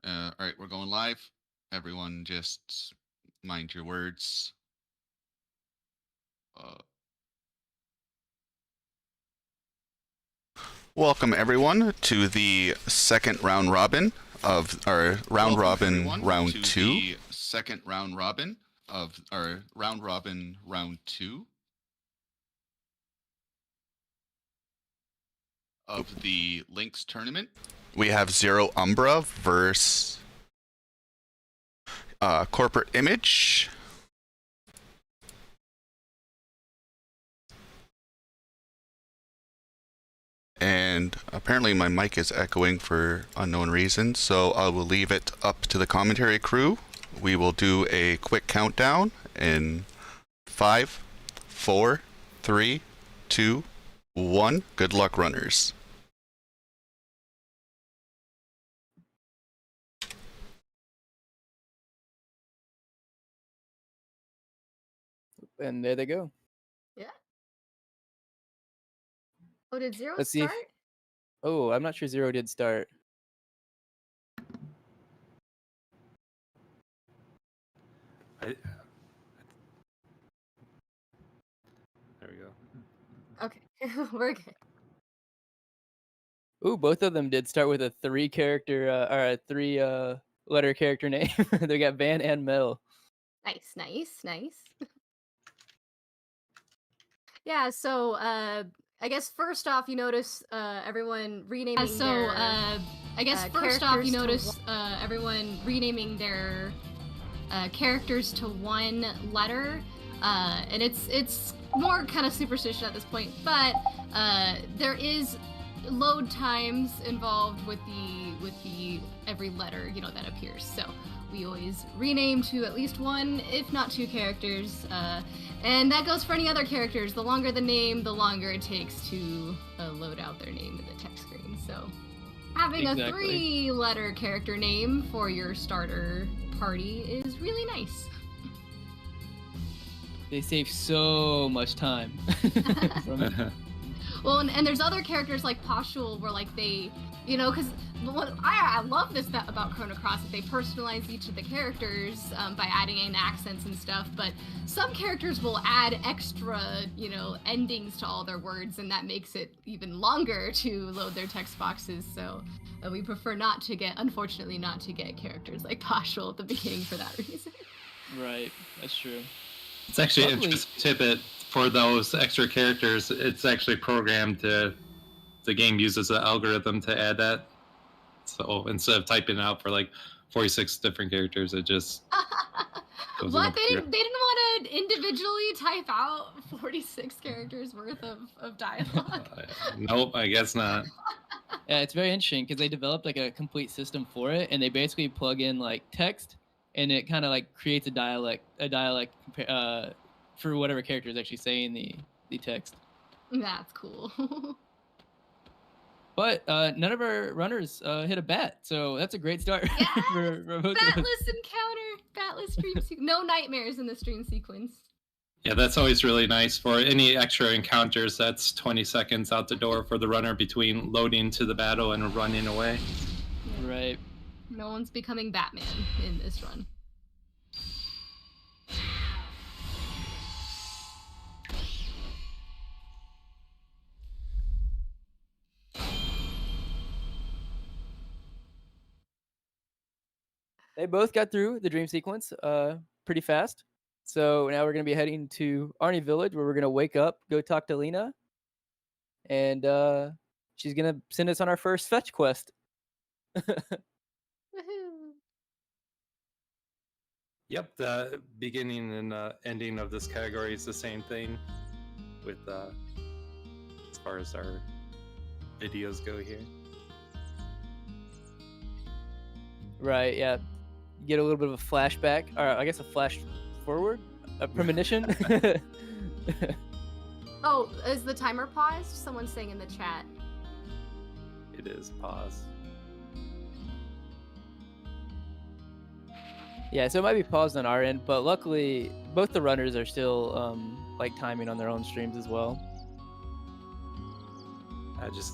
All right, we're going live. Everyone, just mind your words. Welcome everyone to the second round robin of our round robin round two. The second round robin of our round robin round two of the Lynx tournament. We have Zero Umbra versus CorporateImage. And apparently my mic is echoing for unknown reasons, so I will leave it up to the commentary crew. We will do a quick countdown in 5, 4, 3, 2, 1. Good luck, runners. And there they go. Yeah. Oh, did Zero Let's start? see. Oh, I'm not sure Zero did start. There we go. Okay, we're good. Ooh, both of them did start with a three-letter character name. They got Van and Mel. Nice. Yeah, so I guess first off, you notice everyone renaming everyone renaming their characters to one letter, and it's more kind of superstition at this point, but there is load times involved with the every letter that appears. So we always rename to at least one, if not two characters, and that goes for any other characters. The longer the name, the longer it takes to load out their name in the text screen. So having a 3-letter character name for your starter party is really nice. They save so much time. Well, and there's other characters like Poshul where like they, because what I love this about Chrono Cross, that they personalize each of the characters by adding in accents and stuff, but some characters will add extra, endings to all their words, and that makes it even longer to load their text boxes, so we prefer unfortunately not to get characters like Poshul at the beginning for that reason. Right, that's true. It's actually an interesting tidbit for those extra characters. It's actually programmed the game uses an algorithm to add that. So instead of typing it out for like 46 different characters, it just what? They didn't want to individually type out 46 characters worth of dialogue? Nope, I guess not. Yeah, it's very interesting because they developed like a complete system for it, and they basically plug in like text, and it kind of like creates a dialect for whatever character is actually saying the text. That's cool. But none of our runners hit a bat, so that's a great start. Yes! Batless encounter, batless stream sequence. No nightmares in the stream sequence. Yeah, that's always really nice. For any extra encounters, that's 20 seconds out the door for the runner between loading to the battle and running away. Yeah. Right. No one's becoming Batman in this run. They both got through the dream sequence pretty fast. So now we're going to be heading to Arnie Village, where we're going to wake up, go talk to Lena, and she's going to send us on our first fetch quest. Yep, the beginning and ending of this category is the same thing with as far as our videos go here. Right, yeah. You get a little bit of a flashback, or I guess a flash forward, a premonition. Oh, is the timer paused? Someone's saying in the chat. It is paused. Yeah, so it might be paused on our end, but luckily both the runners are still like timing on their own streams as well. Just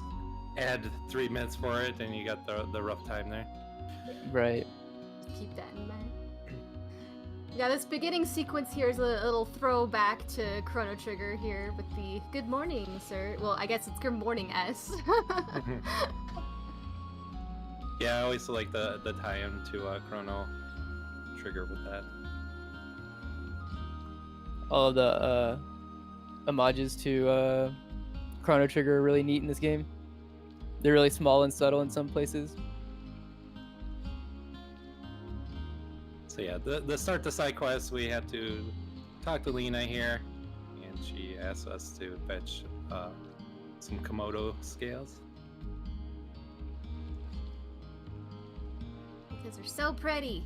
add 3 minutes for it, and you got the rough time there. Right. Keep that in mind. Yeah, this beginning sequence here is a little throwback to Chrono Trigger here with the "Good morning, sir." Well, I guess it's "Good morning, S." Yeah, I always like the tie-in to Chrono Trigger with that. All of the homages to Chrono Trigger are really neat in this game. They're really small and subtle in some places. So yeah, the start the side quest, we have to talk to Lena here, and she asks us to fetch some Komodo scales. Because they're so pretty.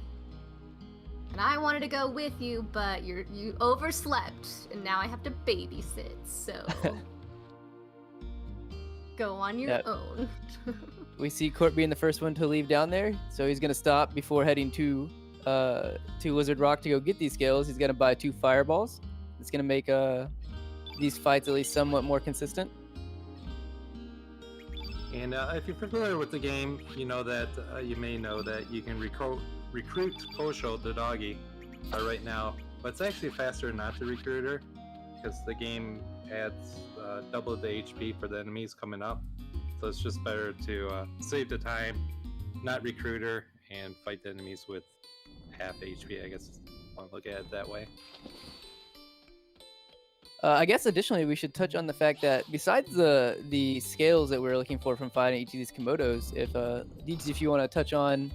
And I wanted to go with you, but you overslept, and now I have to babysit, so go on your own. We see Court being the first one to leave down there, so he's gonna stop before heading to Lizard Rock to go get these scales. He's gonna buy 2 fireballs. It's gonna make these fights at least somewhat more consistent. And if you're familiar with the game, you know that you may know that you can recruit Posho, the doggy, right now, but it's actually faster not to recruit her because the game adds double the HP for the enemies coming up. So it's just better to save the time, not recruit her, and fight the enemies with half HP. I guess I want to look at it that way. I guess additionally we should touch on the fact that besides the scales that we're looking for from fighting each of these Komodos, if Deeds, if you want to touch on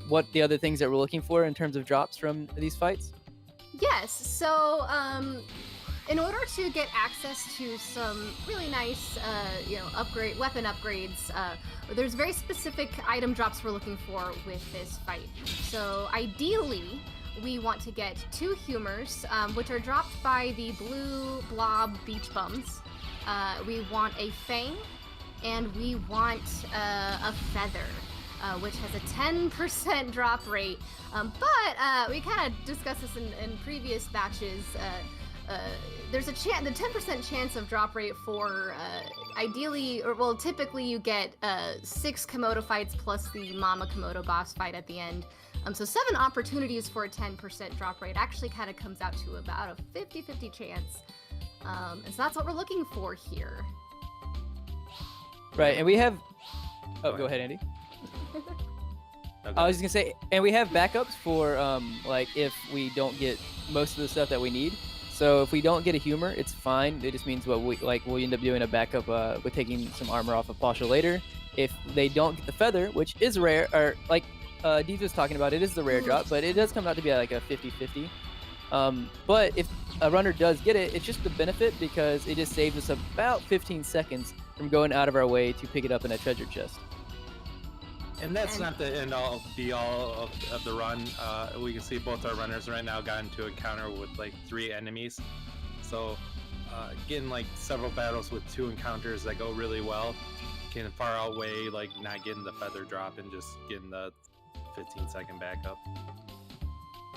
what the other things that we're looking for in terms of drops from these fights. Yes, so in order to get access to some really nice weapon upgrades, there's very specific item drops we're looking for with this fight. So ideally we want to get 2 humors, which are dropped by the blue blob beach bums. We want a fang, and we want a feather, which has a 10% drop rate. But we kind of discussed this in previous batches. There's a chance, the 10% chance of drop rate for typically you get 6 Komodo fights plus the Mama Komodo boss fight at the end. So 7 opportunities for a 10% drop rate actually kind of comes out to about a 50-50 chance. And so that's what we're looking for here. Right, and we have... Oh, go ahead, Andy. Okay. I was just gonna say, and we have backups for like if we don't get most of the stuff that we need. So if we don't get a humor, it's fine. It just means we'll end up doing a backup with taking some armor off of Pasha later. If they don't get the feather, which is rare, or like Deej was talking about, it is the rare drop, but it does come out to be like a 50-50. But if a runner does get it, it's just a benefit because it just saves us about 15 seconds from going out of our way to pick it up in a treasure chest. And that's not the end-all, be-all of the run. We can see both our runners right now got into a encounter with like 3 enemies. So getting like several battles with 2 encounters that go really well can far outweigh like not getting the feather drop and just getting the 15-second backup.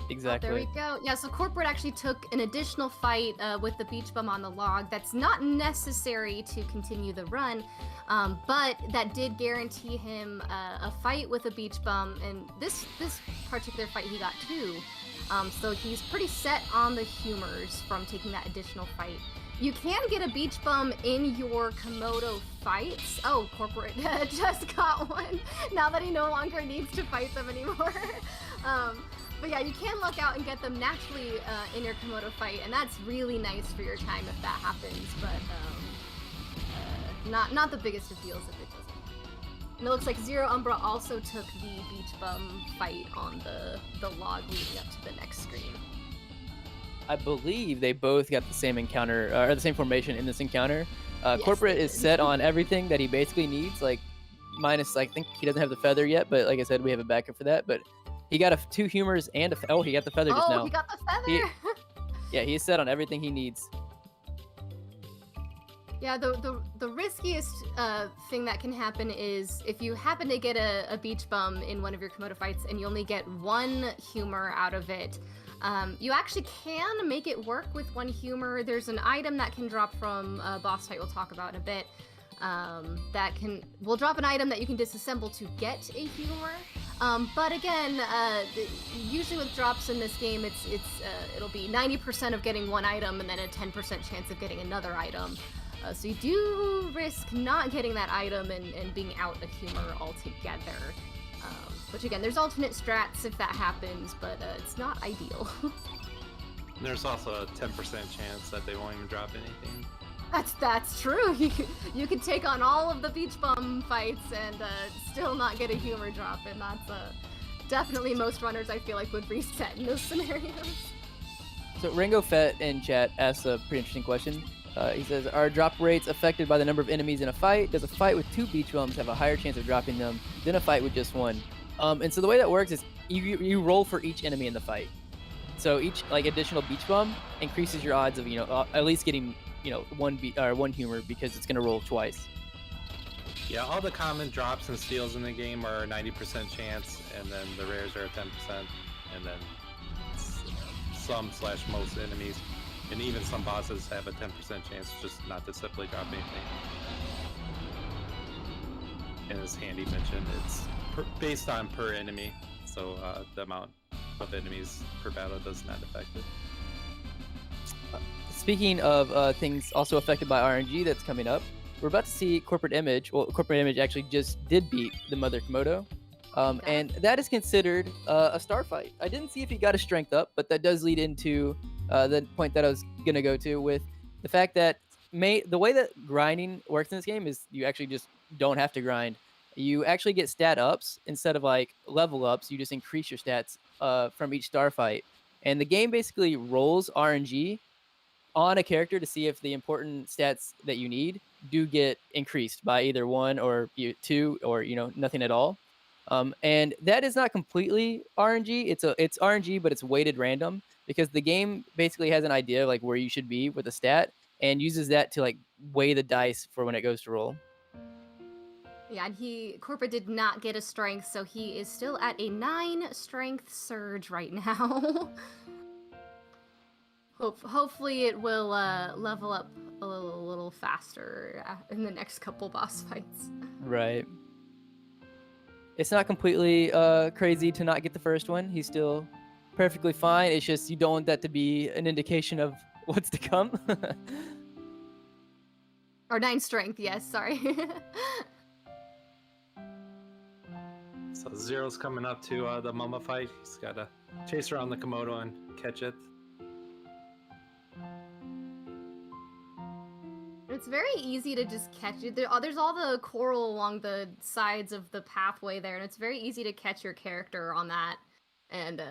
Exactly. Oh, there we go. Yeah, so Corporate actually took an additional fight with the beach bum on the log. That's not necessary to continue the run, but that did guarantee him a fight with a beach bum, and this particular fight he got 2. So he's pretty set on the humors from taking that additional fight. You can get a beach bum in your Komodo fights. Oh, Corporate just got one now that he no longer needs to fight them anymore. But yeah, you can luck out and get them naturally in your Komodo fight, and that's really nice for your time if that happens, but not the biggest of deals if it doesn't. And it looks like Zero Umbra also took the beach bum fight on the log leading up to the next screen. I believe they both got the same encounter, or the same formation in this encounter. Yes, Corporate is set on everything that he basically needs, like minus, I think he doesn't have the feather yet, but like I said, we have a backup for that, but he got 2 humors and he got the feather just now. Oh, he got the feather! Yeah, he's set on everything he needs. Yeah, the riskiest thing that can happen is if you happen to get a beach bum in one of your Komodo fights and you only get 1 humor out of it, you actually can make it work with 1 humor. There's an item that can drop from a boss fight we'll talk about in a bit. We'll drop an item that you can disassemble to get a humor. But again, usually with drops in this game, it'll be 90% of getting one item and then a 10% chance of getting another item. So you do risk not getting that item and being out of humor altogether. Which again, there's alternate strats if that happens, but it's not ideal. There's also a 10% chance that they won't even drop anything. That's true. You can take on all of the beach bum fights and still not get a humor drop, and that's definitely most runners I feel like would reset in those scenarios. So Ringo Fett in chat asks a pretty interesting question. He says, are drop rates affected by the number of enemies in a fight? Does a fight with 2 beach bums have a higher chance of dropping them than a fight with just 1? And so the way that works is you roll for each enemy in the fight. So each additional beach bum increases your odds of at least getting one humor, because it's gonna roll twice. Yeah, all the common drops and steals in the game are 90% chance, and then the rares are 10%, and then some/most enemies, and even some bosses have a 10% chance just not to simply drop anything. And as Handy mentioned, it's based on per enemy, so the amount of enemies per battle does not affect it. Speaking of things also affected by RNG that's coming up, we're about to see CorporateImage. Well, CorporateImage actually just did beat the Mother Komodo, and that is considered a star fight. I didn't see if he got his strength up, but that does lead into the point that I was going to go to with the fact that the way that grinding works in this game is you actually just don't have to grind. You actually get stat ups instead of level ups. You just increase your stats from each star fight, and the game basically rolls RNG on a character to see if the important stats that you need do get increased by either 1 or 2 or nothing at all. And that is not completely RNG. It's RNG, but it's weighted random, because the game basically has an idea of where you should be with a stat and uses that to weigh the dice for when it goes to roll. Yeah, and Corporate did not get a strength, so he is still at a 9 strength surge right now. Hopefully it will level up a little faster in the next couple boss fights. Right. It's not completely crazy to not get the first one. He's still perfectly fine. It's just you don't want that to be an indication of what's to come. Or 9 strength, yes, sorry. So Zero's coming up to the Mama fight. He's got to chase around the Komodo and catch it. It's very easy to just catch it. There's all the coral along the sides of the pathway there, and it's very easy to catch your character on that. And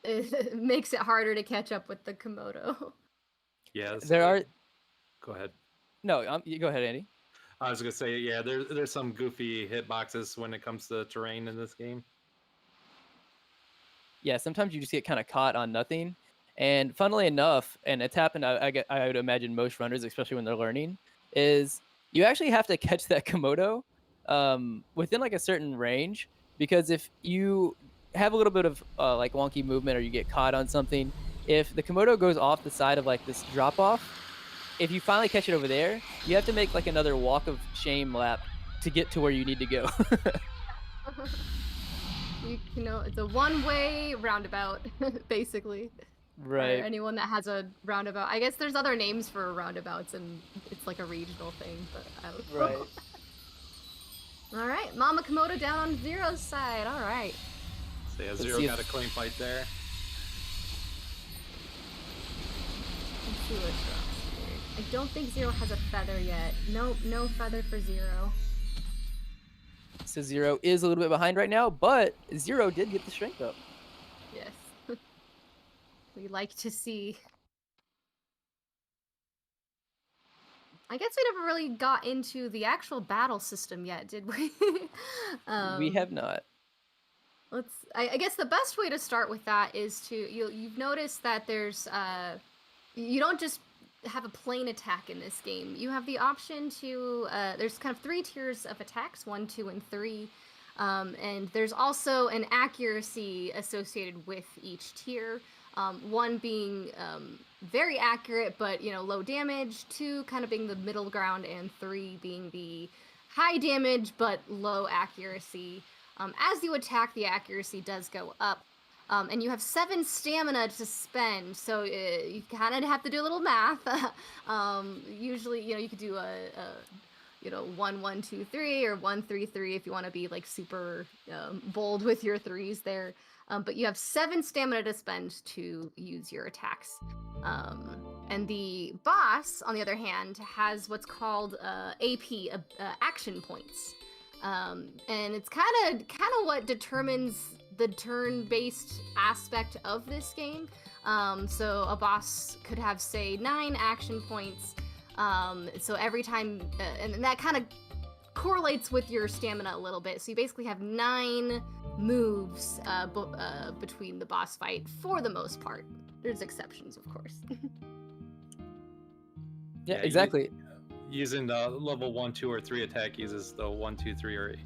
it makes it harder to catch up with the Komodo. Yeah, Go ahead. No, you go ahead, Andy. I was gonna say, yeah, there's some goofy hitboxes when it comes to terrain in this game. Yeah, sometimes you just get kind of caught on nothing. And funnily enough, and it's happened, I would imagine most runners, especially when they're learning, is you actually have to catch that Komodo within a certain range, because if you have a little bit of wonky movement or you get caught on something, if the Komodo goes off the side of this drop off, if you finally catch it over there, you have to make another walk of shame lap to get to where you need to go. It's a one-way roundabout, basically. Right. Or anyone that has a roundabout. I guess there's other names for roundabouts, and it's a regional thing, but I don't know. Right. All right, Mama Komodo down on Zero's side. All right. So yeah, Zero got a clean fight there. Let's see what drops here. I don't think Zero has a feather yet. Nope, no feather for Zero. So Zero is a little bit behind right now, but Zero did get the strength up. Yes. We like to see. I guess we never really got into the actual battle system yet, did we? We have not. I guess the best way to start with that is you've noticed that there's you don't just have a plain attack in this game. You have the option to there's kind of 3 tiers of attacks, 1, 2, and 3. And there's also an accuracy associated with each tier. 1 being very accurate, but low damage. 2 kind of being the middle ground, and 3 being the high damage but low accuracy. As you attack, the accuracy does go up. And you have 7 stamina to spend, so you kind of have to do a little math. Usually, you could do a 1 1 2 3 or 1 3 3 if you want to be like super bold with your threes there. But you have 7 stamina to spend to use your attacks. And the boss, on the other hand, has what's called AP, action points. And it's kind of what determines the turn-based aspect of this game. So a boss could have, say, 9 action points. So every time, and that kind of correlates with your stamina a little bit. So you basically have 9 moves between the boss fight for the most part. There's exceptions, of course. Yeah, exactly. Using the level 1, 2, or 3 attack uses the 1, 2, 3 or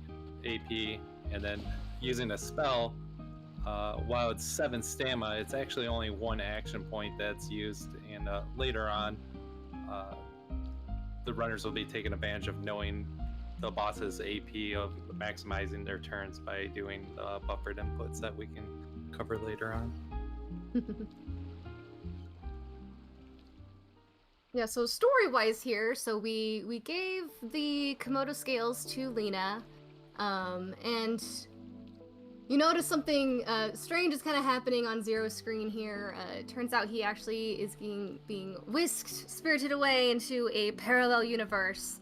AP, and then using a spell, while it's 7 stamina, it's actually only 1 action point that's used, and later on, the runners will be taking advantage of knowing the boss's AP, of maximizing their turns by doing the buffered inputs that we can cover later on. Yeah, so story-wise here, so we gave the Komodo scales to Lena, and you notice something strange is kind of happening on Zero's screen here. It turns out he actually is being whisked, spirited away into a parallel universe,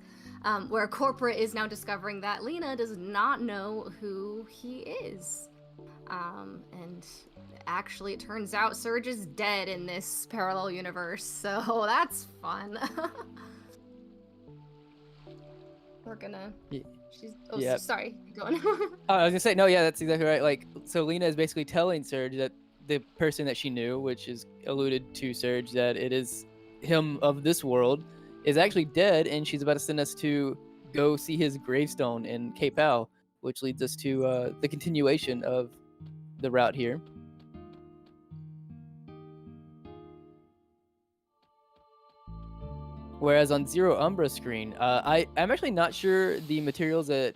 where Corporate is now discovering that Lena does not know who he is. And actually, it turns out Surge is dead in this parallel universe, so that's fun. We're gonna... sorry, go on. I was gonna say, no, yeah, that's exactly right. Like, so Lena is basically telling Surge that the person that she knew, which is alluded to Surge, that it is him of this world, is actually dead, and she's about to send us to go see his gravestone in Cape Al, which leads us to the continuation of the route here. Whereas on Zero Umbra's screen, I'm actually not sure the materials that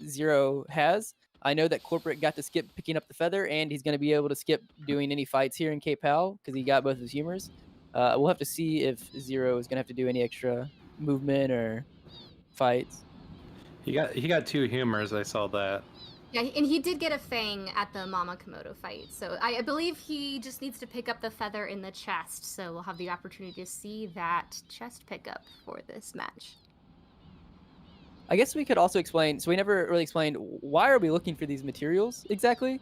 Zero has. I know that Corporate got to skip picking up the feather, and he's going to be able to skip doing any fights here in Cape Hal because he got both his humors. We'll have to see if Zero is going to have to do any extra movement or fights. He got 2 humors, I saw that. Yeah, and he did get a fang at the Mama Komodo fight, so I believe he just needs to pick up the feather in the chest, so we'll have the opportunity to see that chest pickup for this match. I guess we could also explain, so we never really explained why are we looking for these materials exactly.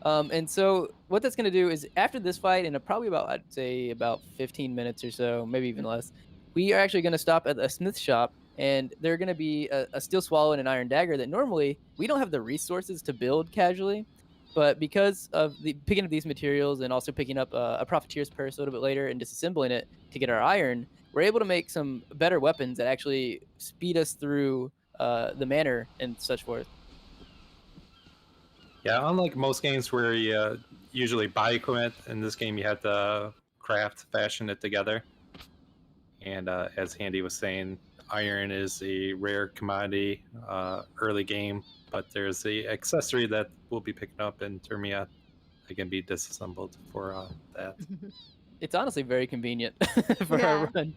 And so what that's going to do is after this fight, in probably about, I'd say about 15 minutes or so, maybe even less, we are actually going to stop at a smith shop, and they're going to be a steel swallow and an iron dagger that normally we don't have the resources to build casually. But because of the picking up these materials and also picking up a profiteer's purse a little bit later and disassembling it to get our iron, we're able to make some better weapons that actually speed us through the manor and such forth. Yeah, unlike most games where you usually buy equipment, in this game you have to fashion it together. And as Handy was saying, iron is a rare commodity early game, but there's the accessory that we'll be picking up in Termia that can be disassembled for that. It's honestly very convenient for our run.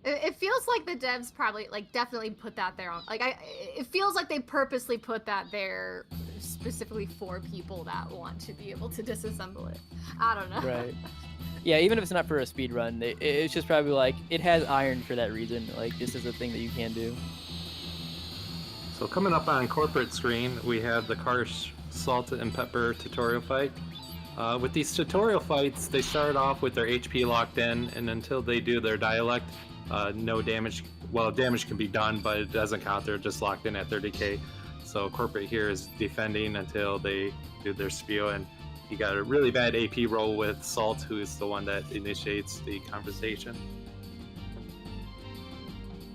It feels like the devs probably definitely put that there on it feels like they purposely put that there specifically for people that want to be able to disassemble it. I don't know. Right. Yeah, even if it's not for a speed run, it's just probably like it has iron for that reason. Like this is a thing that you can do. So coming up on corporate screen, we have the Karsh Salt and Pepper tutorial fight. With these tutorial fights, they start off with their HP locked in, and until they do their dialect, no damage. Well, damage can be done, but it doesn't count. They're just locked in at 30k. So corporate here is defending until they do their spiel, and you got a really bad AP roll with Salt, who is the one that initiates the conversation.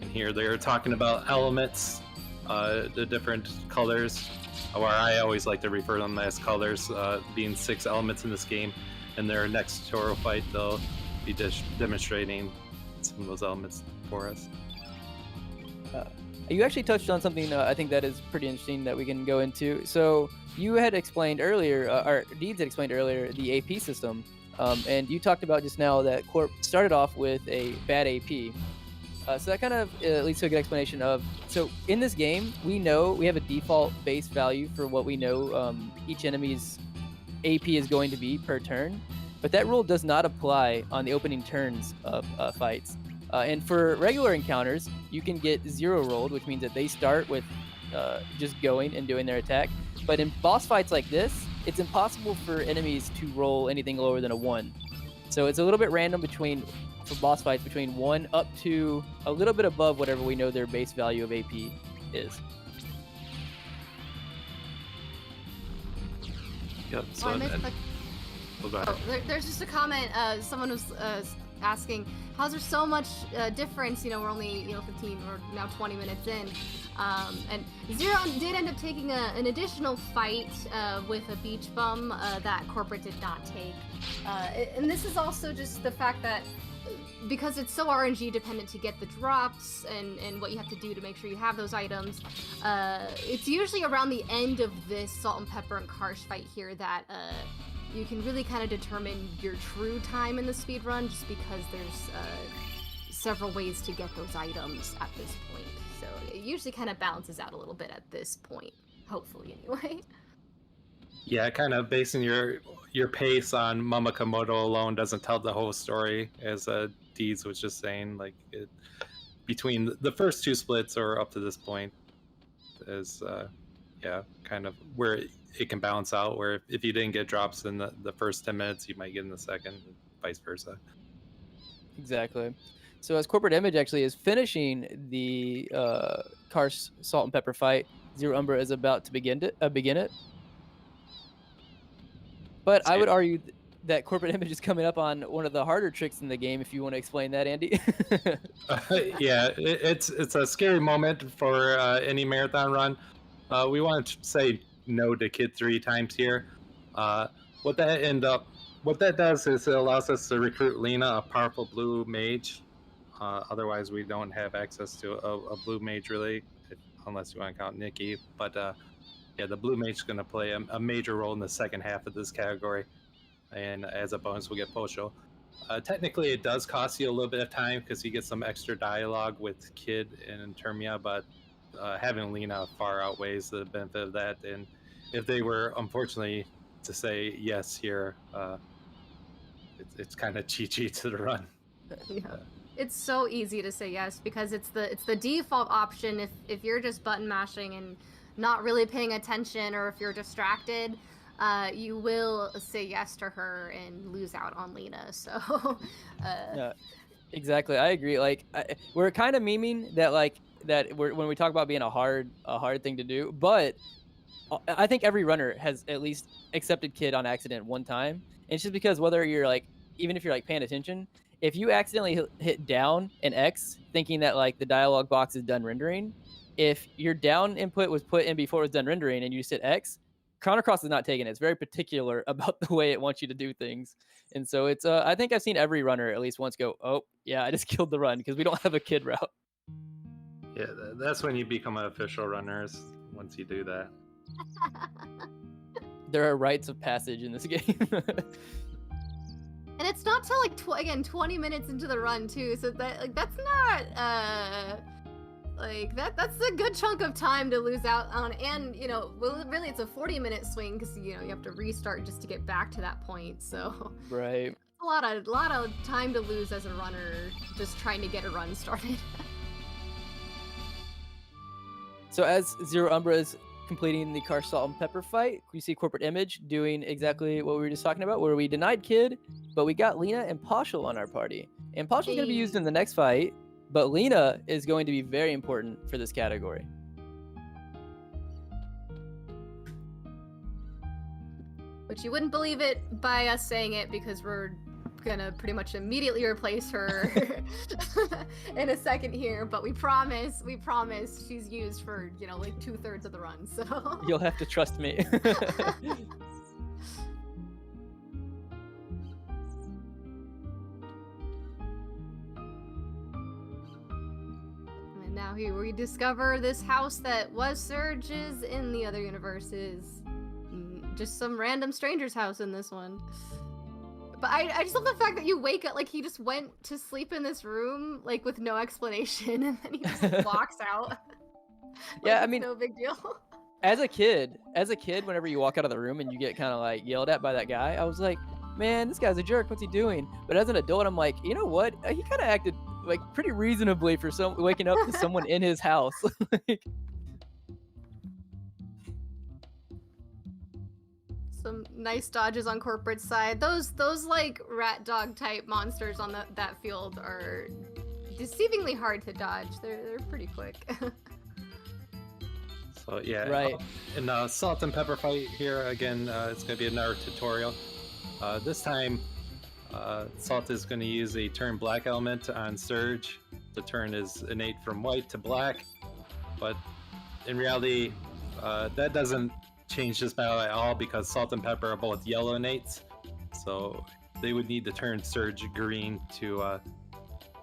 And here they're talking about elements, the different colors, or I always like to refer to them as colors, being 6 elements in this game. In their next tutorial fight, they'll be demonstrating some of those elements for us. You actually touched on something I think that is pretty interesting that we can go into. So you had explained earlier, or Deeds had explained earlier, the AP system. And you talked about just now that Corp started off with a bad AP. So that kind of leads to a good explanation of, so in this game, we know we have a default base value for what we know each enemy's AP is going to be per turn, but that rule does not apply on the opening turns of fights. And for regular encounters, you can get 0 rolled, which means that they start with just going and doing their attack. But in boss fights like this, it's impossible for enemies to roll anything lower than a 1. So it's a little bit random for boss fights between 1 up to a little bit above whatever we know their base value of AP is. Yep. Oh, I missed Go ahead. there's just a comment. Someone was asking, how's there so much difference? We're only 15 or now 20 minutes in, and Zero did end up taking an additional fight with a beach bum that Corporate did not take, and this is also just the fact that because it's so RNG dependent to get the drops and what you have to do to make sure you have those items, it's usually around the end of this Salt and Pepper and Karsh fight here that you can really kind of determine your true time in the speed run, just because there's several ways to get those items at this point. So it usually kind of balances out a little bit at this point, hopefully anyway. Yeah, kind of basing your pace on Mamakamoto alone doesn't tell the whole story, as Deeds was just saying. Like, between the first 2 splits or up to this point is kind of where it can balance out, where if you didn't get drops in the first 10 minutes, you might get in the second, and vice versa. Exactly. So as CorporateImage actually is finishing the Karsh Salt and Pepper fight, Zero Umbra is about to begin it. But I would argue that CorporateImage is coming up on one of the harder tricks in the game, if you want to explain that, Andy. Yeah, it's a scary moment for any marathon run. We want to say no to Kid 3 times here. What that does is it allows us to recruit Lena, a powerful blue mage. Otherwise, we don't have access to a blue mage really, unless you want to count Nikki. But the blue mage is going to play a major role in the second half of this category, and as a bonus, we'll get Posho. Technically, it does cost you a little bit of time because you get some extra dialogue with Kid and Termia, but having Lena far outweighs the benefit of that. And if they were, unfortunately, to say yes here, it's kind of cheat to the run. Yeah. It's so easy to say yes because it's the default option if you're just button mashing and not really paying attention, or if you're distracted, you will say yes to her and lose out on Lena. So Yeah, exactly. I agree. Like we're kind of memeing that when we talk about being a hard thing to do, but I think every runner has at least accepted Kid on accident one time. And it's just because whether you're even if you're paying attention, if you accidentally hit down and X thinking that the dialogue box is done rendering, if your down input was put in before it was done rendering and you just hit X, Chrono Cross is not taking it. It's very particular about the way it wants you to do things. And so it's I think I've seen every runner at least once go, oh yeah, I just killed the run because we don't have a Kid route. Yeah, that's when you become an official runner, once you do that. There are rites of passage in this game. and it's not till 20 minutes into the run too, so that's not that's a good chunk of time to lose out on. And really it's a 40-minute swing because you have to restart just to get back to that point, so Right. a lot of time to lose as a runner just trying to get a run started. So as Zero Umbra is completing the Karsh Salt and Pepper fight, we see CorporateImage doing exactly what we were just talking about, where we denied Kid, but we got Lena and Poshel on our party. And Poshel's going to be used in the next fight, but Lena is going to be very important for this category. Which you wouldn't believe it by us saying it, because we're gonna pretty much immediately replace her in a second here, but we promise she's used for 2/3 of the run, so You'll have to trust me. and now Now here we discover this house that was Surge's in the other universes. Just some random stranger's house in this one. But I just love the fact that you wake up, like he just went to sleep in this room, like with no explanation, and then he just walks out. Like, Yeah, I it's mean, no big deal. as a kid, whenever you walk out of the room and you get kind of like yelled at by that guy, I was like, man, this guy's a jerk. What's he doing? But as an adult, I'm like, you know what? He kind of acted like pretty reasonably for waking up to someone in his house. Like, Some nice dodges on corporate side. Those like rat dog type monsters on that field are deceivingly hard to dodge. They're pretty quick. So yeah, Right. In the salt and pepper fight here again, it's gonna be another tutorial. This time, Salt is gonna use a turn black element on Surge. The turn is innate from white to black, but in reality, that doesn't change this battle at all because Salt and Pepper are both yellow innates, so they would need to turn Surge green to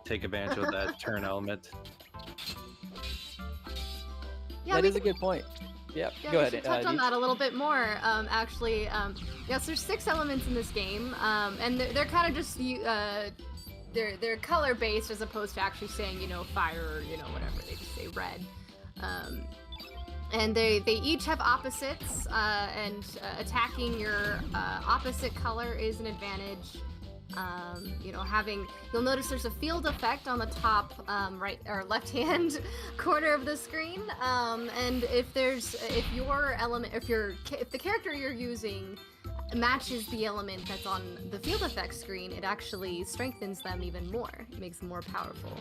take advantage of that turn element. Yeah, that we is a good point. Yep. Yeah, Go we ahead. should touch on Deej. that a little bit more. Actually, yes, there's 6 elements in this game, and they're kind of just they're color based as opposed to actually saying fire or whatever. They just say red. And they each have opposites, and attacking your opposite color is an advantage. You'll notice there's a field effect on the top right or left hand corner of the screen, and if the character you're using matches the element that's on the field effect screen, it actually strengthens them even more. It makes them more powerful.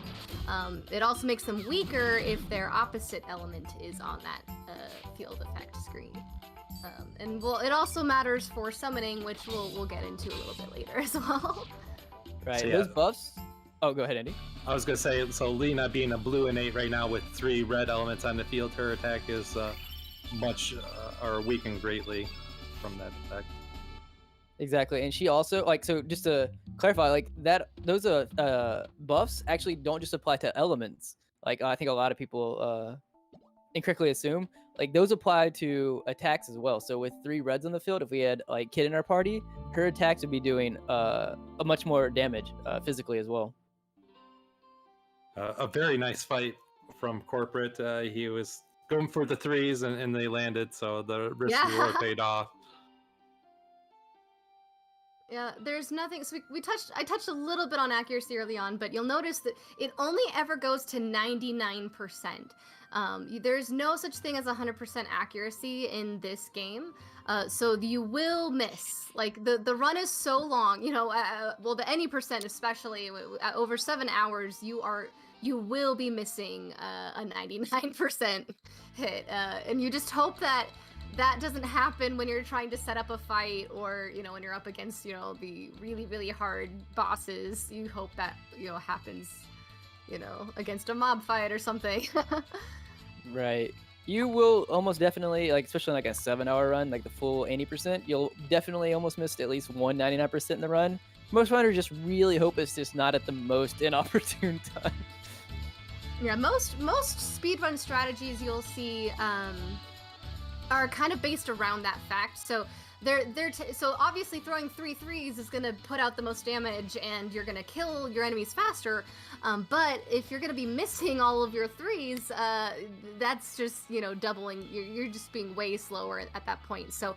It also makes them weaker if their opposite element is on that field effect screen. And it also matters for summoning, which we'll get into a little bit later as well. Right. So, yeah. Those buffs. Oh, go ahead, Andy. I was gonna say, so Lena being a blue innate right now with 3 red elements on the field, her attack is much or weakened greatly from that effect. Exactly, and she also so just to clarify, those buffs actually don't just apply to elements. I think a lot of people incorrectly assume those apply to attacks as well. So with 3 reds on the field, if we had Kid in our party, her attacks would be doing a much more damage physically as well. A very nice fight from Corporate. He was going for the 3s and they landed, so the risk reward paid off. Yeah, there's nothing. So I touched a little bit on accuracy early on, but you'll notice that it only ever goes to 99%. There's no such thing as 100% accuracy in this game, so you will miss. The run is so long, any percent especially over 7 hours, you will be missing a 99% hit, and you just hope that doesn't happen when you're trying to set up a fight, or when you're up against the really, really hard bosses. You hope that happens against a mob fight or something. Right. You will almost definitely, especially a 7-hour run, the full 80%, you'll definitely almost miss at least 99% in the run. Most runners just really hope it's just not at the most inopportune time. Yeah, most speedrun strategies you'll see are kind of based around that fact. So so obviously throwing 3 3s is going to put out the most damage and you're going to kill your enemies faster. But if you're going to be missing all of your 3s, that's just, doubling. You're just being way slower at that point. So,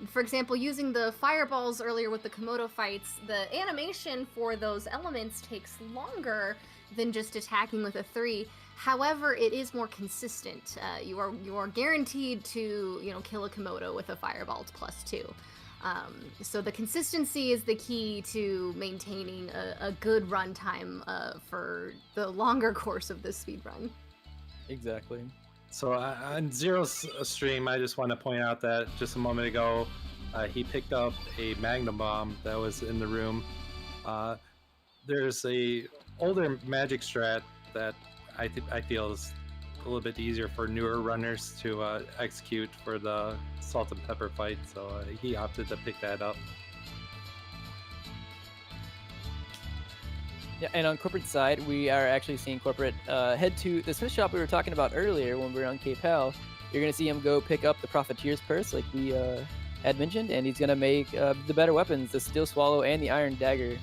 for example, using the fireballs earlier with the Komodo fights, the animation for those elements takes longer than just attacking with a 3. However, it is more consistent. You are guaranteed to kill a Komodo with a fireball +2. So the consistency is the key to maintaining a good runtime for the longer course of the speed run. Exactly. So on Zero's stream, I just want to point out that just a moment ago, he picked up a Magnum bomb that was in the room. There's a older magic strat that I feel is a little bit easier for newer runners to execute for the salt and pepper fight, so he opted to pick that up. Yeah, and on corporate side, we are actually seeing corporate head to the Smith shop we were talking about earlier when we were on Cape Hell. You're gonna see him go pick up the Profiteer's Purse, like we had mentioned, and he's gonna make the better weapons, the Steel Swallow and the Iron Dagger,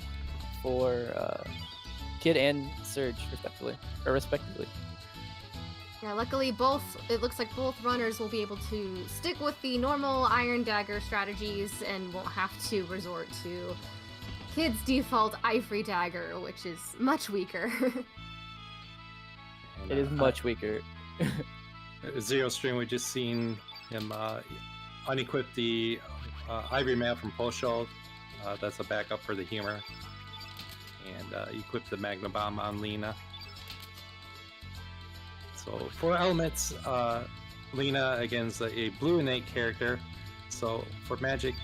for Kid and Surge, respectively. Yeah, luckily it looks like both runners will be able to stick with the normal Iron Dagger strategies and won't have to resort to Kid's default Ivory Dagger, which is much weaker. It is much weaker. Zero Stream, we just seen him unequip the Ivory Mail from Poshold. That's a backup for the Humor. And equip the Magna Bomb on Lena. So for elements, Lena against a blue innate character. So for magic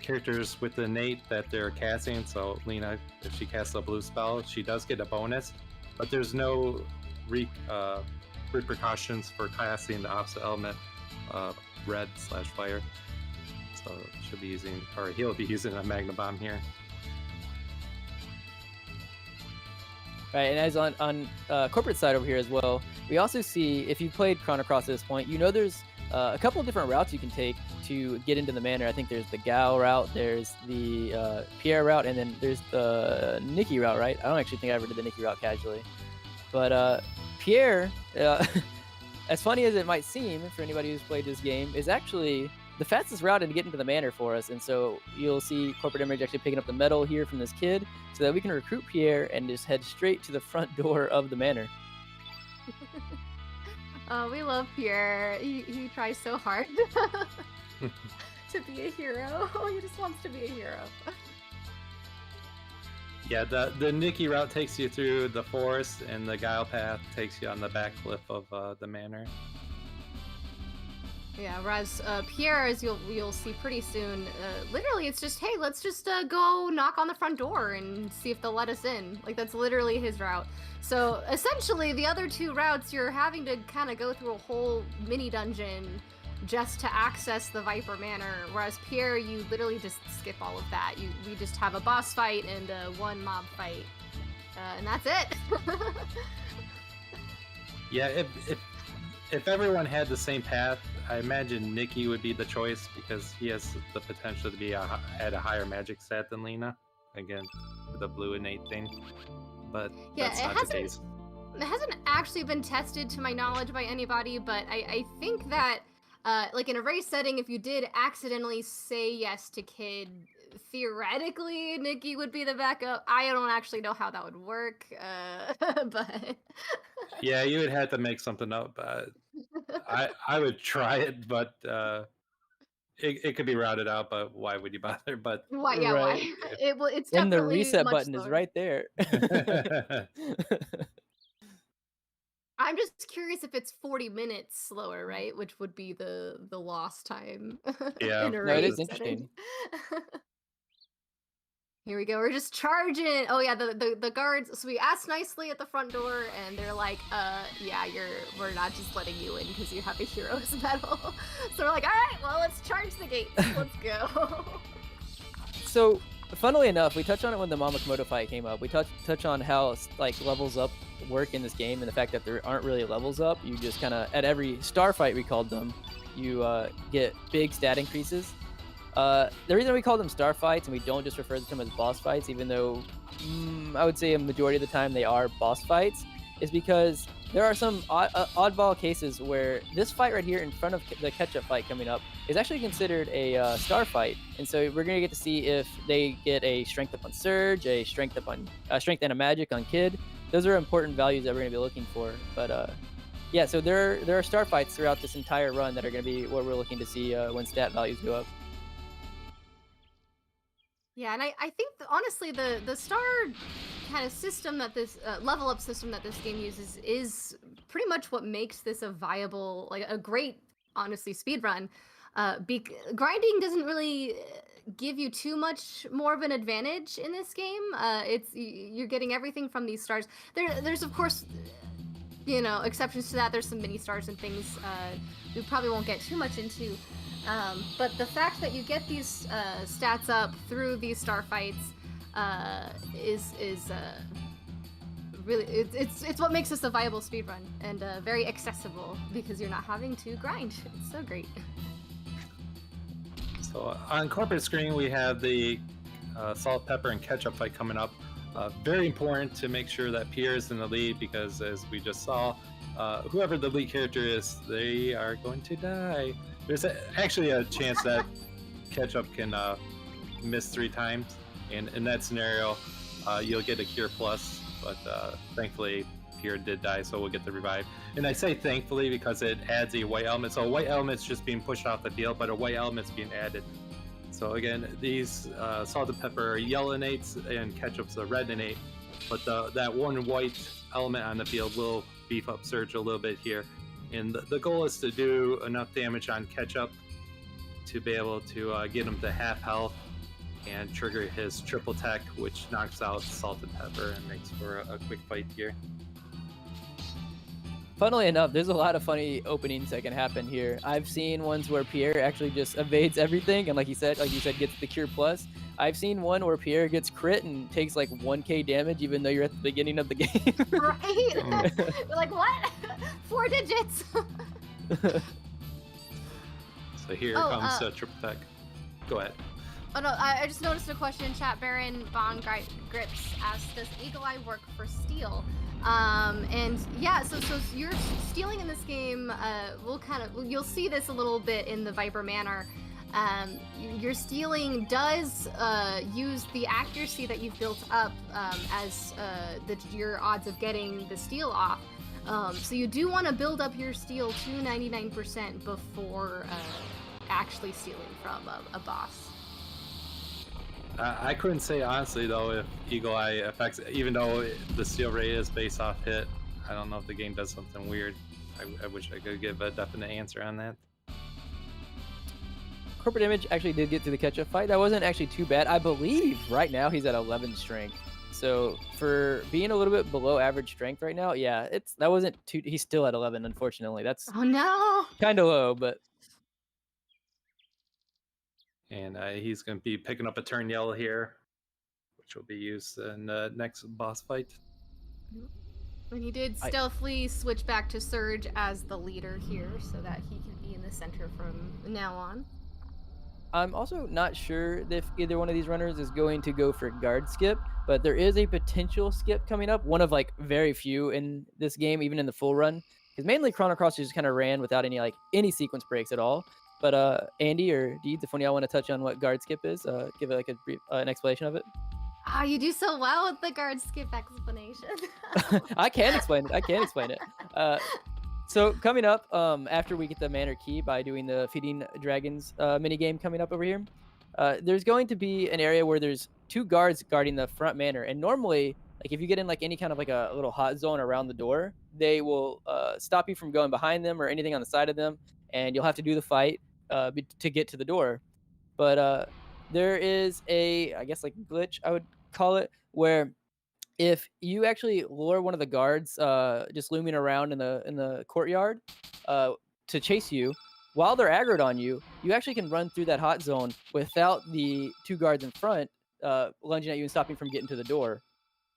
characters with the innate that they're casting, so Lena, if she casts a blue spell, she does get a bonus, but there's no repercussions for casting the opposite element, red/fire. So she'll be using, or he'll be using a Magna Bomb here. Right, and as on corporate side over here as well, we also see, if you've played Chrono Cross at this point, you know there's a couple of different routes you can take to get into the manor. I think there's the Gao route, there's the Pierre route, and then there's the Nikki route, right? I don't actually think I ever did the Nikki route casually. But Pierre, as funny as it might seem for anybody who's played this game, is actually the fastest route to get into the manor for us. And so you'll see CorporateImage actually picking up the medal here from this kid so that we can recruit Pierre and just head straight to the front door of the manor. Oh, we love Pierre. He tries so hard to be a hero. He just wants to be a hero. Yeah, the Nikki route takes you through the forest, and the Guile path takes you on the back cliff of the manor. Yeah, whereas Pierre, as you'll see pretty soon, literally it's just, hey, let's just go knock on the front door and see if they'll let us in. Like, that's literally his route. So essentially, the other two routes, you're having to kind of go through a whole mini dungeon just to access the Viper Manor, whereas Pierre, you literally just skip all of that. We just have a boss fight and one mob fight, and that's it. Yeah, if everyone had the same path, I imagine Nikki would be the choice because he has the potential to be at a higher magic stat than Lena. Again, the blue innate thing. But yeah, that's not the case. It hasn't actually been tested to my knowledge by anybody, but I think that, like in a race setting, if you did accidentally say yes to Kid, theoretically Nikki would be the backup. I don't actually know how that would work, but... Yeah, you would have to make something up. I would try it, but it could be routed out. But why would you bother? But why? Yeah, right. Why? It's and the definitely reset much button slower. is right there. I'm just curious if it's 40 minutes slower, right? Which would be the lost time. Yeah, in a no, it race is interesting. Here we go. We're just charging. Oh yeah, the guards. So we asked nicely at the front door, and they're like, yeah, we're not just letting you in because you have a hero's medal. So we're like, all right, well, let's charge the gates. Let's go. So, funnily enough, we touched on it when the Mama Komodo fight came up. We touch on how like levels up work in this game, and the fact that there aren't really levels up. You just kind of, at every star fight, we called them, you get big stat increases. The reason we call them star fights and we don't just refer to them as boss fights, even though I would say a majority of the time they are boss fights, is because there are some oddball cases where this fight right here in front of the ketchup fight coming up is actually considered a star fight, and so we're gonna get to see if they get a strength up on Surge, a strength up on strength and a magic on Kid. Those are important values that we're gonna be looking for. But yeah, so there are star fights throughout this entire run that are gonna be what we're looking to see when stat values go up. Yeah, and I think honestly the star kind of system that this level up system that this game uses is pretty much what makes this a viable, like a great, honestly, speed run. Grinding doesn't really give you too much more of an advantage in this game. You're getting everything from these stars. There's of course, you know, exceptions to that. There's some mini stars and things we probably won't get too much into. But the fact that you get these stats up through these star fights is really it's what makes this a viable speedrun and very accessible because you're not having to grind. It's so great. So on corporate screen, we have the salt, pepper, and ketchup fight coming up. Very important to make sure that Pierre is in the lead because, as we just saw, whoever the lead character is, they are going to die. There's actually a chance that ketchup can miss 3 times, and in that scenario, you'll get a cure plus. But thankfully, Pierre did die, so we'll get the revive. And I say thankfully because it adds a white element. So a white element's just being pushed off the field, but a white element's being added. So again, these salt and pepper are yellow innates and ketchup's a red innate. But that one white element on the field will beef up Surge a little bit here. And the goal is to do enough damage on ketchup to be able to get him to half health and trigger his triple tech, which knocks out salt and pepper and makes for a quick fight here. Funnily enough, there's a lot of funny openings that can happen here. I've seen ones where Pierre actually just evades everything, and like you said, gets the cure plus. I've seen one where Pierre gets crit and takes like 1k damage, even though you're at the beginning of the game. Right? We're like, what? 4 digits. So here comes triple tech. Go ahead. Oh no, I just noticed a question in chat. Baron Von Grips asked, does Eagle Eye work for steel? And yeah, so you're stealing in this game, you'll see this a little bit in the Viper Manor. Your stealing does use the accuracy that you've built up as your odds of getting the steal off. So you do want to build up your steal to 99% before actually stealing from a boss. I couldn't say honestly though if Eagle Eye affects, even though the steal rate is based off hit. I don't know if the game does something weird. I wish I could give a definite answer on that. CorporateImage actually did get to the ketchup fight. That wasn't actually too bad. I believe right now he's at 11 strength. So for being a little bit below average strength right now, yeah, that wasn't too. He's still at 11, unfortunately. That's oh no, kind of low, but. And he's going to be picking up a turn yellow here, which will be used in the next boss fight. And he did stealthily switch back to Surge as the leader here so that he can be in the center from now on. I'm also not sure if either one of these runners is going to go for guard skip, but there is a potential skip coming up, one of like very few in this game, even in the full run, because mainly Chrono Cross just kind of ran without any sequence breaks at all. But Andy or Deeds, if one of y'all want to touch on what guard skip is, give it like a brief an explanation of it. Oh, you do so well with the guard skip explanation. I can explain it. So coming up, after we get the Manor Key by doing the Feeding Dragons mini game coming up over here, there's going to be an area where there's 2 guards guarding the front manor, and normally, like if you get in like any kind of like a little hot zone around the door, they will stop you from going behind them or anything on the side of them, and you'll have to do the fight to get to the door. But there is I guess like glitch I would call it, where if you actually lure one of the guards just looming around in the courtyard to chase you while they're aggroed on you, you actually can run through that hot zone without the 2 guards in front lunging at you and stopping from getting to the door.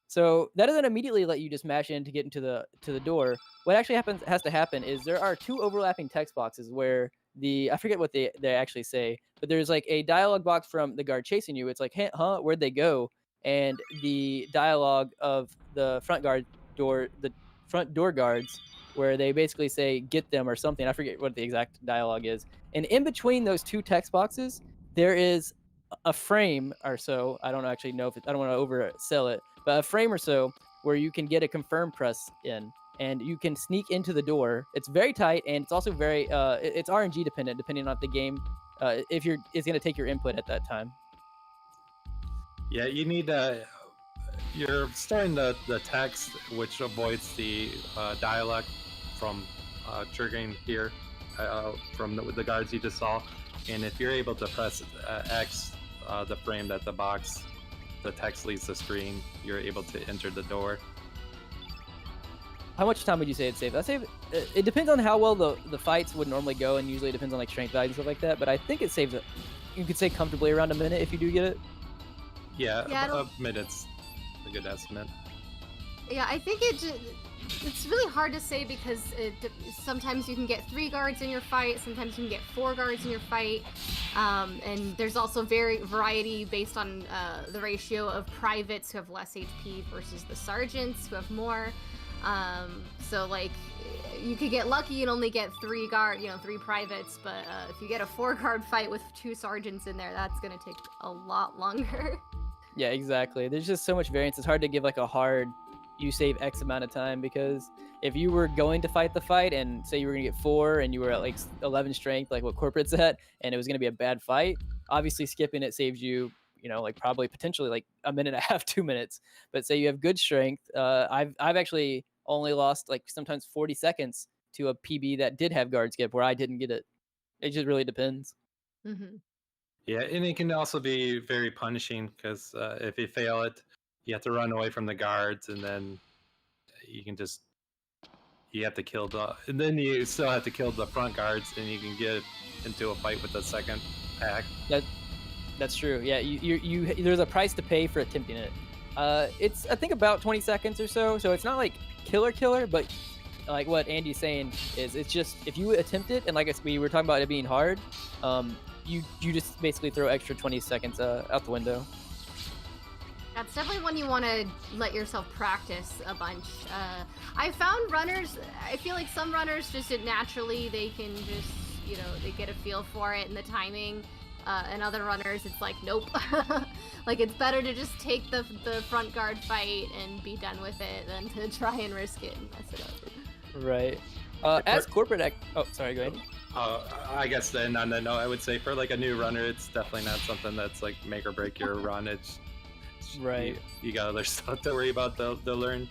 So that doesn't immediately let you just mash in to get into the door. What actually has to happen is there are 2 overlapping text boxes where I forget what they actually say, but there's like a dialogue box from the guard chasing you. It's like, hey, huh, where'd they go? And the dialogue of the front door guards, where they basically say, get them or something. I forget what the exact dialogue is. And in between those 2 text boxes, there is a frame or so. I don't actually know I don't want to oversell it, but a frame or so where you can get a confirm press in. And you can sneak into the door. It's very tight, and it's also very it's RNG dependent, depending on the game. It's going to take your input at that time. Yeah, you need you're storing the text, which avoids the dialect from triggering here from the guards you just saw. And if you're able to press X, the frame that the text leaves the screen, you're able to enter the door. How much time would you say it'd save? I'd say it depends on how well the fights would normally go, and usually it depends on like strength values and stuff like that. But I think it saves it. You could say comfortably around a minute if you do get it. Yeah, Yeah, I a don't- minute's a good estimate. Yeah, I think it's really hard to say because sometimes you can get 3 guards in your fight, sometimes you can get 4 guards in your fight, and there's also variety based on the ratio of privates who have less HP versus the sergeants who have more. So like you could get lucky and only get 3 privates, but if you get a 4 guard fight with 2 sergeants in there, that's gonna take a lot longer. Yeah, exactly. There's just so much variance. It's hard to give like a hard you save X amount of time, because if you were going to fight the fight and say you were gonna get 4 and you were at like 11 strength, like what Corporate's at, and it was gonna be a bad fight, obviously skipping it saves you, like probably potentially like a minute and a half, 2 minutes. But say you have good strength, I've actually only lost like sometimes 40 seconds to a PB that did have guard skip where I didn't get it. It just really depends. Mm-hmm. Yeah, and it can also be very punishing because if you fail it, you have to run away from the guards, and then you have to kill and then you still have to kill the front guards, and you can get into a fight with the second pack. That's true. Yeah, you there's a price to pay for attempting it. It's I think about 20 seconds or so. So it's not like killer, but like what Andy's saying is it's just if you attempt it, and like we were talking about it being hard, you just basically throw extra 20 seconds out the window. That's definitely one you want to let yourself practice a bunch. I found runners, I feel like some runners just naturally, they can just, they get a feel for it and the timing. And other runners, it's like, nope. Like, it's better to just take the front guard fight and be done with it than to try and risk it and mess it up. Right. As corporate... Oh, sorry, go ahead. I guess then on that note, I would say for like a new runner, it's definitely not something that's like make or break your run. It's right. You got other stuff to worry about. They'll learn.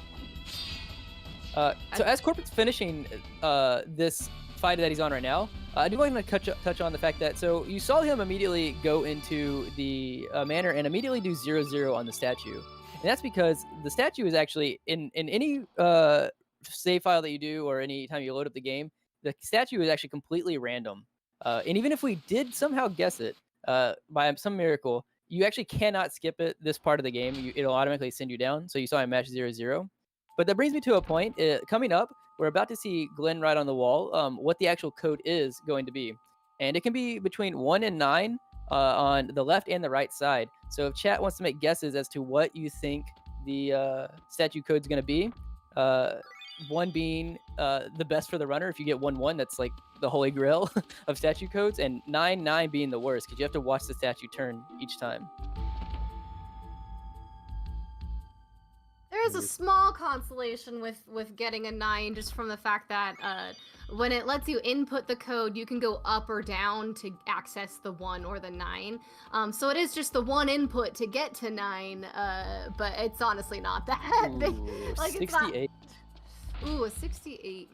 So as corporate's finishing this fight that he's on right now, I do want to touch on the fact that so you saw him immediately go into the manor and immediately do 0-0 on the statue, and that's because the statue is actually in any save file that you do or any time you load up the game, the statue is actually completely random. And even if we did somehow guess it by some miracle, you actually cannot skip it this part of the game. It'll automatically send you down. So you saw him match 0-0. But that brings me to a point. Coming up, we're about to see Glenn write on the wall what the actual code is going to be. And it can be between 1 and 9 on the left and the right side. So if chat wants to make guesses as to what you think the statue code is going to be, 1 being the best for the runner. If you get 1-1, that's like the holy grail of statue codes, and 9-9 being the worst because you have to watch the statue turn each time. There is a small consolation with getting a 9 just from the fact that when it lets you input the code, you can go up or down to access the 1 or the 9. So it is just the 1 input to get to 9, but it's honestly not that big. Like 68. Ooh, a 68.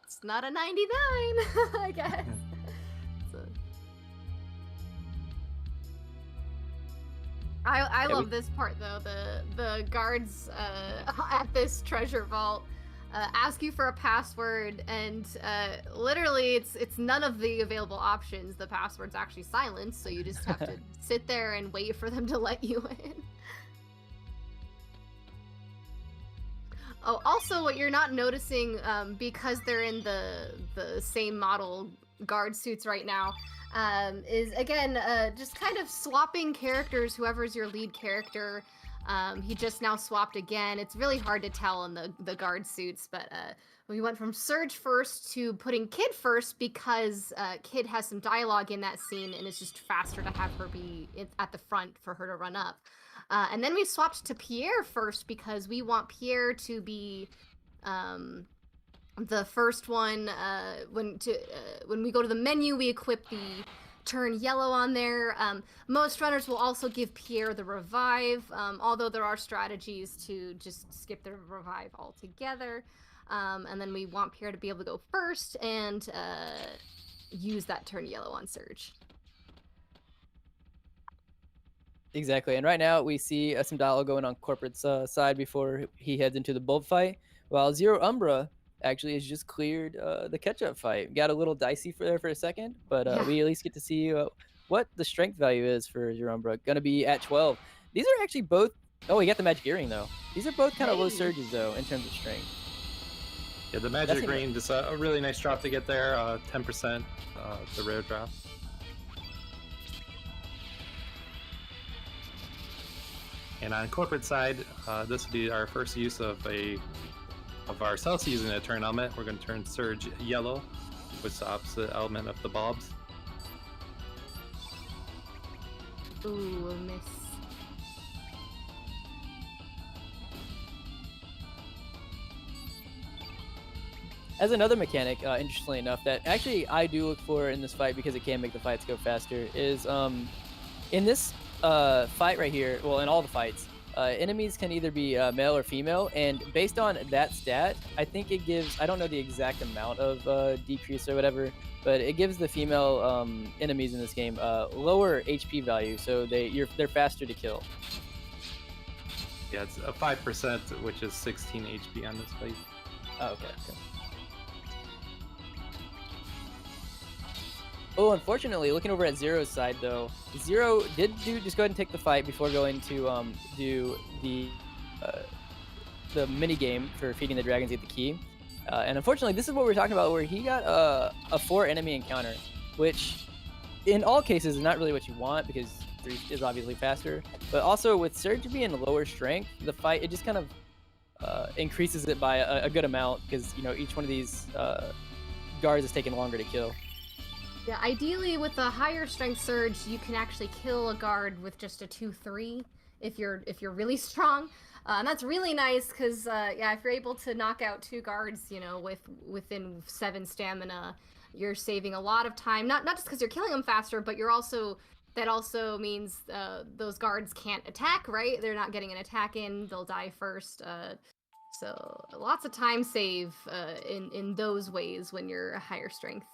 It's not a 99, I guess. I love this part though. The guards at this treasure vault ask you for a password, and literally it's none of the available options. The password's actually silenced, so you just have to sit there and wait for them to let you in. Oh, also what you're not noticing, because they're in the same model guard suits right now, is again just kind of swapping characters. Whoever's your lead character, he just now swapped again. It's really hard to tell in the guard suits, but we went from Surge first to putting Kid first because Kid has some dialogue in that scene, and it's just faster to have her be at the front for her to run up. And then we swapped to Pierre first because we want Pierre to be the first one. When we go to the menu, we equip the turn yellow on there. Most runners will also give Pierre the revive, although there are strategies to just skip the revive altogether. And then we want Pierre to be able to go first and use that turn yellow on Surge. Exactly, and right now we see some dialogue going on Corporate's side before he heads into the bulb fight, while Zero Umbra actually has just cleared the catch-up fight. Got a little dicey for a second, but we at least get to see what the strength value is for Zeronbrook. Going to be at 12. These are actually both. Oh, we got the magic earring though. These are both kind of low surges though in terms of strength. Yeah, the magic ring is a really nice drop to get there. 10%, the rare drop. And on corporate side, this will be our first use of our Cells using a turn element. We're going to turn Surge yellow, which is the opposite element of the bulbs. Ooh, a miss. As another mechanic, interestingly enough, that actually I do look for in this fight because it can make the fights go faster, is in this fight right here, well, in all the fights, enemies can either be male or female, and based on that stat, I think it gives, I don't know the exact amount of decrease or whatever, but it gives the female enemies in this game lower HP value, so they're faster to kill. Yeah, it's a 5%, which is 16 HP on this fight. Oh, okay. Oh, unfortunately, looking over at Zero's side, though, Zero did just go ahead and take the fight before going to do the mini game for feeding the dragons get the key. And unfortunately, this is what we're talking about, where he got a 4 enemy encounter, which in all cases is not really what you want because 3 is obviously faster. But also with Surge being lower strength, the fight, it just kind of increases it by a good amount because, you know, each one of these guards is taking longer to kill. Yeah, ideally with a higher strength Surge, you can actually kill a guard with just a 2-3 if you're really strong. And that's really nice because yeah, if you're able to knock out 2 guards, you know, within 7 stamina, you're saving a lot of time. Not just because you're killing them faster, but that also means those guards can't attack, right? They're not getting an attack in; they'll die first. So lots of time save in those ways when you're a higher strength.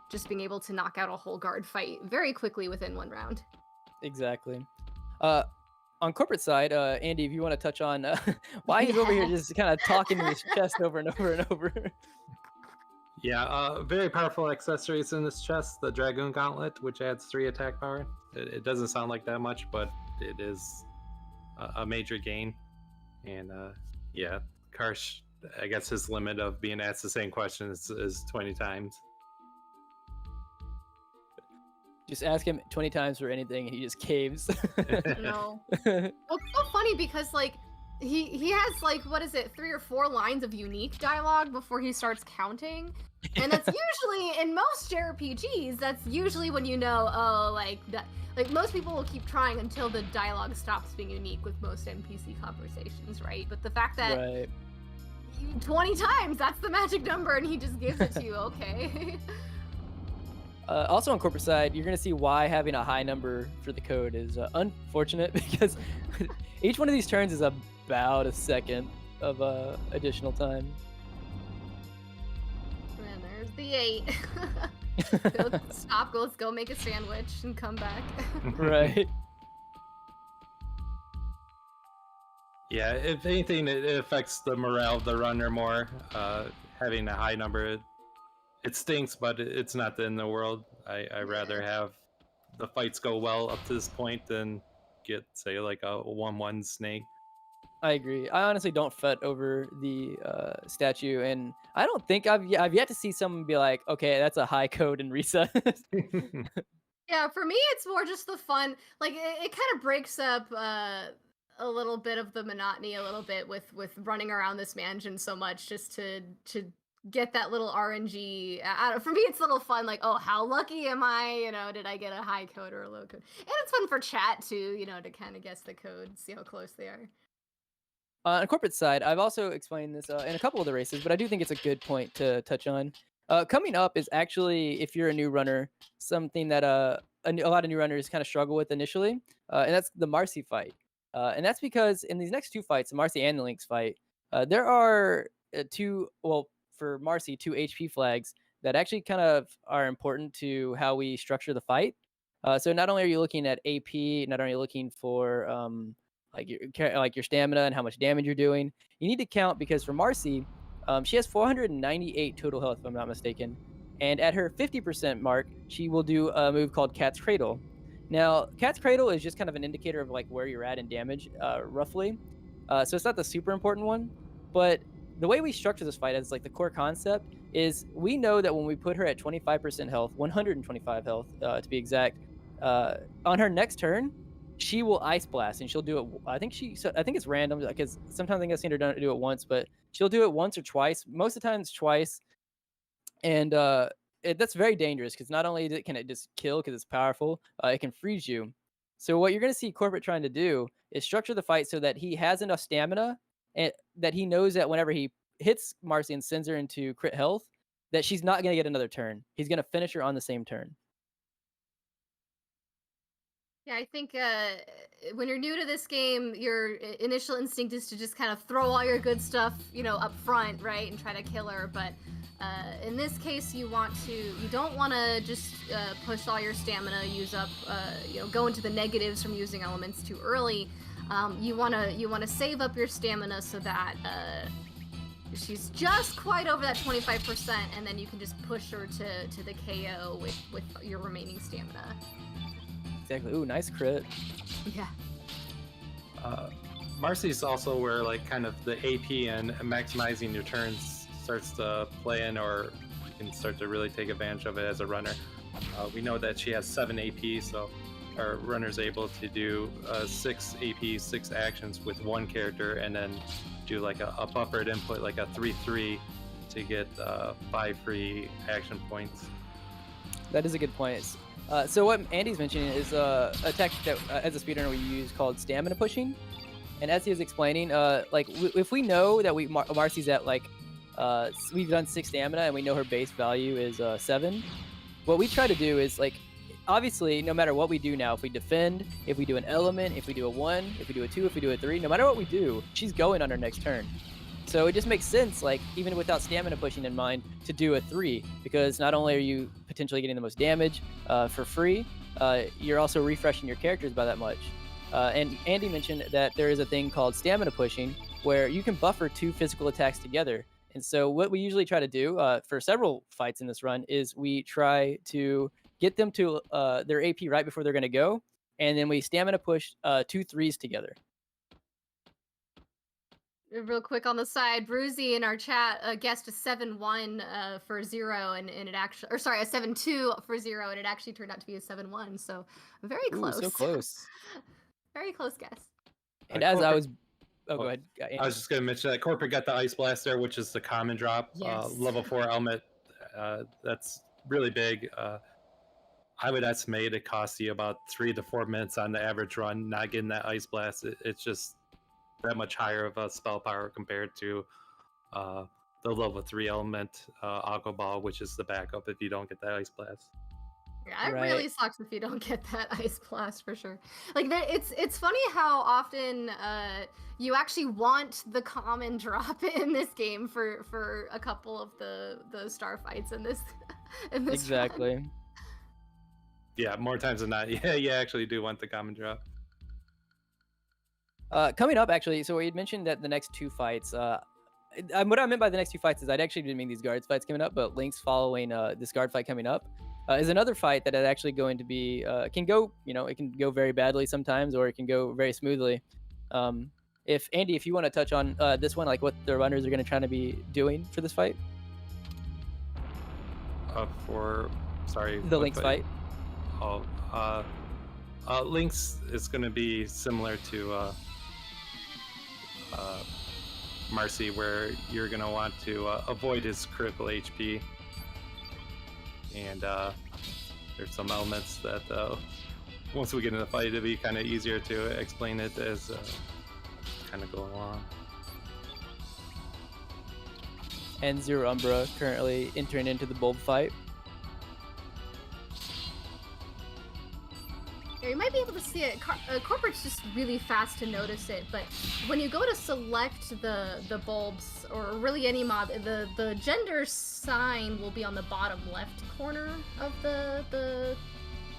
Just being able to knock out a whole guard fight very quickly within 1 round. Exactly. On corporate side, Andy, if you want to touch on why he's over here just kind of talking to his chest over and over and over. Yeah, very powerful accessories in this chest. The Dragoon Gauntlet, which adds 3 attack power. It doesn't sound like that much, but it is a major gain. And yeah, Karsh, I guess his limit of being asked the same question is 20 times. Just ask him 20 times for anything, and he just caves. No. Well, it's so funny because like he has like, what is it, 3 or 4 lines of unique dialogue before he starts counting, and that's usually in most JRPGs. That's usually when you know, oh, like that. Like most people will keep trying until the dialogue stops being unique with most NPC conversations, right? But the fact that Right. 20 times, that's the magic number, and he just gives it to you. Okay. Also on corporate side, you're going to see why having a high number for the code is unfortunate because each one of these turns is about a second of additional time. And there's the 8. Stop, let's go make a sandwich and come back. Right. Yeah, if anything, it affects the morale of the runner more. Having a high number, it stinks, but it's not the end of the world. I rather have the fights go well up to this point than get, say, like a 1-1 snake. I agree. I honestly don't fret over the statue, and I don't think I've yet to see someone be like, okay, that's a high code and reset. Yeah, for me, it's more just the fun. Like, it kind of breaks up a little bit of the monotony a little bit with running around this mansion so much just to get that little RNG. For me, it's a little fun, like, oh, how lucky am I? You know, did I get a high code or a low code? And it's fun for chat, too, you know, to kind of guess the code, see how close they are. On the corporate side, I've also explained this in a couple of the races, but I do think it's a good point to touch on. Coming up is actually, if you're a new runner, something that a lot of new runners kind of struggle with initially, and that's the Marcy fight. And that's because in these next 2 fights, the Marcy and the Lynx fight, there are for Marcy, 2 HP flags that actually kind of are important to how we structure the fight. So not only are you looking at AP, not only are you looking for like your stamina and how much damage you're doing, you need to count because for Marcy, she has 498 total health, if I'm not mistaken. And at her 50% mark, she will do a move called Cat's Cradle. Now, Cat's Cradle is just kind of an indicator of like where you're at in damage, roughly. So it's not the super important one, but the way we structure this fight as like the core concept is we know that when we put her at 25% health, 125 health to be exact, on her next turn, she will Ice Blast, and she'll do it. I think it's random because sometimes I think I've seen her do it once, but she'll do it once or twice. Most of the time, it's twice, and that's very dangerous because not only can it just kill because it's powerful, it can freeze you. So what you're going to see Corporate trying to do is structure the fight so that he has enough stamina and that he knows that whenever he hits Marcy and sends her into crit health, that she's not going to get another turn. He's going to finish her on the same turn. Yeah, I think when you're new to this game, your initial instinct is to just kind of throw all your good stuff, up front, right, and try to kill her. But in this case, you don't want to just push all your stamina, use up, go into the negatives from using elements too early. You want to save up your stamina so that she's just quite over that 25%, and then you can just push her to the KO with your remaining stamina. Exactly. Ooh, nice crit. Yeah. Marcy's also where like kind of the AP and maximizing your turns starts to play in, or you can start to really take advantage of it as a runner. We know that she has 7 AP, so our runner's able to do 6 AP, 6 actions with one character, and then do like a buffered input, like a 3/3, to get 5 free action points. That is a good point. So what Andy's mentioning is a tactic that as a speedrunner we use called stamina pushing. And as he was explaining, if we know that Marcy's at we've done 6 stamina and we know her base value is 7, what we try to do is obviously no matter what we do now, if we defend, if we do an element, if we do a 1, if we do a 2, if we do a 3, no matter what we do, she's going on her next turn. So it just makes sense, even without stamina pushing in mind, to do a 3, because not only are you potentially getting the most damage for free, you're also refreshing your characters by that much. And Andy mentioned that there is a thing called stamina pushing, where you can buffer 2 physical attacks together. And so what we usually try to do for several fights in this run is we try to get them to their AP right before they're going to go, and then we stamina push 2 3s together. Real quick on the side, Bruzy in our chat guessed a 7-1 for 0, and it actually, or sorry, a 7-2 for 0, and it actually turned out to be a 7-1. So very close. Ooh, so close. Very close guess. And as I was, go ahead. I was just going to mention that Corporate got the Ice Blast there, which is the common drop, Yes. level 4 helmet. That's really big. I would estimate it costs you about 3 to 4 minutes on the average run. Not getting that Ice Blast, it's just that much higher of a spell power compared to the level 3 element Aqua Ball, which is the backup if you don't get that Ice Blast. Yeah, it really sucks if you don't get that Ice Blast for sure. It's funny how often you actually want the common drop in this game for a couple of the star fights in this exactly. Run. Yeah, more times than not. Yeah, you actually do want the common drop. Coming up, actually, so you'd mentioned that the next 2 fights, what I meant by the next 2 fights is I actually didn't mean these guards fights coming up, but Lynx following this guard fight coming up is another fight that is actually going to be, it can go very badly sometimes, or it can go very smoothly. If Andy, if you want to touch on this one, what the runners are going to try to be doing for this fight. The Lynx fight. Lynx is going to be similar to Marcy, where you're going to want to avoid his critical HP, and there's some elements that once we get in the fight, it'll be kind of easier to explain it as kind of go along. And Zero Umbra currently entering into the bulb fight. Yeah, you might be able to see it. Corporate's just really fast to notice it, but when you go to select the bulbs, or really any mob, the gender sign will be on the bottom left corner of the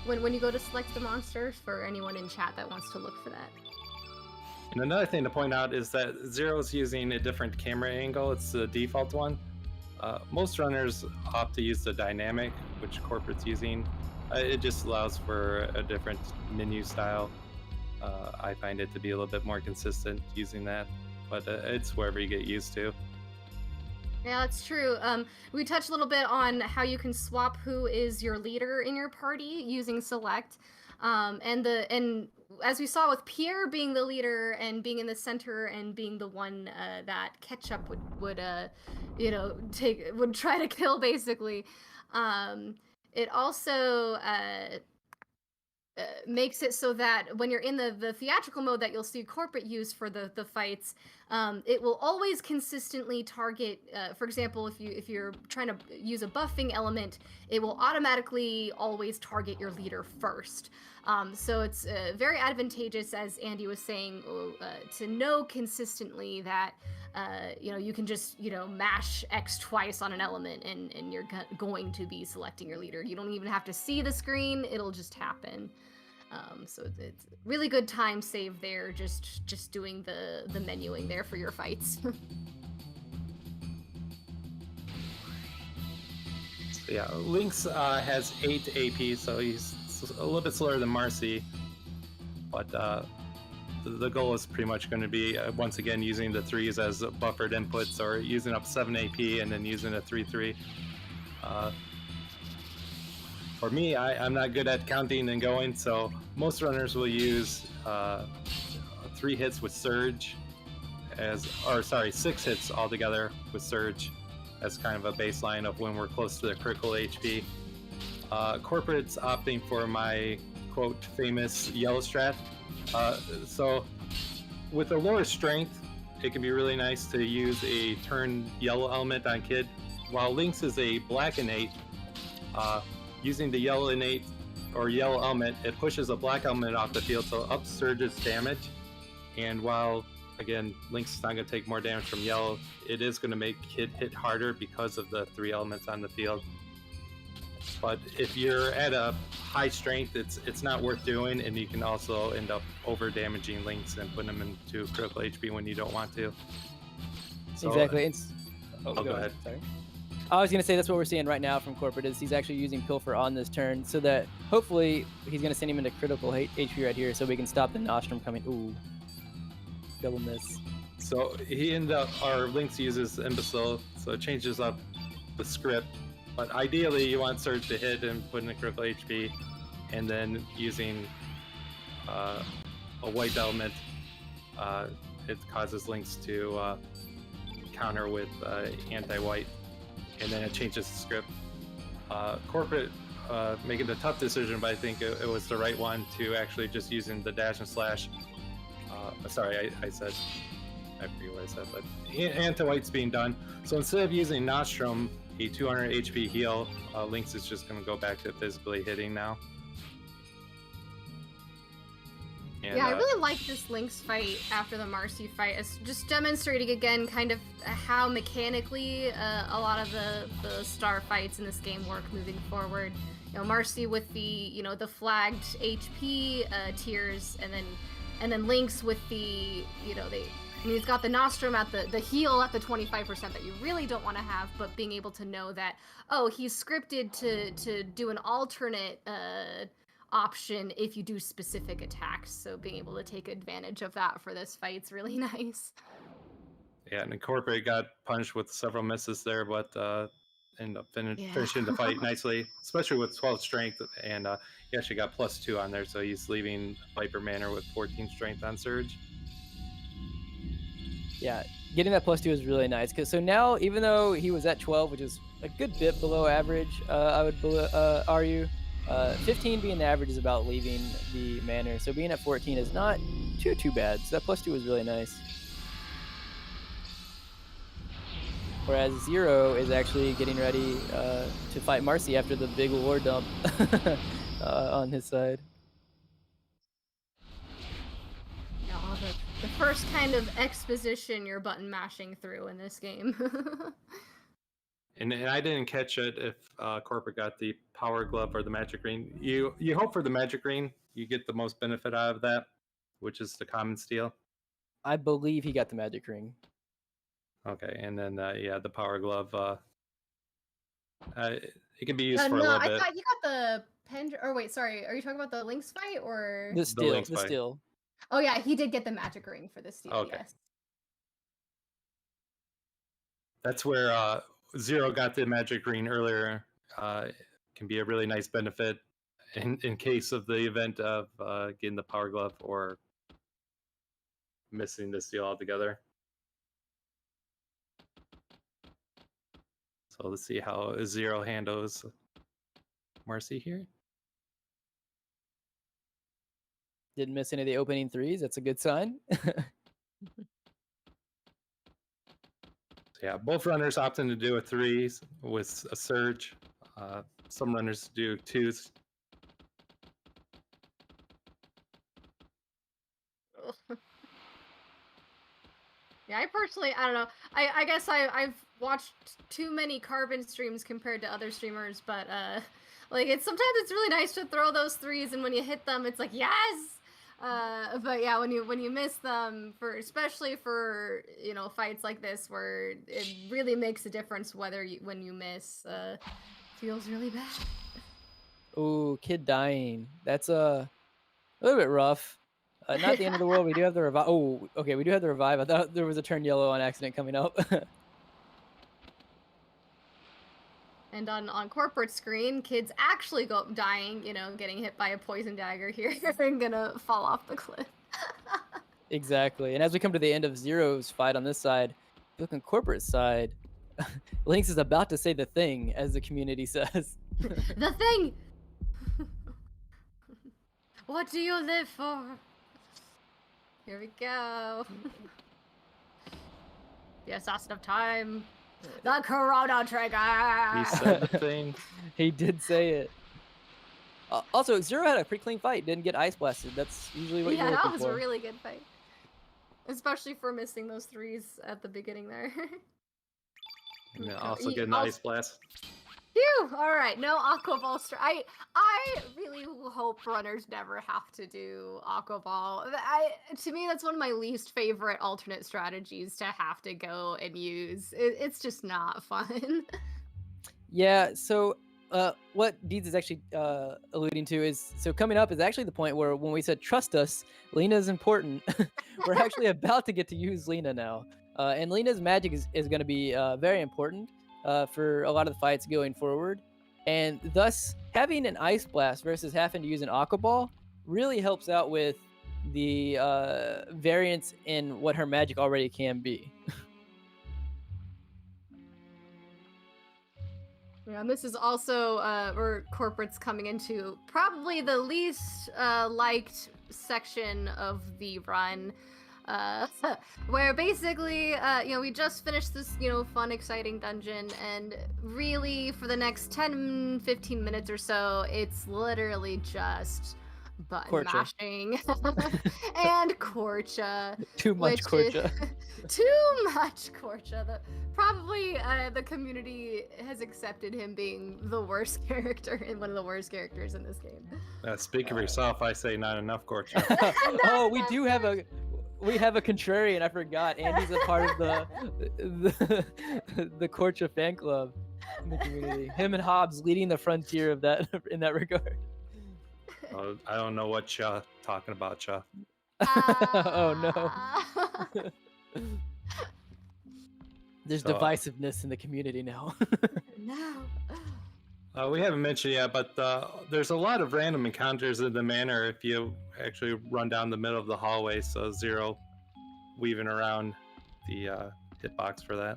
when you go to select the monster, for anyone in chat that wants to look for that. And another thing to point out is that Zero's using a different camera angle. It's the default one. Most runners opt to use the dynamic, which Corporate's using. It just allows for a different menu style. I find it to be a little bit more consistent using that, but it's wherever you get used to. Yeah, that's true. We touched a little bit on how you can swap who is your leader in your party using select. And as we saw with Pierre being the leader and being in the center and being the one that Ketchup would try to kill basically. It also makes it so that when you're in the theatrical mode that you'll see corporate use for the fights, it will always consistently target. For example, if you're trying to use a buffing element, it will automatically always target your leader first. So it's very advantageous, as Andy was saying, to know consistently that you can just mash X twice on an element and you're going to be selecting your leader. You don't even have to see the screen; it'll just happen. So it's really good time save there, just doing the menuing there for your fights. Yeah, Lynx has 8 AP, so he's a little bit slower than Marcy, but the goal is pretty much going to be once again using the 3s as buffered inputs, or using up 7 AP and then using a 3/3. For me, I'm not good at counting and going, so most runners will use 3 hits with Surge, 6 hits altogether with Surge as kind of a baseline of when we're close to the critical HP. Corporate's opting for my quote famous yellow strat. So with a lower strength, it can be really nice to use a turn yellow element on Kid. While Lynx is a black innate, using the yellow innate or yellow element, it pushes a black element off the field, so up Surge's damage. And while, again, Lynx is not going to take more damage from yellow, it is going to make Kid hit harder because of the 3 elements on the field. But if you're at a high strength, it's not worth doing, and you can also end up over damaging Lynx and putting them into critical HP when you don't want to. So, exactly. Go ahead. Sorry. I was gonna say that's what we're seeing right now from Corporate is he's actually using Pilfer on this turn, so that hopefully he's gonna send him into critical HP right here, so we can stop the Nostrum coming. Ooh, double miss. So our Lynx uses Imbecile, so it changes up the script. But ideally, you want Surge to hit and put in a critical HP, and then using a white element, it causes Lynx to counter with anti-white, and then it changes the script. Corporate making the tough decision, but I think it was the right one to actually just using the dash and slash. Sorry, I forget what I said, but anti-white's being done. So instead of using Nostrum, a 200 HP heal, Lynx is just going to go back to physically hitting now. And, yeah, I really like this Lynx fight after the Marcy fight. It's just demonstrating again kind of how mechanically a lot of the star fights in this game work moving forward. Marcy with the the flagged HP tiers, and then Lynx with the he's got the Nostrum at the heal at the 25% that you really don't want to have, but being able to know that, oh, he's scripted to do an alternate option if you do specific attacks. So being able to take advantage of that for this fight's really nice. Yeah, and Corporate got punished with several misses there, but ended up finishing the fight nicely, especially with 12 strength, and he actually got +2 on there, so he's leaving Viper Manor with 14 strength on Surge. Yeah, getting that +2 is really nice. So now, even though he was at 12, which is a good bit below average, I would argue, 15 being the average is about leaving the manor. So being at 14 is not too bad. So that +2 is really nice. Whereas 0 is actually getting ready to fight Marcy after the big war dump on his side. The first kind of exposition you're button mashing through in this game. And I didn't catch it if Corporate got the Power Glove or the Magic Ring. You hope for the Magic Ring. You get the most benefit out of that, which is the common steel. I believe he got the Magic Ring. Okay, and then the Power Glove. It can be used for a little bit. I thought you got the Pender. Or wait, sorry. Are you talking about the Lynx fight or The still, Lynx the fight. still. Oh yeah, he did get the magic ring for the steal. Okay. Yes. That's where Zero got the magic ring earlier. Can be a really nice benefit in case of the event of getting the power glove or missing the steal altogether. So let's see how Zero handles Marcy here. Didn't miss any of the opening threes. That's a good sign. Yeah, both runners opting to do a threes with a surge. Some runners do twos. Yeah, I personally, I don't know. I guess I've watched too many Carbon streams compared to other streamers, but like sometimes it's really nice to throw those threes, and when you hit them, it's like yes. But yeah, when you miss them, especially for fights like this where it really makes a difference when you miss, feels really bad. Ooh, kid dying. That's a little bit rough. Not the end of the world. We do have the revive. Oh, okay. We do have the revive. I thought there was a turn yellow on accident coming up. And on corporate screen, kids actually go dying, getting hit by a poison dagger here and gonna fall off the cliff. Exactly. And as we come to the end of Zero's fight on this side, look on corporate side, Lynx is about to say the thing, as the community says. The thing! What do you live for? Here we go. The assassin of time. The Chrono trigger! He said the thing. He did say it. Also, Zero had a pretty clean fight. Didn't get ice blasted. That's usually what you're looking for. Yeah, that was a really good fight. Especially for missing those threes at the beginning there. And then also get an ice blast. Phew! Alright, no Aqua Ball. I really hope runners never have to do Aqua Ball. To me, that's one of my least favorite alternate strategies to have to go and use. It's just not fun. Yeah, so what Deeds is actually alluding to is, so coming up is actually the point where when we said trust us, Lena is important. We're actually about to get to use Lena now. And Lena's magic is going to be very important for a lot of the fights going forward. And thus, having an Ice Blast versus having to use an Aqua Ball really helps out with the variance in what her magic already can be. Yeah, and this is also where Corporate's coming into probably the least liked section of the run. Where basically, we just finished this, fun, exciting dungeon, and really for the next 10-15 minutes or so, it's literally just button mashing and Korcha. Too much Korcha. Too much Korcha. Probably the community has accepted him being the worst character and one of the worst characters in this game. Speak for yourself. I say not enough Korcha. Oh, we do have a contrarian. I forgot. Andy's a part of the Korcha fan club in the community. Him and Hobbs leading the frontier of that in that regard. I don't know what Cha talking about, Cha. Oh no. There's So, divisiveness in the community now. No. We haven't mentioned yet, but there's a lot of random encounters in the manor if you actually run down the middle of the hallway. So Zero weaving around the hitbox for that.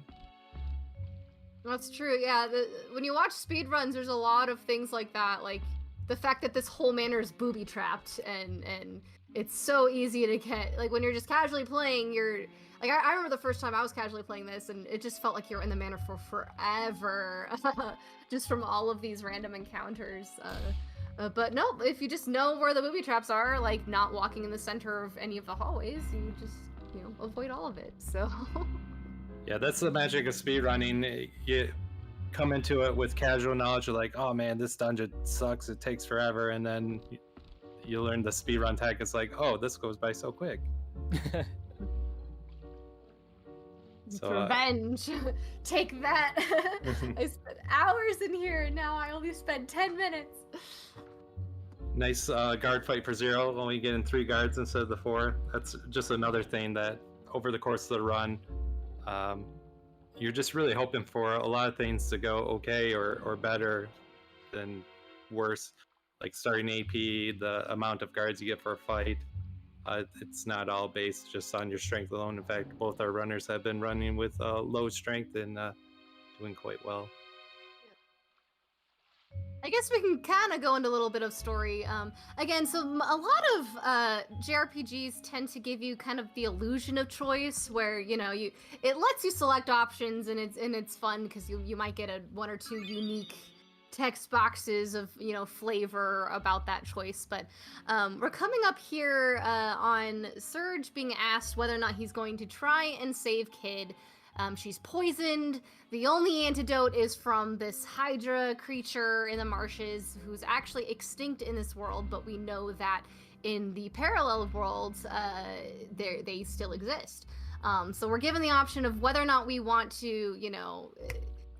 That's true. Yeah, when you watch speedruns, there's a lot of things like that, like the fact that this whole manor is booby trapped, and it's so easy to get. Like when you're just casually playing, you're like I remember the first time I was casually playing this, and it just felt like you're in the manor for forever, just from all of these random encounters. But no, if you just know where the booby traps are, like not walking in the center of any of the hallways, you just avoid all of it. So. Yeah, that's the magic of speedrunning. You come into it with casual knowledge of like, oh man, this dungeon sucks, it takes forever, and then you learn the speedrun tech. It's like, oh, this goes by so quick. So, revenge. Take that. I spent hours in here and now I only spent 10 minutes. Nice guard fight for 0, only getting 3 guards instead of the 4. That's just another thing that over the course of the run, you're just really hoping for a lot of things to go okay or better than worse. Like starting AP, the amount of guards you get for a fight. It's not all based just on your strength alone. In fact, both our runners have been running with low strength and doing quite well. I guess we can kind of go into a little bit of story. Again, so a lot of JRPGs tend to give you kind of the illusion of choice, where it lets you select options, and it's fun because you might get 1 or 2 unique text boxes of flavor about that choice. But we're coming up here on Surge being asked whether or not he's going to try and save Kid. She's poisoned. The only antidote is from this Hydra creature in the marshes who's actually extinct in this world, but we know that in the parallel worlds, they still exist. So we're given the option of whether or not we want to,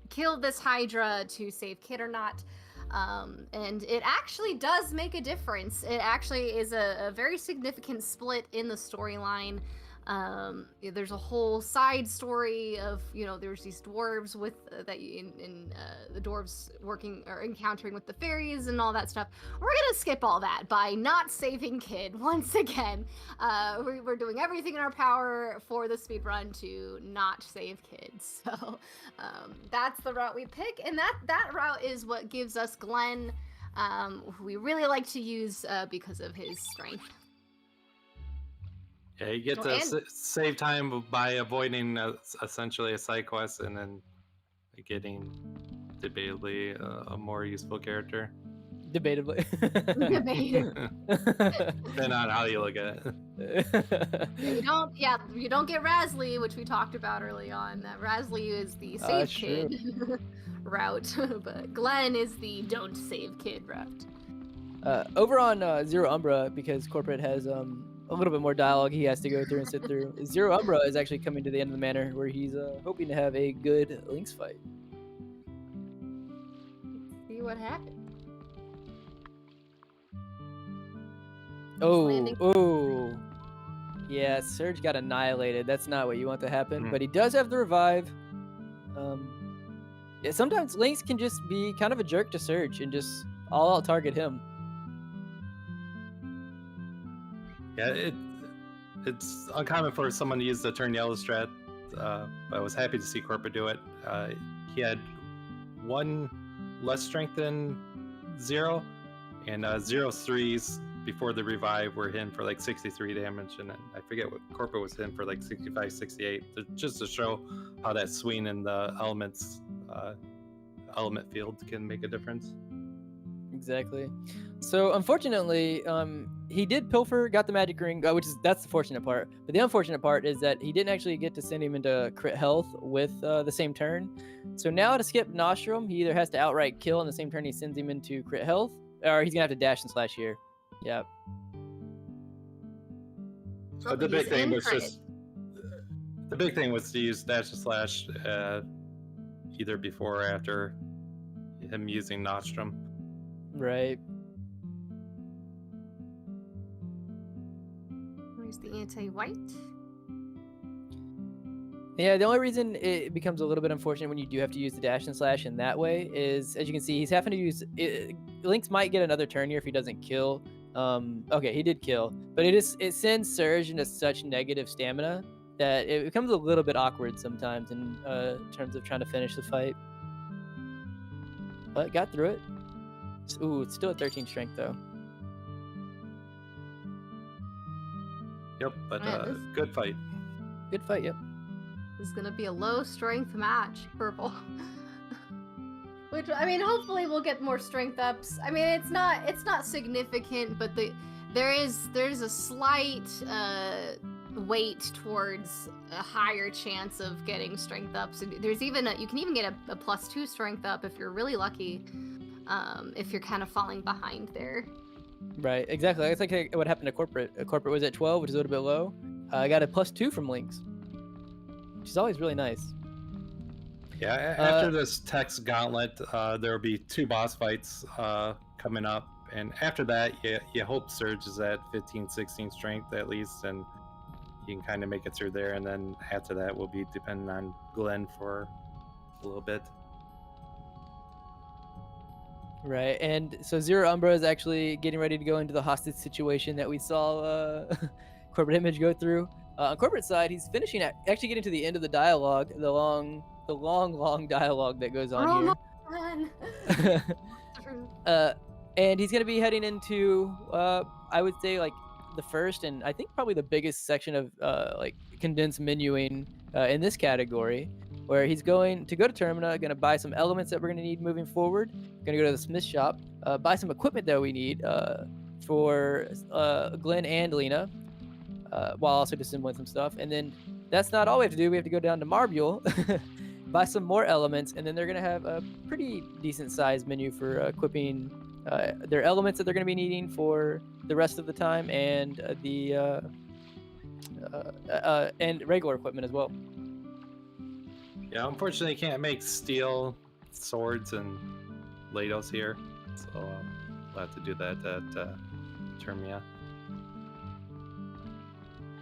kill this Hydra to save Kid or not. And it actually does make a difference. It actually is a very significant split in the storyline. There's a whole side story of there's these dwarves with the dwarves working or encountering with the fairies and all that stuff. We're gonna skip all that by not saving Kid once again. We're doing everything in our power for the speed run to not save Kid. So that's the route we pick, and that route is what gives us Glenn, who we really like to use because of his strength. Yeah, you get to save time by avoiding essentially a side quest and then getting debatably a more useful character. Debatably. Depending on how you look at it. You don't get Rasley, which we talked about early on. That Rasley is the save Kid route, but Glenn is the don't save Kid route. Over on Zero Umbra, because Corporate has a little bit more dialogue he has to go through and sit through. Zero Umbra is actually coming to the end of the manor where he's hoping to have a good Lynx fight. Let's see what happens. Oh. Yeah, Surge got annihilated. That's not what you want to happen, but he does have the revive. Yeah, sometimes Lynx can just be kind of a jerk to Surge and just all-out target him. Yeah, it's uncommon for someone to use the turn yellow strat, but I was happy to see Corporate do it. He had 1 less strength than 0, and 0's 3s before the revive were hitting for like 63 damage, and I forget what Corporate was hitting for, like 65, 68, just to show how that swing in the elements, element field can make a difference. Exactly. So unfortunately, he did pilfer, got the magic ring, that's the fortunate part. But the unfortunate part is that he didn't actually get to send him into crit health with the same turn. So now to skip Nostrum, he either has to outright kill in the same turn he sends him into crit health, or he's gonna have to dash and slash here. Yeah. So the big thing was to use dash and slash either before or after him using Nostrum. Right. Where's the anti-white? Yeah, the only reason it becomes a little bit unfortunate when you do have to use the dash and slash in that way is, as you can see, he's having to use... Lynx might get another turn here if he doesn't kill. Okay, he did kill. But it sends Surge into such negative stamina that it becomes a little bit awkward sometimes in terms of trying to finish the fight. But got through it. Ooh, it's still at 13 strength, though. Yep, but good fight. Good fight, yep. This is going to be a low strength match, Purple. Which, I mean, hopefully we'll get more strength ups. I mean, it's not significant, but there's a slight weight towards a higher chance of getting strength ups. There's even you can even get a +2 strength up if you're really lucky. If you're kind of falling behind there. Right, exactly. It's like what happened to Corporate. Corporate was at 12, which is a little bit low. I got a +2 from Lynx, which is always really nice. Yeah, after this text gauntlet, there will be 2 boss fights coming up, and after that, you hope Surge is at 15, 16 strength at least, and you can kind of make it through there. And then after that, we'll be depending on Glenn for a little bit. Right, and so Zero Umbra is actually getting ready to go into the hostage situation that we saw CorporateImage go through. On corporate side, he's finishing actually getting to the end of the dialogue, the long dialogue that goes on here. And he's going to be heading into, I would say, like the first and I think probably the biggest section of like condensed menuing in this category, where he's going to go to Termina, going to buy some elements that we're going to need moving forward, going to go to the smith shop, buy some equipment that we need for Glenn and Lena, while also disassembling some stuff. And then that's not all we have to do. We have to go down to Marbule, buy some more elements, and then they're going to have a pretty decent sized menu for equipping their elements that they're going to be needing for the rest of the time, and and regular equipment as well. Yeah, unfortunately, you can't make steel swords and ladles here, so we'll have to do that at Termina.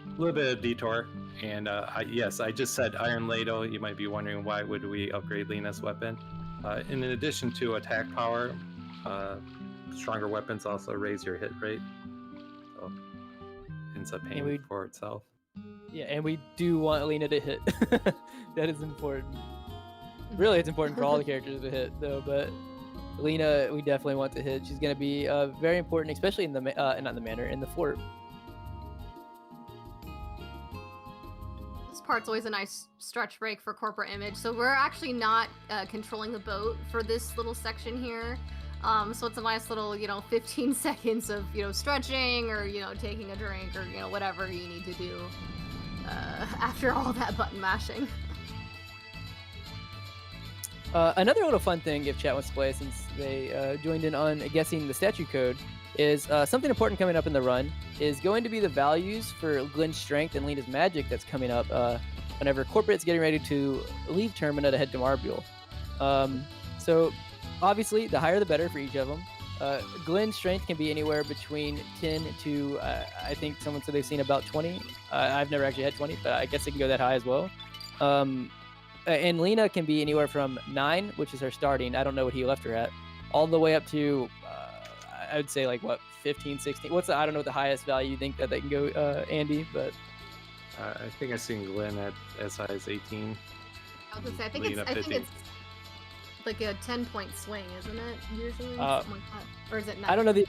A little bit of detour, and yes, I just said iron ladle. You might be wondering why would we upgrade Lena's weapon. In addition to attack power, stronger weapons also raise your hit rate, so it ends up paying for itself. Yeah, and we do want Lena to hit. That is important. Really, it's important for all the characters to hit, though, but Lena, we definitely want to hit. She's going to be very important, especially in the not in the manor, in the fort. This part's always a nice stretch break for CorporateImage. So we're actually not controlling the boat for this little section here. So it's a nice little, 15 seconds of, stretching or, taking a drink or, whatever you need to do after all that button mashing. Another little fun thing, if chat wants to play, since they joined in on guessing the statue code, is something important coming up in the run is going to be the values for Glenn's strength and Lena's magic that's coming up whenever Corporate's getting ready to leave Termina to head to Marbule. So obviously, the higher the better for each of them. Glenn's strength can be anywhere between 10 to, I think someone said they've seen about 20. I've never actually had 20, but I guess it can go that high as well. And Lena can be anywhere from 9, which is her starting. I don't know what he left her at, all the way up to, I would say, like, what, 15, 16? I don't know what the highest value you think that they can go, Andy, but... I think I've seen Glenn at as high as 18. I was gonna say, I think it's like a 10-point swing, isn't it? Usually, something like that. Or is it 9? I don't know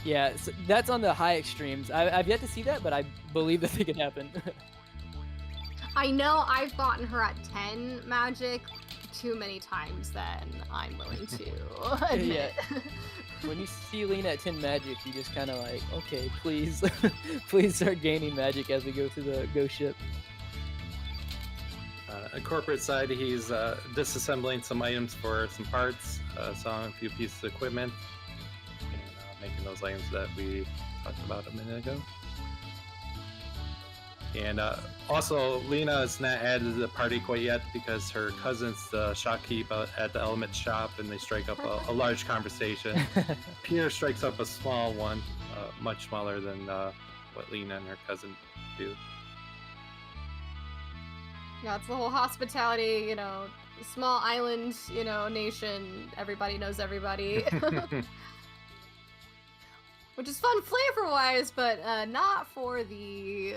yeah, so that's on the high extremes. I've yet to see that, but I believe that it could happen. I know I've gotten her at 10 magic too many times than I'm willing to admit. Yeah. When you see Lena at 10 magic, you just kind of like, okay, please, please start gaining magic as we go through the ghost ship. On corporate side, he's disassembling some items for some parts, selling a few pieces of equipment, and making those items that we talked about a minute ago. And also, Lena is not added to the party quite yet because her cousin's the shopkeep at the element shop, and they strike up a large conversation. Pierre strikes up a small one, much smaller than what Lena and her cousin do. Yeah, it's the whole hospitality, small island, nation, everybody knows everybody. Which is fun flavor-wise, but not for the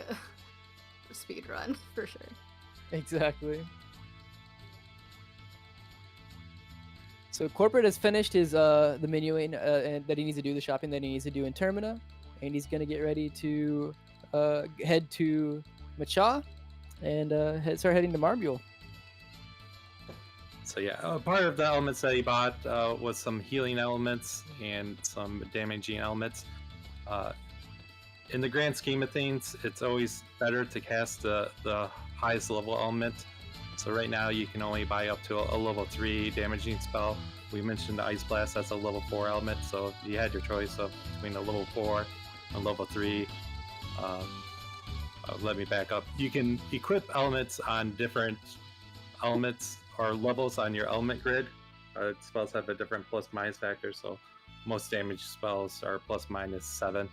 speed run, for sure. Exactly. So Corporate has finished his the menuing and that he needs to do, the shopping that he needs to do in Termina, and he's going to get ready to head to Macha and start heading to Marbule. So yeah, part of the elements that he bought was some healing elements and some damaging elements. In the grand scheme of things, it's always better to cast the highest level element. So right now you can only buy up to a level 3 damaging spell. We mentioned the Ice Blast, that's a level 4 element, so you had your choice of between a level 4 and level 3. Let me back up. You can equip elements on different elements or levels on your element grid. Spells have a different plus minus factor, so most damage spells are ±7,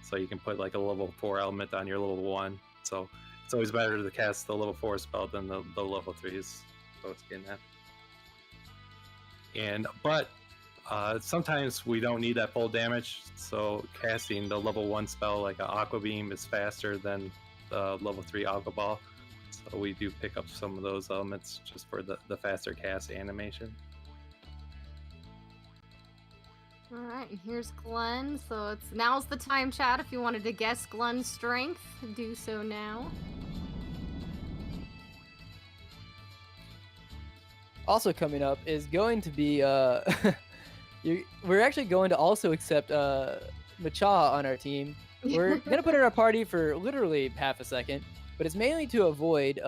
so you can put like a level 4 element on your level 1. So it's always better to cast the level 4 spell than the level 3s. So it's getting that. But sometimes we don't need that full damage, so casting the level 1 spell like an Aqua Beam is faster than the level 3 Aqua Ball. So we do pick up some of those elements just for the faster cast animation. All right, and here's Glenn. So now's the time, chat. If you wanted to guess Glenn's strength, do so now. Also coming up is going to be we're actually going to also accept Macha on our team. We're gonna put her in our party for literally half a second, but it's mainly to avoid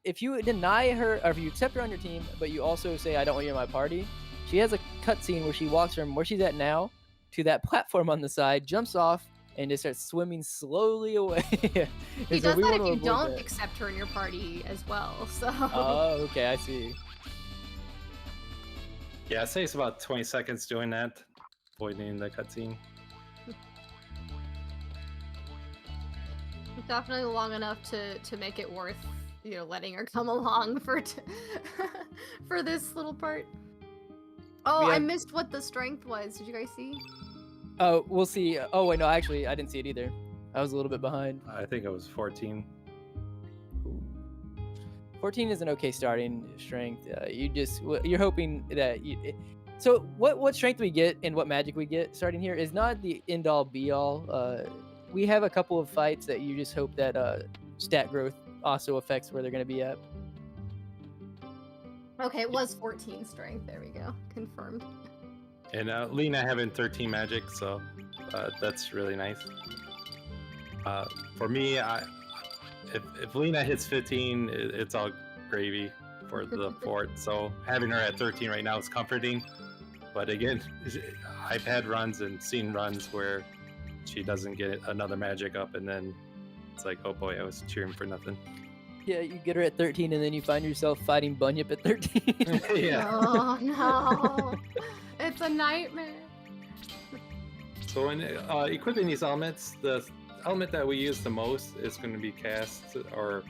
if you deny her or if you accept her on your team, but you also say I don't want you in my party. She has a cutscene where she walks from where she's at now to that platform on the side, jumps off, and just starts swimming slowly away. He does that if you don't accept her in your party as well. So. Oh, okay, I see. Yeah, I'd say it's about 20 seconds doing that, avoiding the cutscene. Definitely long enough to make it worth, letting her come along for for this little part. Oh, I missed what the strength was. Did you guys see? Oh, we'll see. Oh wait, no, actually, I didn't see it either. I was a little bit behind. I think it was 14. 14 is an okay starting strength. You're hoping that you. So what strength we get and what magic we get starting here is not the end all be all. We have a couple of fights that you just hope that stat growth also affects where they're going to be at. Okay, it was 14 strength. There we go. Confirmed. And Lena having 13 magic, so that's really nice. For me, if Lena hits 15, it's all gravy for the fort. So having her at 13 right now is comforting. But again, I've had runs and seen runs where she doesn't get another magic up, and then it's like, oh boy, I was cheering for nothing. Yeah, you get her at 13, and then you find yourself fighting Bunyip at 13. Yeah. Oh no, it's a nightmare. So in equipping these elements, the element that we use the most is going to be cast, or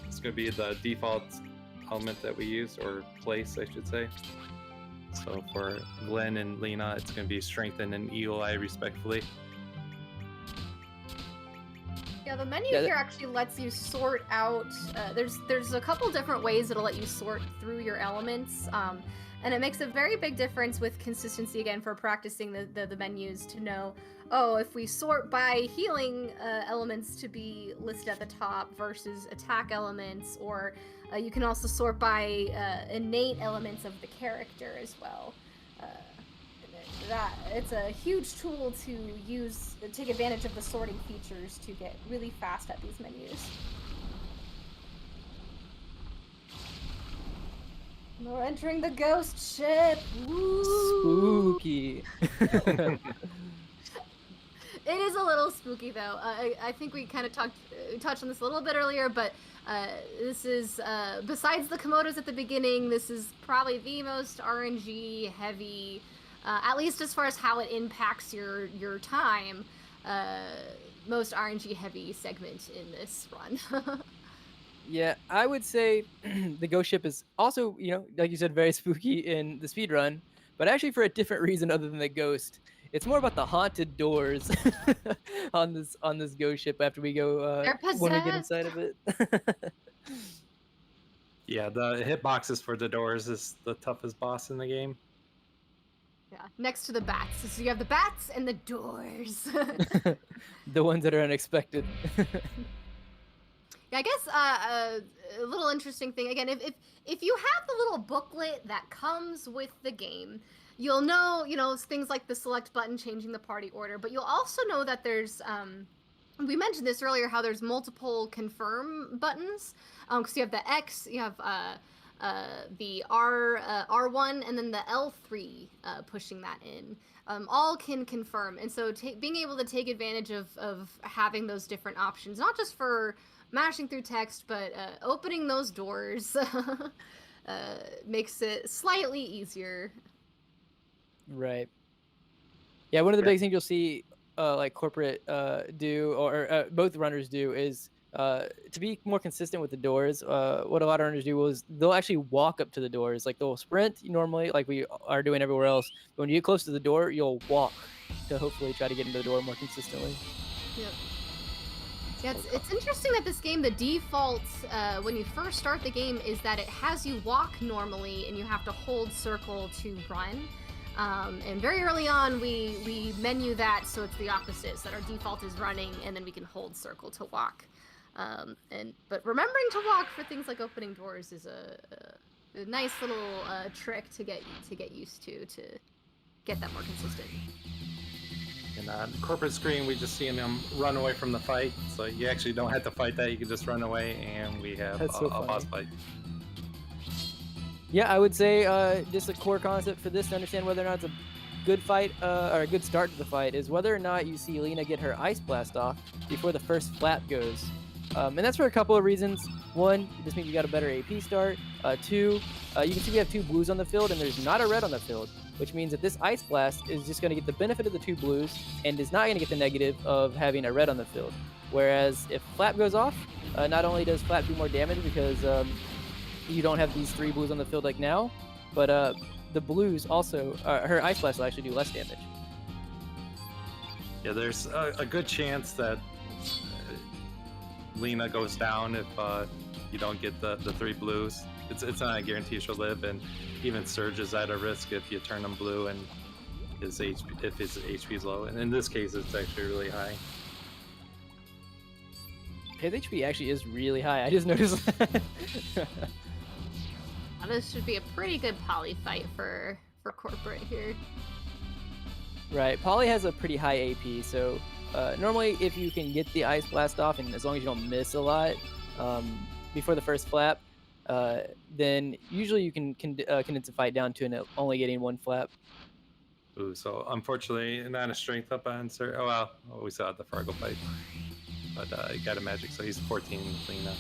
it's going to be the default element that we use, or place, I should say. So for Glenn and Lena, it's going to be Strengthen and Eagle Eye, respectively. Yeah, the menu here actually lets you sort out. There's a couple different ways it'll let you sort through your elements, and it makes a very big difference with consistency again for practicing the menus to know. Oh, if we sort by healing elements to be listed at the top versus attack elements, or you can also sort by innate elements of the character as well. It's a huge tool to take advantage of the sorting features to get really fast at these menus. We're entering the ghost ship. Woo! Spooky. It is a little spooky though. I think we kind of touched on this a little bit earlier, but this is besides the Komodos at the beginning, this is probably the most RNG heavy. At least as far as how it impacts your time, most RNG heavy segment in this run. Yeah, I would say the ghost ship is also, like you said, very spooky in the speed run, but actually for a different reason other than the ghost. It's more about the haunted doors on this ghost ship after we go when we get inside of it. Yeah, the hitboxes for the doors is the toughest boss in the game. Yeah, next to the bats. So you have the bats and the doors. The ones that are unexpected. Yeah, I guess a little interesting thing. Again, if you have the little booklet that comes with the game, you'll know, things like the select button changing the party order, but you'll also know that there's, we mentioned this earlier, how there's multiple confirm buttons. Because you have the X, you have the R1, and then the L3 pushing that in. All can confirm, and so being able to take advantage of having those different options, not just for mashing through text, but opening those doors makes it slightly easier. Right. Yeah, one of the Yeah. big things you'll see like corporate do, or both runners do, is to be more consistent with the doors. What a lot of runners do is they'll actually walk up to the doors. Like they'll sprint normally, like we are doing everywhere else. But when you get close to the door, you'll walk to hopefully try to get into the door more consistently. Yep. Yeah, it's interesting that this game, the default when you first start the game, is that it has you walk normally and you have to hold circle to run. And very early on, we menu that so it's the opposite, so that our default is running, and then we can hold circle to walk. But remembering to walk for things like opening doors is a nice little trick to get used to get that more consistent. And on corporate screen, we just seen them run away from the fight, so you actually don't have to fight that. You can just run away, and we have That's so a boss funny. fight. Yeah, I would say just a core concept for this to understand whether or not it's a good fight or a good start to the fight is whether or not you see Lena get her ice blast off before the first flap goes. And that's for a couple of reasons. One, this means you got a better AP start. Two, you can see we have 2 blues on the field and there's not a red on the field, which means that this ice blast is just going to get the benefit of the 2 blues and is not going to get the negative of having a red on the field. Whereas if flap goes off, not only does flap do more damage because you don't have these 3 blues on the field like now, but the blues also, her ice blast will actually do less damage. Yeah, there's a good chance that Lena goes down if you don't get the 3 blues. It's not a guarantee she'll live, and even Surge is at a risk if you turn him blue and if his HP is low. And in this case, it's actually really high. His HP actually is really high. I just noticed that. Now, this should be a pretty good poly fight for corporate here. Right, Polly has a pretty high AP, so normally if you can get the ice blast off, and as long as you don't miss a lot before the first flap, then usually you can condense a fight down to only getting 1 flap. Ooh, so unfortunately, not a strength up on Surge. Oh well, we saw at the Fargo fight. But he got a magic, so he's 14 with Lena.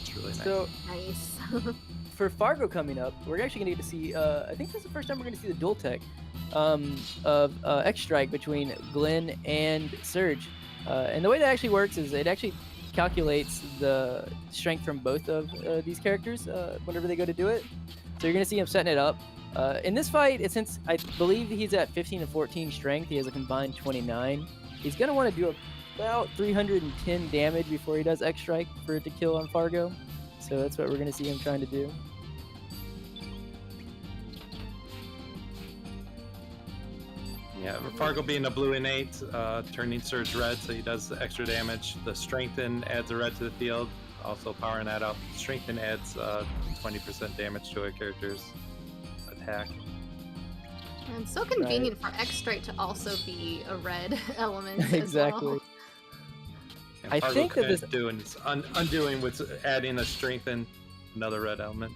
It's really nice. So Nice. for Fargo coming up, we're actually going to get to see, I think this is the first time we're going to see the dual tech of X-Strike between Glenn and Surge. And the way that actually works is it actually calculates the strength from both of these characters whenever they go to do it. So you're going to see him setting it up. In this fight, since I believe he's at 15 and 14 strength, he has a combined 29. He's going to want to do about 310 damage before he does X-Strike for it to kill on Fargo. So that's what we're going to see him trying to do. Yeah, Fargo being a blue innate, turning Surge red, so he does extra damage. The Strengthen adds a red to the field, also powering that up. Strengthen adds 20% damage to a character's attack. And it's so convenient for X-Strike to also be a red element as Exactly. well. And I Fargo think that this- doing is undoing with adding a Strengthen, another red element.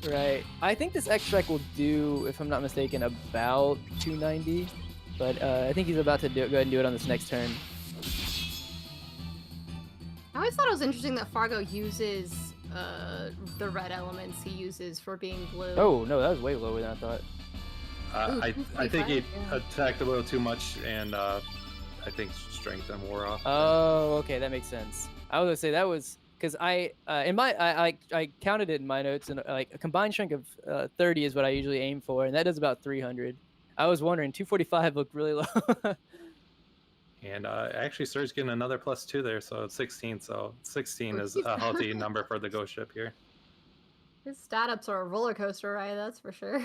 Right. I think this X-Strike will do, if I'm not mistaken, about 290. But I think he's about to go ahead and do it on this next turn. I always thought it was interesting that Fargo uses the red elements he uses for being blue. Oh, no, that was way lower than I thought. I think he yeah. attacked a little too much, and I think Strengthen wore off. Oh, okay, that makes sense. I was gonna say that was because I counted it in my notes, and like a combined strength of 30 is what I usually aim for, and that does about 300. I was wondering, 245 looked really low. And actually, Surge getting another +2 there, so it's 16. So 16 is a healthy number for the Ghost Ship here. His stat ups are a roller coaster ride, that's for sure.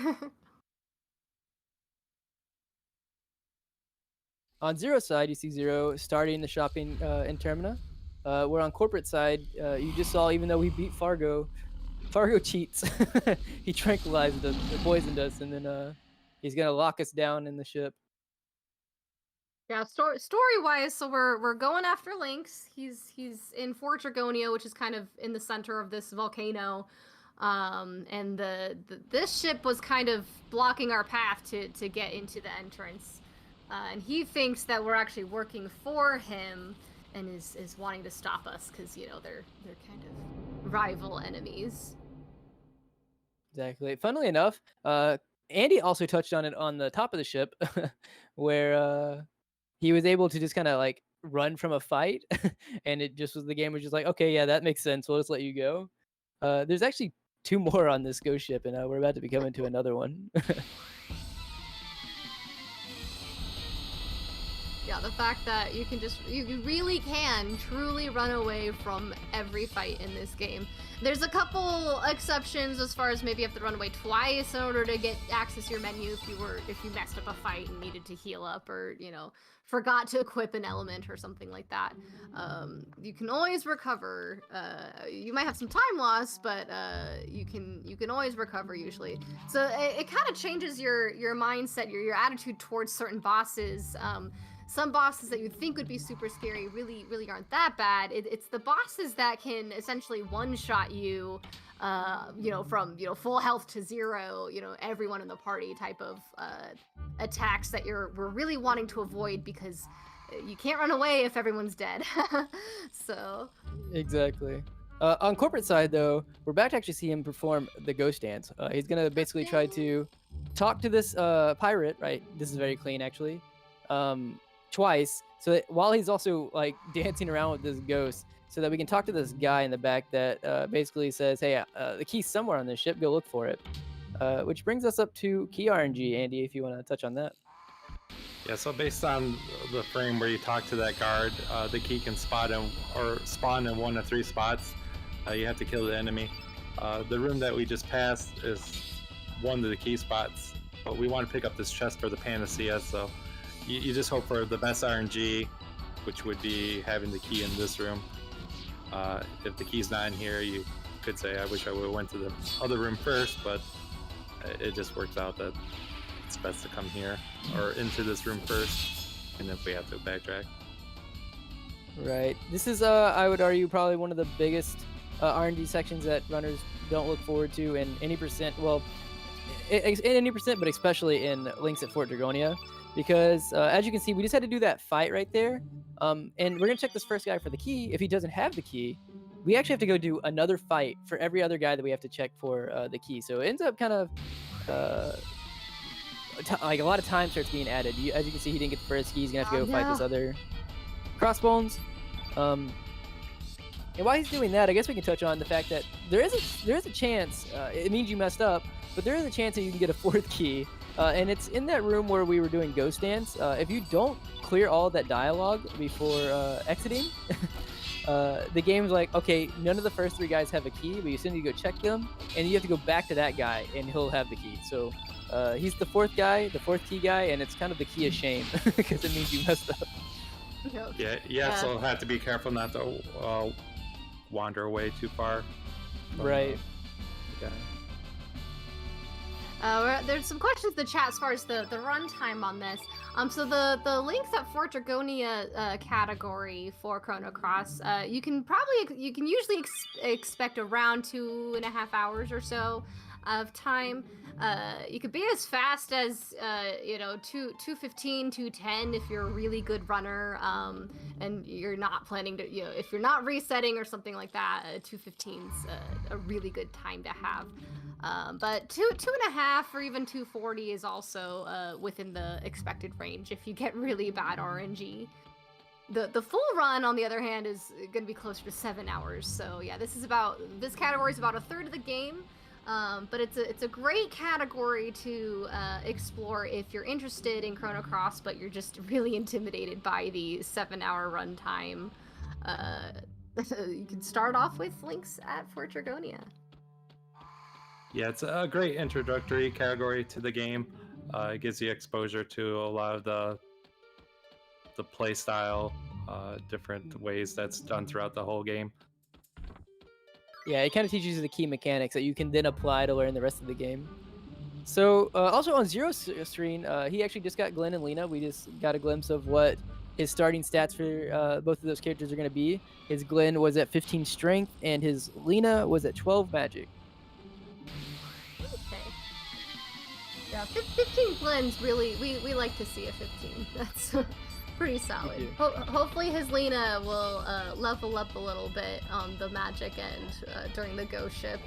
On Zero side, you see Zero starting the shopping in Termina. Where on corporate side, you just saw, even though we beat Fargo, Fargo cheats. He tranquilized us, poisoned us, and then he's gonna lock us down in the ship. Yeah, story-wise, so we're going after Lynx. He's in Fort Dragonia, which is kind of in the center of this volcano. And this ship was kind of blocking our path to get into the entrance. And he thinks that we're actually working for him and is wanting to stop us because, you know, they're kind of rival enemies. Exactly. Funnily enough, Andy also touched on it on the top of the ship, where he was able to just kind of like run from a fight, and it just was the game was just like, okay, yeah, that makes sense. We'll just let you go. There's actually 2 more on this ghost ship, and we're about to be coming to another one. Yeah, the fact that you can you really can truly run away from every fight in this game. There's a couple exceptions as far as maybe you have to run away twice in order to get access to your menu if you messed up a fight and needed to heal up, or forgot to equip an element or something like that. You can always recover. You might have some time loss, but you can always recover usually. So it kind of changes your mindset, your attitude towards certain bosses. Some bosses that you'd think would be super scary really aren't that bad. It's the bosses that can essentially one-shot you, from full health to 0, everyone in the party type of attacks that we're really wanting to avoid, because you can't run away if everyone's dead. So Exactly. On corporate side, though, we're back to actually see him perform the ghost dance. He's gonna basically try to talk to this pirate. Right, this is very clean actually. Twice, so that while he's also like dancing around with this ghost, so that we can talk to this guy in the back that basically says, hey, the key's somewhere on this ship, go look for it. Which brings us up to key RNG. Andy, if you want to touch on that. Yeah, so based on the frame where you talk to that guard, the key can spawn in 1 of 3 spots. You have to kill the enemy. The room that we just passed is one of the key spots, but we want to pick up this chest for the Panacea, so you just hope for the best RNG, which would be having the key in this room. If the key's not in here, you could say, I wish I would have went to the other room first, but it just works out that it's best to come here or into this room first, and if we have to backtrack. Right. This is, I would argue, probably one of the biggest RNG sections that runners don't look forward to in any percent. Well, in any percent, but especially in Lynx at Fort Dragonia. Because as you can see, we just had to do that fight right there. And we're going to check this first guy for the key. If he doesn't have the key, we actually have to go do another fight for every other guy that we have to check for the key. So it ends up kind of like a lot of time starts being added. As you can see, he didn't get the first key. He's going to have to go fight this other crossbones. And while he's doing that, I guess we can touch on the fact that there is a chance, it means you messed up, but there is a chance that you can get a 4th key. And it's in that room where we were doing Ghost Dance. If you don't clear all of that dialogue before exiting, the game's like, okay, none of the first 3 guys have a key, but you still need to go check them, and you have to go back to that guy, and he'll have the key. So he's the 4th guy, the 4th key guy, and it's kind of the key of shame, because it means you messed up. Yeah, so have to be careful not to wander away too far. Right. There's some questions in the chat as far as the runtime on this. So the Lynx at Fort Dragonia category for Chrono Cross, you can usually expect around 2.5 hours or so of time. You could be as fast as 2:15, 2:10 if you're a really good runner, and you're not planning to, if you're not resetting or something like that, 2:15's a really good time to have. But 2.5 or even 2:40 is also within the expected range if you get really bad RNG. The full run, on the other hand, is going to be closer to 7 hours. So yeah, this category is about a third of the game. But it's a great category to explore if you're interested in Chrono Cross, but you're just really intimidated by the 7-hour runtime. You can start off with Lynx at Fort Dragonia. Yeah, it's a great introductory category to the game. It gives you exposure to a lot of the play style, different ways that's done throughout the whole game. Yeah, it kind of teaches you the key mechanics that you can then apply to learn the rest of the game. So also on Zero's screen, he actually just got Glenn and Lena. We just got a glimpse of what his starting stats for both of those characters are going to be. His Glenn was at 15 strength, and his Lena was at 12 magic. Okay. Yeah, 15 Glenn's really, we like to see a 15. That's pretty solid. Hopefully his Lena will level up a little bit on the magic end during the Ghost ship.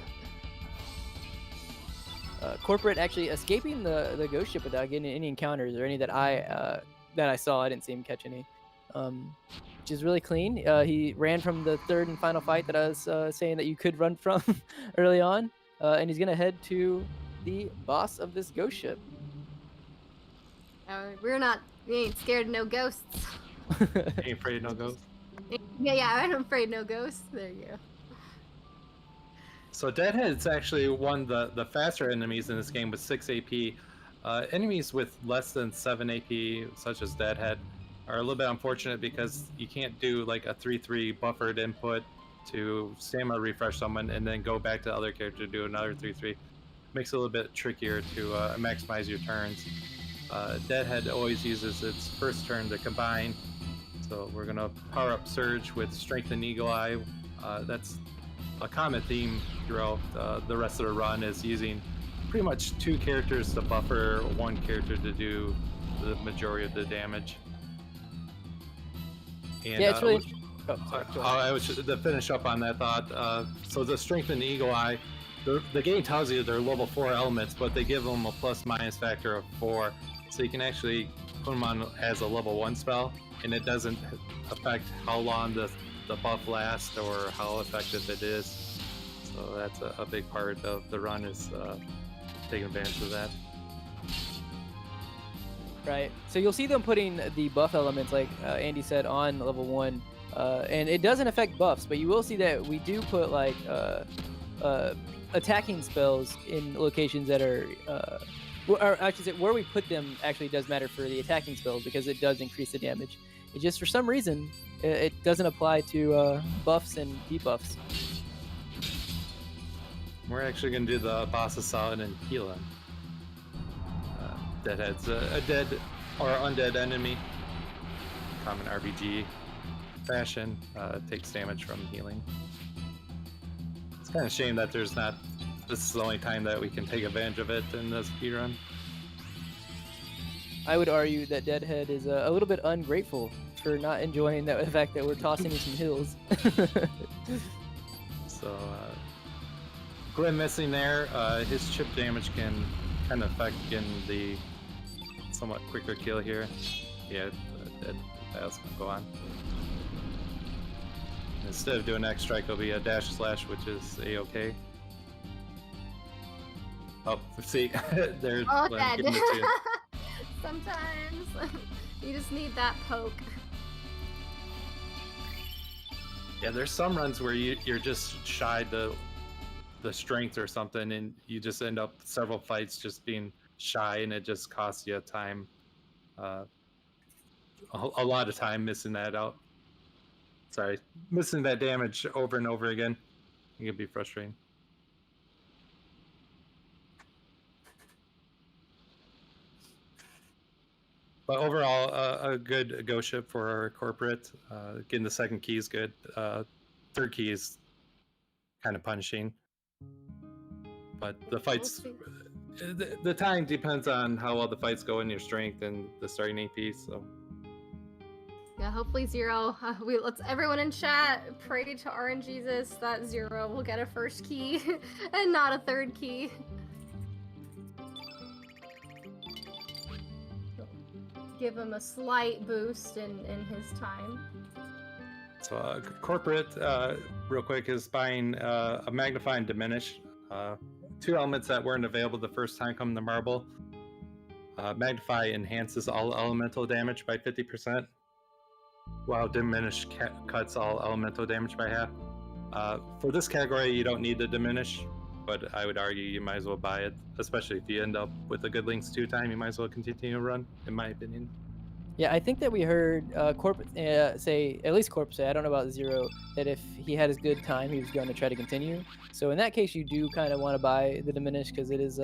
Corporate actually escaping the ghost ship without getting any encounters or any that I saw. I didn't see him catch any, which is really clean. He ran from the third and final fight that I was saying that you could run from early on, and he's gonna head to the boss of this ghost ship. We ain't scared of no ghosts. Ain't afraid of no ghosts. Yeah, I'm afraid no ghosts. There you go. So Deadhead's actually one of the faster enemies in this game with 6 AP. Enemies with less than 7 AP, such as Deadhead, are a little bit unfortunate because you can't do like a 3-3 buffered input to stamina refresh someone and then go back to the other character to do another 3-3. Makes it a little bit trickier to maximize your turns. Deadhead always uses its first turn to combine, so we're gonna power up Surge with Strength and Eagle Eye. That's a common theme throughout the rest of the run, is using pretty much 2 characters to buffer 1 character to do the majority of the damage. And, Yeah, it's really. Oh, sorry, go ahead. I was just to finish up on that thought. So the Strength and Eagle Eye, the game tells you they're level 4 elements, but they give them a plus-minus factor of 4, so you can actually put them on as a level 1 spell, and it doesn't affect how long the buff lasts or how effective it is. So that's a big part of the run, is taking advantage of that. Right. So you'll see them putting the buff elements, like Andy said, on level 1, and it doesn't affect buffs, but you will see that we do put like attacking spells in locations that are, or I should say, where we put them actually does matter for the attacking spells, because it does increase the damage. It just, for some reason, it doesn't apply to buffs and debuffs. We're actually going to do the boss assault and heal him. Deadhead's a dead or undead enemy. Common RPG fashion. Takes damage from healing. It's kind of a shame that this is the only time that we can take advantage of it in this speedrun. I would argue that Deadhead is a little bit ungrateful for not enjoying the fact that we're tossing him some hills. So, Glenn missing there. His chip damage can kind of affect getting the somewhat quicker kill here. Yeah, that's gonna go on. Instead of doing X strike, it'll be a dash slash, which is a-okay. Oh, see, they're giving it to you. Sometimes you just need that poke. Yeah, there's some runs where you're just shy the strength or something, and you just end up several fights just being shy, and it just costs you time, a lot of time missing that out. Sorry, missing that damage over and over again. It can be frustrating. But overall, a good go ship for our corporate. Getting the second key is good. Third key is kind of punishing. But the fights, the time depends on how well the fights go in your strength and the starting AP. So yeah, hopefully Zero. Let's everyone in chat pray to RNGesus that Zero will get a first key and not a third key. Give him a slight boost in his time. So corporate, real quick, is buying a Magnify and Diminish. 2 elements that weren't available the first time come to Marble. Magnify enhances all elemental damage by 50%, while Diminish cuts all elemental damage by half. For this category, you don't need the Diminish, but I would argue you might as well buy it, especially if you end up with a good Lynx 2 time. You might as well continue to run, in my opinion. Yeah, I think that we heard Corporate say, at least Corporate say, I don't know about Zero, that if he had his good time, he was going to try to continue. So in that case, you do kind of want to buy the Diminish, because it is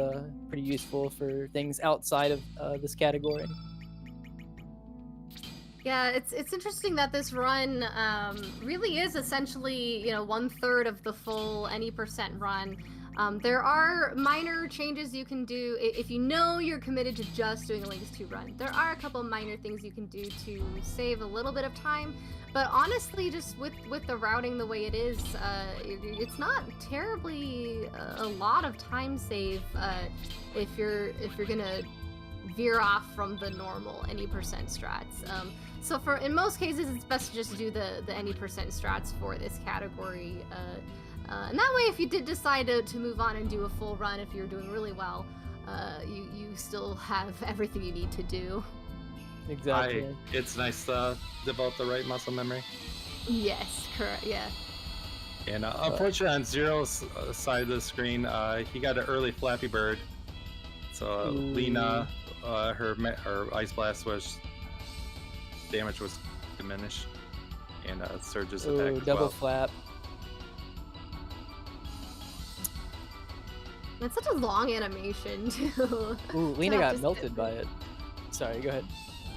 pretty useful for things outside of this category. Yeah, it's interesting that this run really is essentially, 1/3 of the full any percent run. There are minor changes you can do if you know you're committed to just doing a Lynx 2 run. There are a couple minor things you can do to save a little bit of time, but honestly, just with the routing the way it is, it's not terribly a lot of time save if you're gonna veer off from the normal any percent strats. So in most cases, it's best to just do the any percent strats for this category. And that way, if you did decide to move on and do a full run, if you're doing really well, you still have everything you need to do. Exactly. It's nice to develop the right muscle memory. Yes, correct. Yeah. And unfortunately, on Zero's side of the screen, he got an early Flappy Bird. So Lena, her Ice Blast damage was diminished, and Surge's attack as double well. flap. It's such a long animation too. Ooh, Lena To have got to melted sit by it. Sorry, go ahead.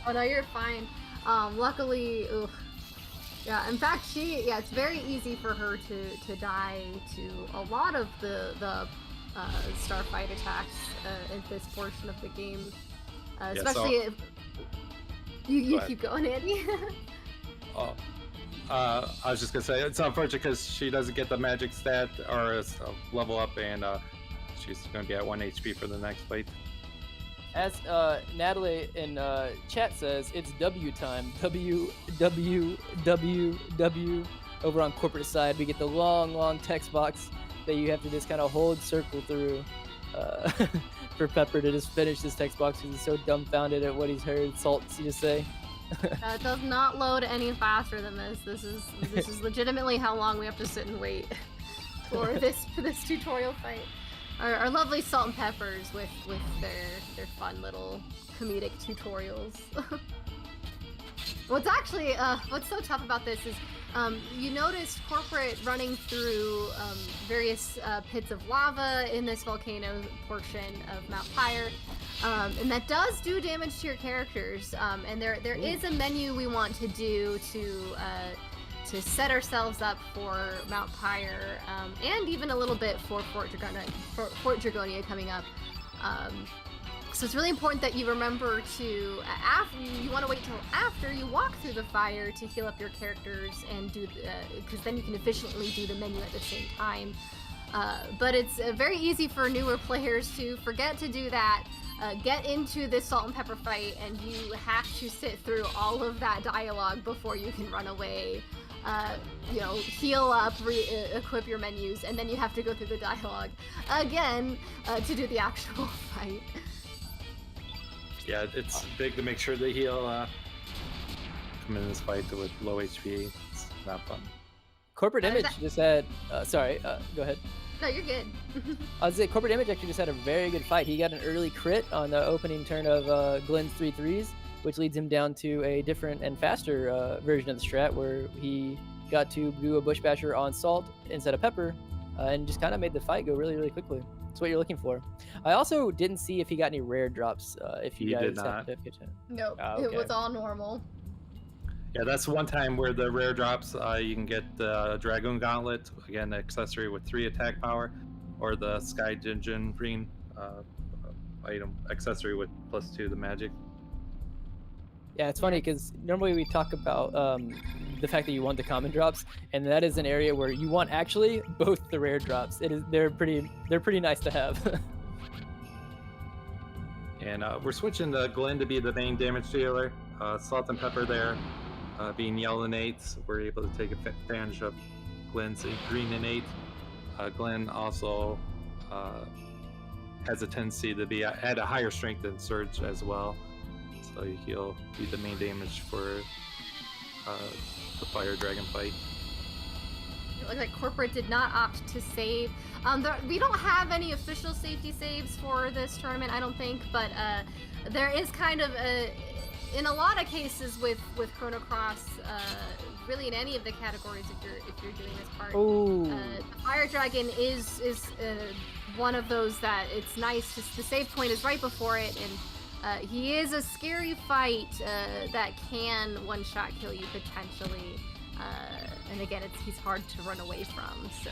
Oh no, you're fine. Luckily, yeah. In fact, it's very easy for her to die to a lot of the Starfight attacks in this portion of the game, especially if you keep going, Andy. I was just gonna say it's unfortunate because she doesn't get the magic stat or level up, and she's gonna be at 1 HP for the next fight. As Natalie in chat says, it's W time. W, W, W, W. Over on corporate side, we get the long text box that you have to just kind of hold circle through for Pepper to just finish this text box because he's so dumbfounded at what he's heard Saltsy just say. It does not load any faster than this. This is legitimately how long we have to sit and wait for this tutorial fight. Our lovely Salt and Peppers with their fun little comedic tutorials. What's so tough about this is you noticed Corporate running through various pits of lava in this volcano portion of Mount Pyre, and that does do damage to your characters. And there is a menu we want to do to set ourselves up for Mount Pyre, and even a little bit for Fort Dragonia coming up. So it's really important that you remember you want to wait till after you walk through the fire to heal up your characters and do because then you can efficiently do the menu at the same time. But it's very easy for newer players to forget to do that. Get into this Salt and Pepper fight, and you have to sit through all of that dialogue before you can run away. Heal up, equip your menus, and then you have to go through the dialogue again to do the actual fight. Yeah, it's big to make sure they heal. Come in this fight with low HP. It's not fun. CorporateImage just had. Go ahead. No, you're good. I was saying CorporateImage actually just had a very good fight. He got an early crit on the opening turn of Glenn's 3-3s, which leads him down to a different and faster version of the strat where he got to do a Bush Basher on Salt instead of Pepper, and just kind of made the fight go really, really quickly. That's what you're looking for. I also didn't see if he got any rare drops. If you guys did not. Nope, okay. It was all normal. Yeah, that's one time where the rare drops, you can get the Dragoon Gauntlet, again, accessory with 3 attack power, or the Sky Dungeon Green item, accessory with +2 the magic. Yeah, it's funny because normally we talk about the fact that you want the common drops, and that is an area where you want actually both the rare drops. They're pretty nice to have. And we're switching to Glenn to be the main damage dealer. Salt and Pepper there, being yellow innates, we're able to take advantage of Glenn's green innate. Glenn also has a tendency to be at a higher strength than Surge as well. So he'll be the main damage for the Fire Dragon fight. It looks like Corporate did not opt to save. We don't have any official safety saves for this tournament, I don't think, but there is kind of in a lot of cases with Chrono Cross, really in any of the categories if you're doing this part. The Fire Dragon is one of those that it's nice. The save point is right before it, and he is a scary fight that can one-shot kill you potentially. And again, he's hard to run away from. So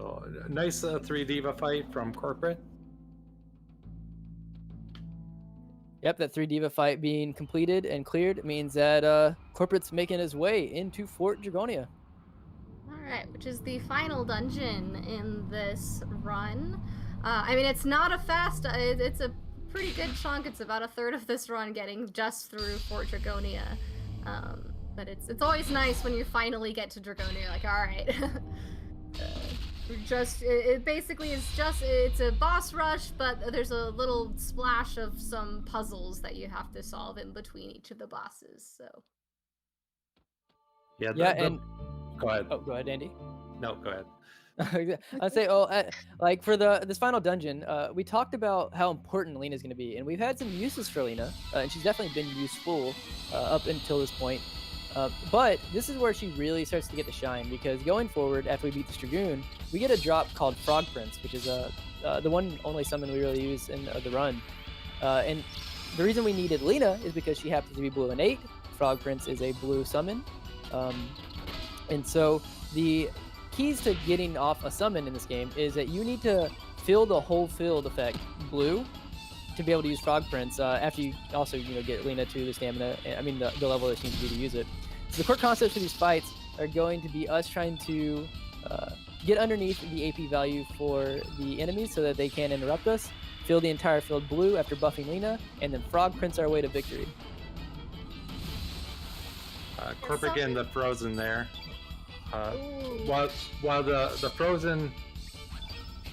So a nice 3 diva fight from Corporate. Yep, that 3 diva fight being completed and cleared means that Corporate's making his way into Fort Dragonia. Alright, which is the final dungeon in this run. I mean, it's not a fast, it's a pretty good chunk. It's about a third of this run getting just through Fort Dragonia. But it's always nice when you finally get to Dragonia. You're like, alright. It basically is just, it's a boss rush, but there's a little splash of some puzzles that you have to solve in between each of the bosses, so. Yeah, And go ahead. oh, go ahead, Andy. No, go ahead. I'd say, like for this final dungeon, we talked about how important Lena's going to be, and we've had some uses for Lena, and she's definitely been useful up until this point. But this is where she really starts to get the shine, because going forward, after we beat this Dragoon, we get a drop called Frog Prince, which is the one and only summon we really use in the run. And the reason we needed Lena is because she happens to be blue and 8. Frog Prince is a blue summon. And so the keys to getting off a summon in this game is that you need to fill the whole field effect blue to be able to use Frog Prince after you also get Lena to the stamina, the level that she needs to be to use it. So the core concepts for these fights are going to be us trying to get underneath the AP value for the enemies so that they can't interrupt us, fill the entire field blue after buffing Lena, and then Frog Prince our way to victory. Corporate getting the frozen there. While the frozen,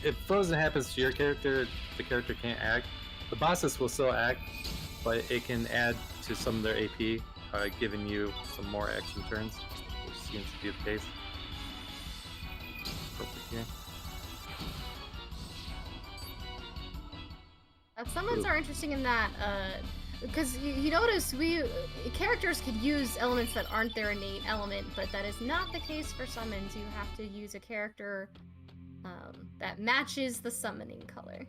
if frozen happens to your character, the character can't act. The bosses will still act, but it can add to some of their AP, giving you some more action turns, which seems to be the case. Corporate here. Summons are interesting in that, because you notice characters could use elements that aren't their innate element, but that is not the case for summons. You have to use a character that matches the summoning color.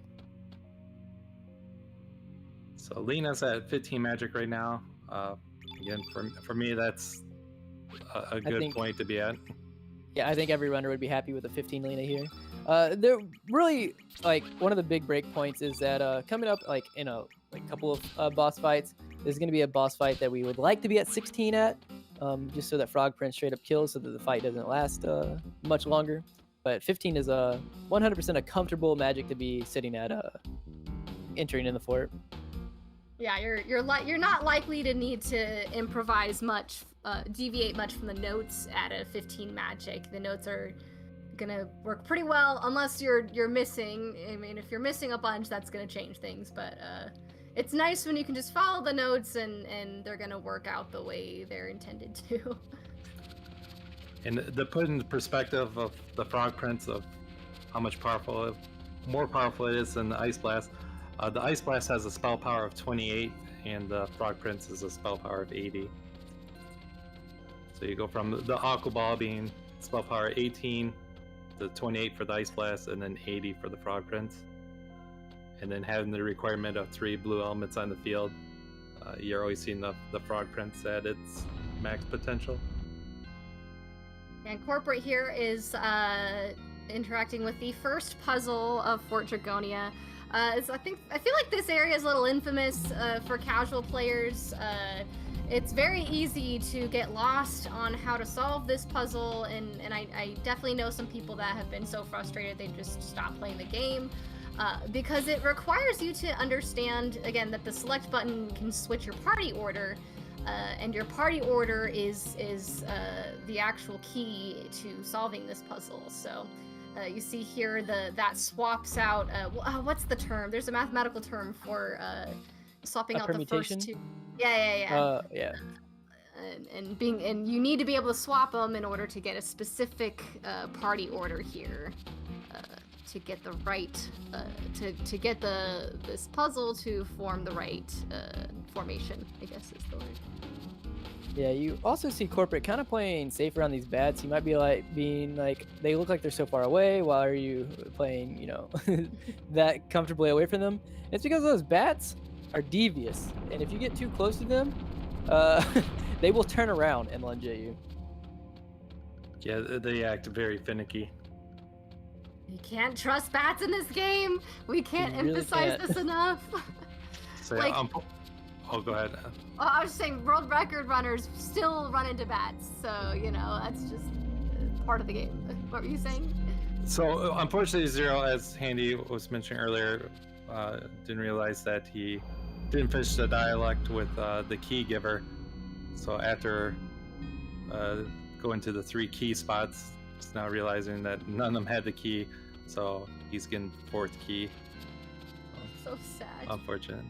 So Lena's at 15 magic right now. Again, for me, that's a good point to be at. Yeah, I think every runner would be happy with a 15 Lena here. They're really, one of the big break points is that coming up, in a couple of boss fights, there's going to be a boss fight that we would like to be at 16 at, just so that Frog Prince straight up kills so that the fight doesn't last much longer. But 15 is 100% a comfortable magic to be sitting at entering in the fort. Yeah, you're not likely to need to improvise much, deviate much from the notes at a 15 magic. The notes are gonna work pretty well unless you're missing. I mean, if you're missing a bunch, that's gonna change things. But it's nice when you can just follow the notes and they're gonna work out the way they're intended to. And to put in perspective of the Frog Prince of how much more powerful it is than the Ice Blast. The Ice Blast has a spell power of 28, and the Frog Prince is a spell power of 80. So you go from the Aqua Ball being spell power 18 to 28 for the Ice Blast, and then 80 for the Frog Prince. And then having the requirement of 3 blue elements on the field, you're always seeing the Frog Prince at its max potential. And Corporate here is interacting with the first puzzle of Fort Dragonia. I feel like this area is a little infamous for casual players. It's very easy to get lost on how to solve this puzzle, and I definitely know some people that have been so frustrated they just stop playing the game because it requires you to understand, again, that the select button can switch your party order, and your party order is the actual key to solving this puzzle. So you see here that swaps out, what's the term? There's a mathematical term for swapping out the first two. Yeah. And you need to be able to swap them in order to get a specific party order here, to get the right to get this puzzle to form the right formation, I guess is the word. Yeah, you also see Corporate kind of playing safe around these bats. You might be being they look like they're so far away. Why are you playing, that comfortably away from them? And it's because those bats are devious, and if you get too close to them, they will turn around and lunge at you. Yeah, they act very finicky. You can't trust bats in this game. We can't You really emphasize can't. this enough. So Like- oh, go ahead. I was saying world record runners still run into bats, so you know that's just part of the game. What were you saying? So unfortunately, Zero, as Handy was mentioning earlier, didn't realize that he didn't finish the dialect with the key giver. So after going to the 3 key spots, he's now realizing that none of them had the key. So he's getting 4th key. So sad. Unfortunate.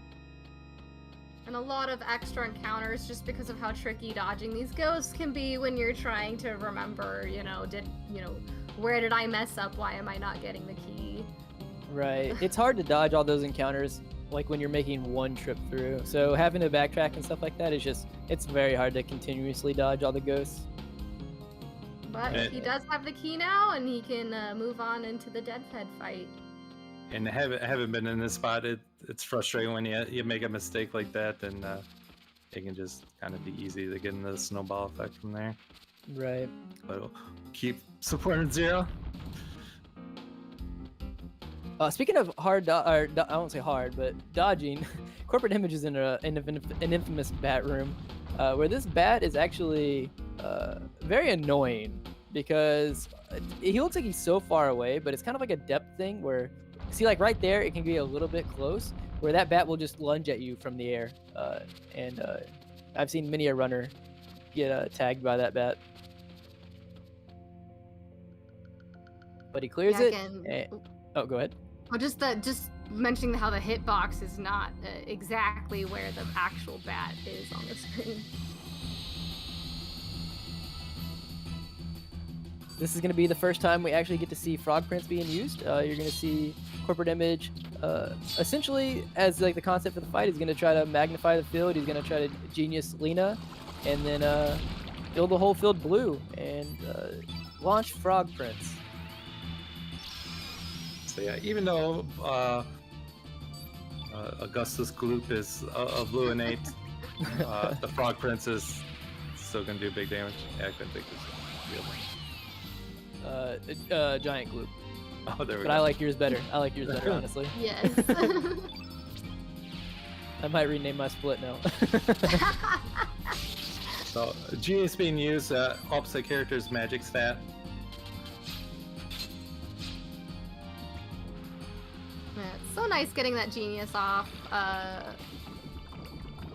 And a lot of extra encounters just because of how tricky dodging these ghosts can be when you're trying to remember, where did I mess up? Why am I not getting the key? Right. It's hard to dodge all those encounters like when you're making one trip through. So having to backtrack and stuff like that is it's very hard to continuously dodge all the ghosts. But he does have the key now, and he can move on into the Deathhead fight. And haven't been in this spot. It's frustrating when you make a mistake like that, and it can just kind of be easy to get into the snowball effect from there. Right. But keep supporting Zero. Speaking of hard, I won't say hard, but dodging, CorporateImage is in an infamous bat room, where this bat is actually very annoying because he looks like he's so far away, but it's kind of like a depth thing where, see, like right there, it can be a little bit close, where that bat will just lunge at you from the air, and I've seen many a runner get tagged by that bat. But he clears it. Oh, go ahead. Well, just mentioning how the hitbox is not exactly where the actual bat is on the screen. This is going to be the first time we actually get to see frog prints being used. You're going to see CorporateImage essentially, as like the concept for the fight, he's going to try to magnify the field. He's going to try to genius Lena, and then build the whole field blue and launch frog prints. So yeah, even though Augustus Gloop is a blue innate, the Frog Prince is still gonna do big damage. Yeah, I couldn't think of real name. Giant gloop. Oh, there we But go. I like yours better. Honestly. Yes. I might rename my split now. So Genius being used, opposite character's magic stat. Yeah, it's so nice getting that genius off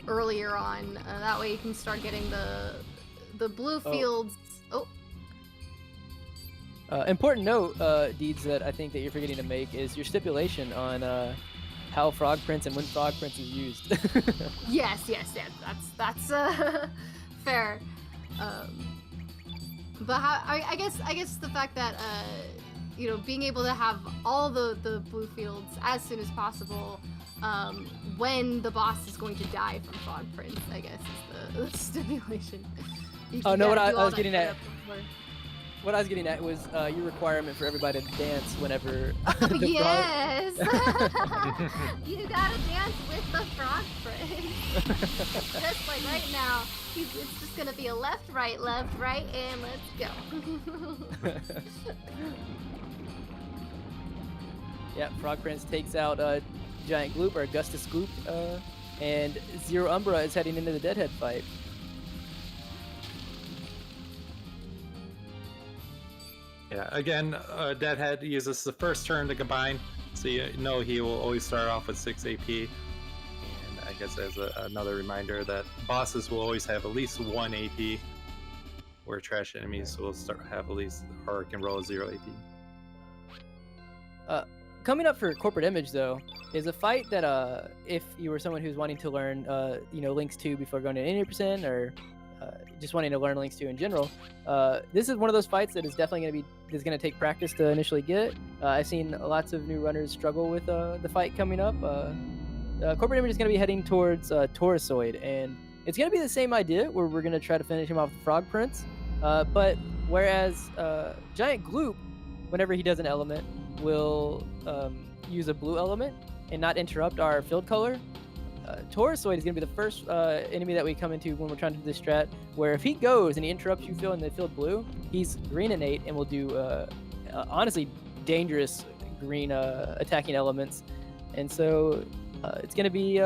earlier on. That way you can start getting the blue fields. Oh. Important note, Deeds, that I think that you're forgetting to make is your stipulation on how frog prints and when frog prints is used. Yes. That's fair. But I guess the fact that being able to have all the blue fields as soon as possible when the boss is going to die from frog prints, I guess is the stipulation. Oh no, what I was that getting at. setup before. What I was getting at was your requirement for everybody to dance whenever. Oh, the yes! You gotta dance with the frog prince. Just like right now, it's just gonna be a left, right, and let's go. Yeah, frog prince takes out Giant Gloop or Augustus Gloop, and Zero Umbra is heading into the Deadhead fight. Yeah, again, Deadhead uses the first turn to combine, so you know he will always start off with 6 AP. And I guess as another reminder that bosses will always have at least 1 AP, where trash enemies will have at least, or can roll 0 AP. Coming up for CorporateImage, though, is a fight that if you were someone who's wanting to learn, Lynx 2 before going to 80%, or just wanting to learn Lynx 2 in general, this is one of those fights that is definitely going to take practice to initially get. I've seen lots of new runners struggle with the fight coming up. CorporateImage is going to be heading towards Taurusoid, and it's going to be the same idea where we're going to try to finish him off with Frog Prince. But whereas Giant Gloop, whenever he does an element, will use a blue element and not interrupt our field color, Taurusoid is going to be the first enemy that we come into when we're trying to do this strat, where if he goes and he interrupts you in the field blue, he's green innate and will do honestly dangerous green attacking elements, and so it's going to be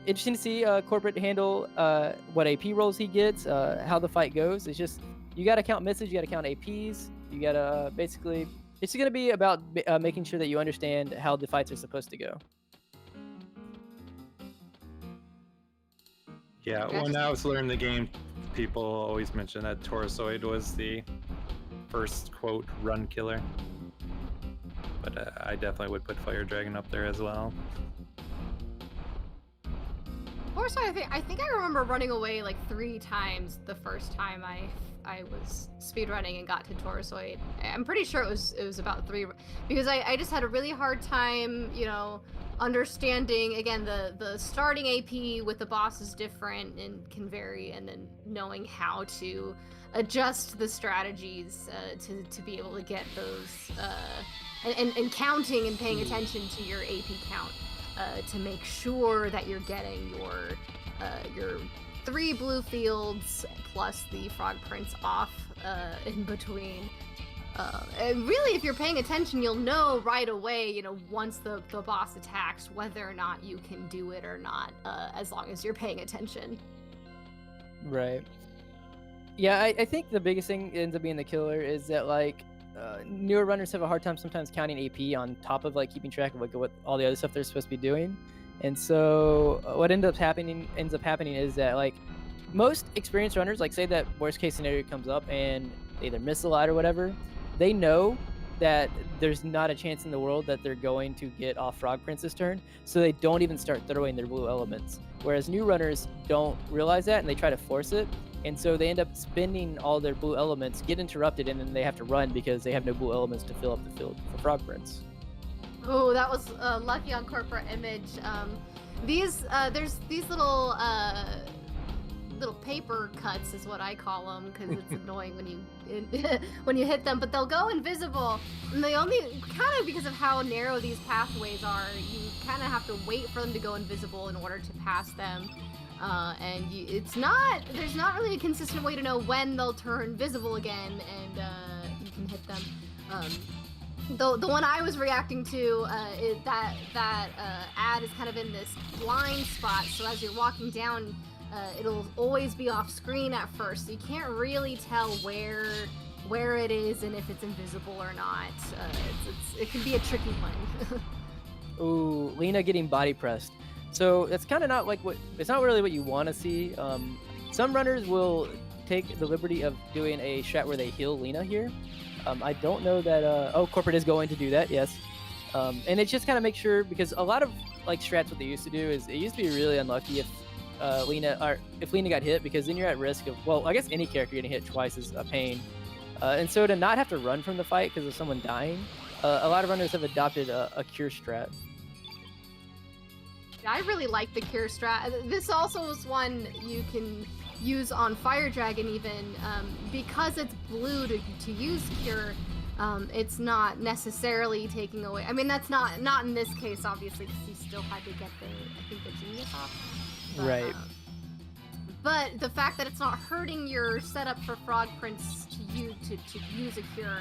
interesting to see Corporate handle what AP rolls he gets, how the fight goes. It's just you got to count misses, you got to count APs, you got to basically. It's going to be about making sure that you understand how the fights are supposed to go. Yeah, when I was learning the game, people always mention that Taurusoid was the first, quote, run killer. But I definitely would put Fire Dragon up there as well. Taurusoid, I think I remember running away like 3 times the first time I was speedrunning and got to Taurusoid. I'm pretty sure it was about 3, because I just had a really hard time, you know, understanding, again, the starting AP with the boss is different and can vary, and then knowing how to adjust the strategies to be able to get those, and counting and paying attention to your AP count to make sure that you're getting your 3 blue fields plus the frog prince off in between. And really, if you're paying attention, you'll know right away, you know, once the boss attacks, whether or not you can do it or not, as long as you're paying attention. Right. Yeah, I think the biggest thing ends up being the killer is that, like, newer runners have a hard time sometimes counting AP on top of, like, keeping track of, like, what all the other stuff they're supposed to be doing. And so what ends up happening is that, like, most experienced runners, like, say that worst case scenario comes up and they either miss a lot or whatever, they know that there's not a chance in the world that they're going to get off Frog Prince this turn, so they don't even start throwing their blue elements. Whereas new runners don't realize that and they try to force it, and so they end up spending all their blue elements, get interrupted, and then they have to run because they have no blue elements to fill up the field for Frog Prince. Oh, that was lucky on CorporateImage. There's these little paper cuts is what I call them, because it's annoying when you hit them, but they'll go invisible, and they only kind of, because of how narrow these pathways are, you kind of have to wait for them to go invisible in order to pass them, and there's not really a consistent way to know when they'll turn visible again, and you can hit them. The one I was reacting to, is that ad is kind of in this blind spot, so as you're walking down, it'll always be off screen at first, so you can't really tell where it is and if it's invisible or not. It can be a tricky one. Ooh, Lena getting body pressed. So that's kind of not like it's not really what you want to see. Some runners will take the liberty of doing a strat where they heal Lena here. I don't know that, Corporate is going to do that, yes. And it just kind of makes sure, because a lot of, like, strats, what they used to do is, it used to be really unlucky if Lena got hit, because then you're at risk of, well, I guess any character getting hit twice is a pain. And so to not have to run from the fight because of someone dying, a lot of runners have adopted a cure strat. I really like the cure strat. This also is one you can use on Fire Dragon even, because it's blue to use cure. It's not necessarily taking away. I mean, that's not in this case, obviously, because he still had to get the genius off. But, right. But the fact that it's not hurting your setup for Frog Prince to use a cure,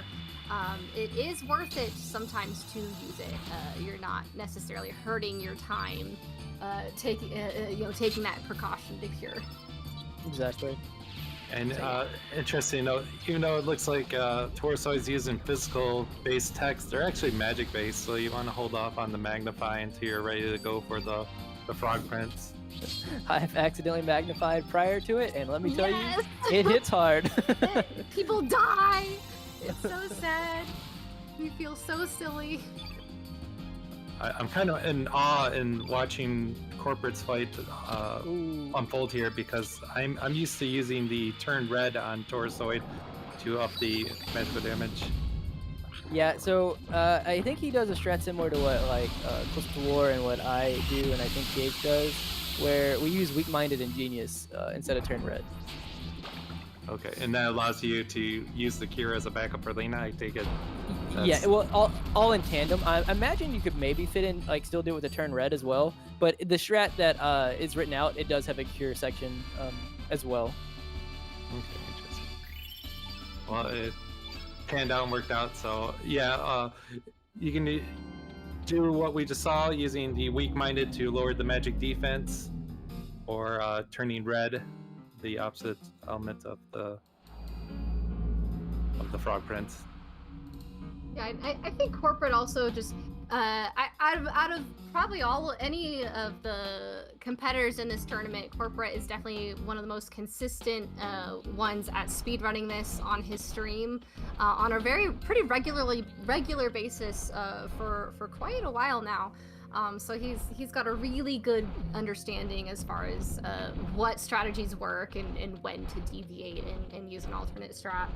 it is worth it sometimes to use it. You're not necessarily hurting your time, taking that precaution to cure. Exactly. And interesting note, even though it looks like Taurusoid's using physical-based text, they're actually magic-based, so you want to hold off on the magnify until you're ready to go for the Frog Prince. I've accidentally magnified prior to it, and let me tell Yes! you, it hits hard. People die! It's so sad. We feel so silly. I'm kind of in awe in watching Corporate's fight unfold here, because I'm used to using the turn red on Taurusoid to up the magical damage. Yeah, so I think he does a strat similar to what Close to War and what I do, and I think Gage does, where we use Weak-Minded and Genius instead of turn red. Okay, and that allows you to use the cure as a backup for Lena, I take it? Yeah, well, all in tandem. I imagine you could maybe fit in, still do it with the turn red as well, but the strat that is written out, it does have a cure section as well. Okay, interesting. Well, panned out and worked out. So yeah, you can do what we just saw using the weak-minded to lower the magic defense, or turning red, the opposite element of the frog prince. Yeah, I think corporate also just out of probably any of the competitors in this tournament, corporate is definitely one of the most consistent ones at speedrunning this on his stream on a pretty regular basis for quite a while now. So he's got a really good understanding as far as what strategies work and when to deviate and use an alternate strat.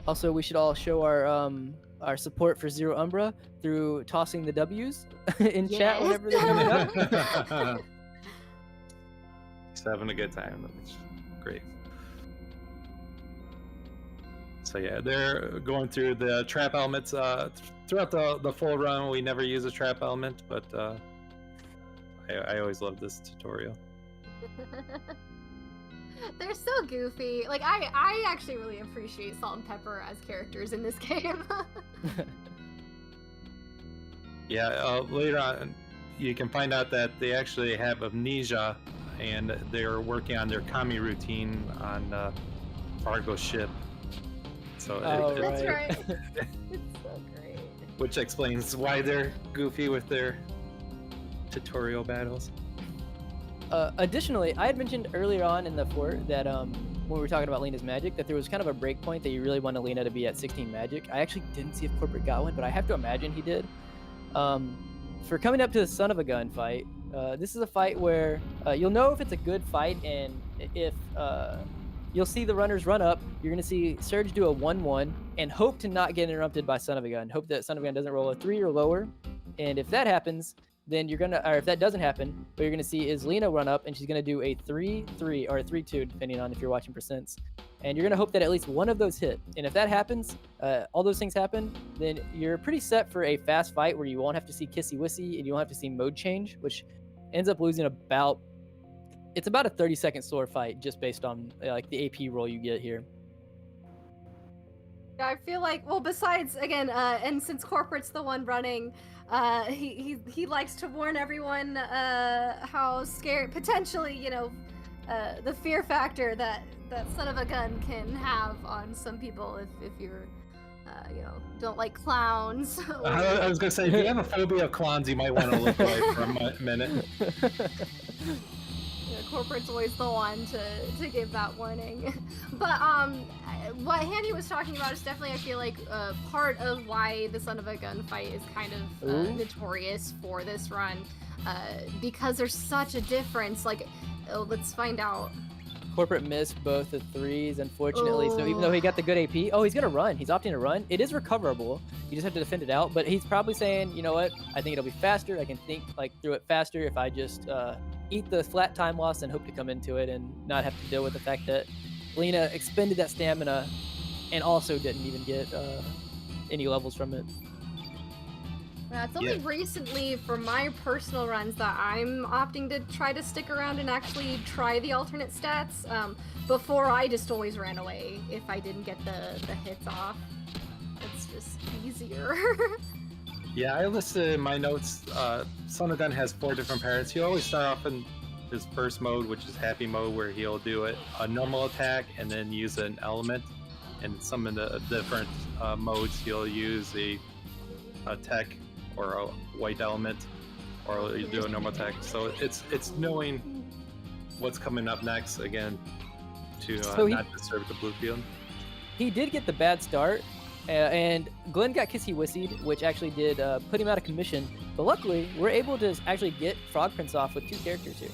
Also, we should all show our support for Zero Umbra through tossing the W's in chat whenever they're coming up. He's having a good time. That's great. So yeah, they're going through the trap elements. Throughout the full run, we never use a trap element, but I always love this tutorial. They're so goofy. Like I actually really appreciate Salt and Pepper as characters in this game. Yeah, later on, you can find out that they actually have amnesia, and they're working on their kami routine on Fargo's ship. So that's right. It's so great. Which explains why they're goofy with their tutorial battles. Additionally, I had mentioned earlier on in the fort that when we were talking about Lena's magic, that there was kind of a break point that you really wanted Lena to be at 16 magic. I actually didn't see if Corporate got one, but I have to imagine he did. For coming up to the Son of a Gun fight, this is a fight where you'll know if it's a good fight, and if you'll see the runners run up, you're going to see Surge do a 1-1 and hope to not get interrupted by Son of a Gun. Hope that Son of a Gun doesn't roll a 3 or lower, and if that happens, then you're gonna, or if that doesn't happen, what you're gonna see is Lena run up and she's gonna do a 3-3 or a 3-2, depending on if you're watching percents. And you're gonna hope that at least one of those hit. And if that happens, all those things happen, then you're pretty set for a fast fight where you won't have to see Kissy Wissy and you won't have to see mode change, which ends up losing it's about a 30-second sword fight just based on like the AP roll you get here. I feel like, well, besides, again, and since Corporate's the one running, he likes to warn everyone how scary, potentially, the fear factor that Son of a Gun can have on some people if you're, don't like clowns. I was going to say, if you have a phobia of clowns, you might want to look away for a minute. Corporate's always the one to give that warning. But what Handy was talking about is definitely, I feel like, part of why the Son of a Gun fight is kind of notorious for this run, because there's such a difference. Like, let's find out. Corporate missed both the 3s, unfortunately. So even though he got the good AP, he's gonna run. He's opting to run. It is recoverable. You just have to defend it out. But he's probably saying, you know what? I think it'll be faster. I can think through it faster if I just eat the flat time loss and hope to come into it and not have to deal with the fact that Lena expended that stamina and also didn't even get any levels from it. It's only recently for my personal runs that I'm opting to try to stick around and actually try the alternate stats. Before, I just always ran away if I didn't get the hits off. It's just easier. Yeah, I listed in my notes, Son of Gun has 4 different parts. He'll always start off in his first mode, which is happy mode, where he'll do a normal attack and then use an element. And some of the different modes, he'll use a tech or a white element, or you do a normal attack. So it's knowing what's coming up next, again, to not disturb the blue field. He did get the bad start, and Glenn got Kissy Wissied, which actually did put him out of commission. But luckily, we're able to actually get Frog Prince off with 2 characters here.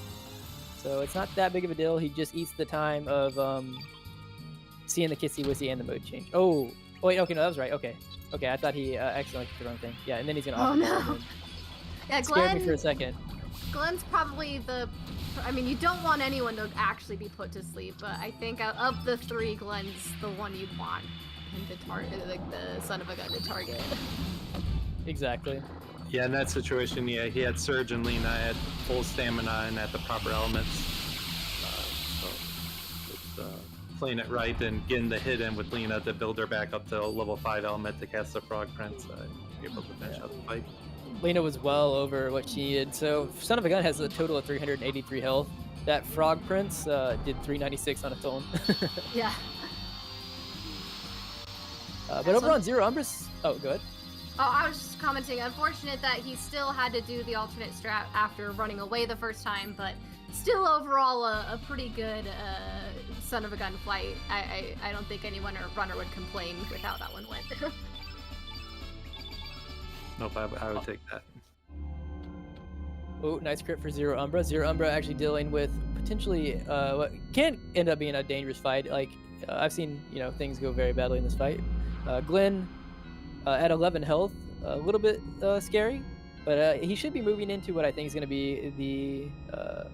So it's not that big of a deal. He just eats the time of seeing the Kissy Wissy and the mode change. Oh, wait, okay, no, that was right. Okay, I thought he accidentally clicked the wrong thing. Yeah, and then he's gonna off the ball. Yeah, scared me for a second. Glenn's probably you don't want anyone to actually be put to sleep, but I think of the 3, Glenn's the one you'd want him to target, the Son of a Gun to target. Exactly. Yeah, in that situation, he had Surge and Lena at full stamina and at the proper elements. So it's playing it right and getting the hit in with Lena to build her back up to level 5 element to cast the Frog Prince, be able to finish out the fight. Lena was well over what she needed. So Son of a Gun has a total of 383 health. That Frog Prince did 396 on its own. Yeah. But over on Zero Umbra's... Oh, good. Oh, I was just commenting. Unfortunate that he still had to do the alternate strat after running away the first time, but still overall a pretty good Son of a Gun flight. I don't think anyone or runner would complain with how that one went. Nope, I would take that. Oh, nice crit for Zero Umbra. Zero Umbra actually dealing with potentially what can end up being a dangerous fight. Like I've seen, things go very badly in this fight. Glenn at 11 health, a little bit scary, but he should be moving into what I think is going to be the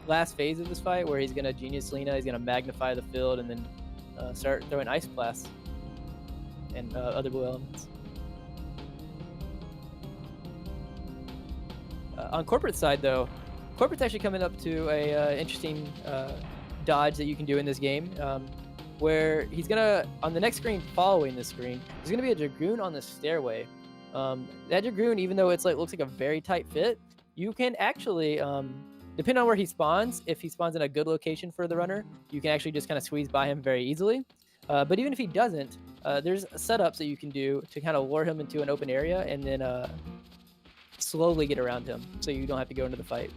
last phase of this fight, where he's going to Genius Lena, he's going to magnify the field, and then start throwing Ice Blast and other blue elements. On Corporate side, though, Corporate's actually coming up to a interesting dodge that you can do in this game, where he's gonna, on the next screen following this screen, there's gonna be a Dragoon on the stairway. That Dragoon, even though it's looks like a very tight fit, you can actually, depending on where he spawns, if he spawns in a good location for the runner, you can actually just kind of squeeze by him very easily. But even if he doesn't, there's setups that you can do to kind of lure him into an open area and then slowly get around him, so you don't have to go into the fight.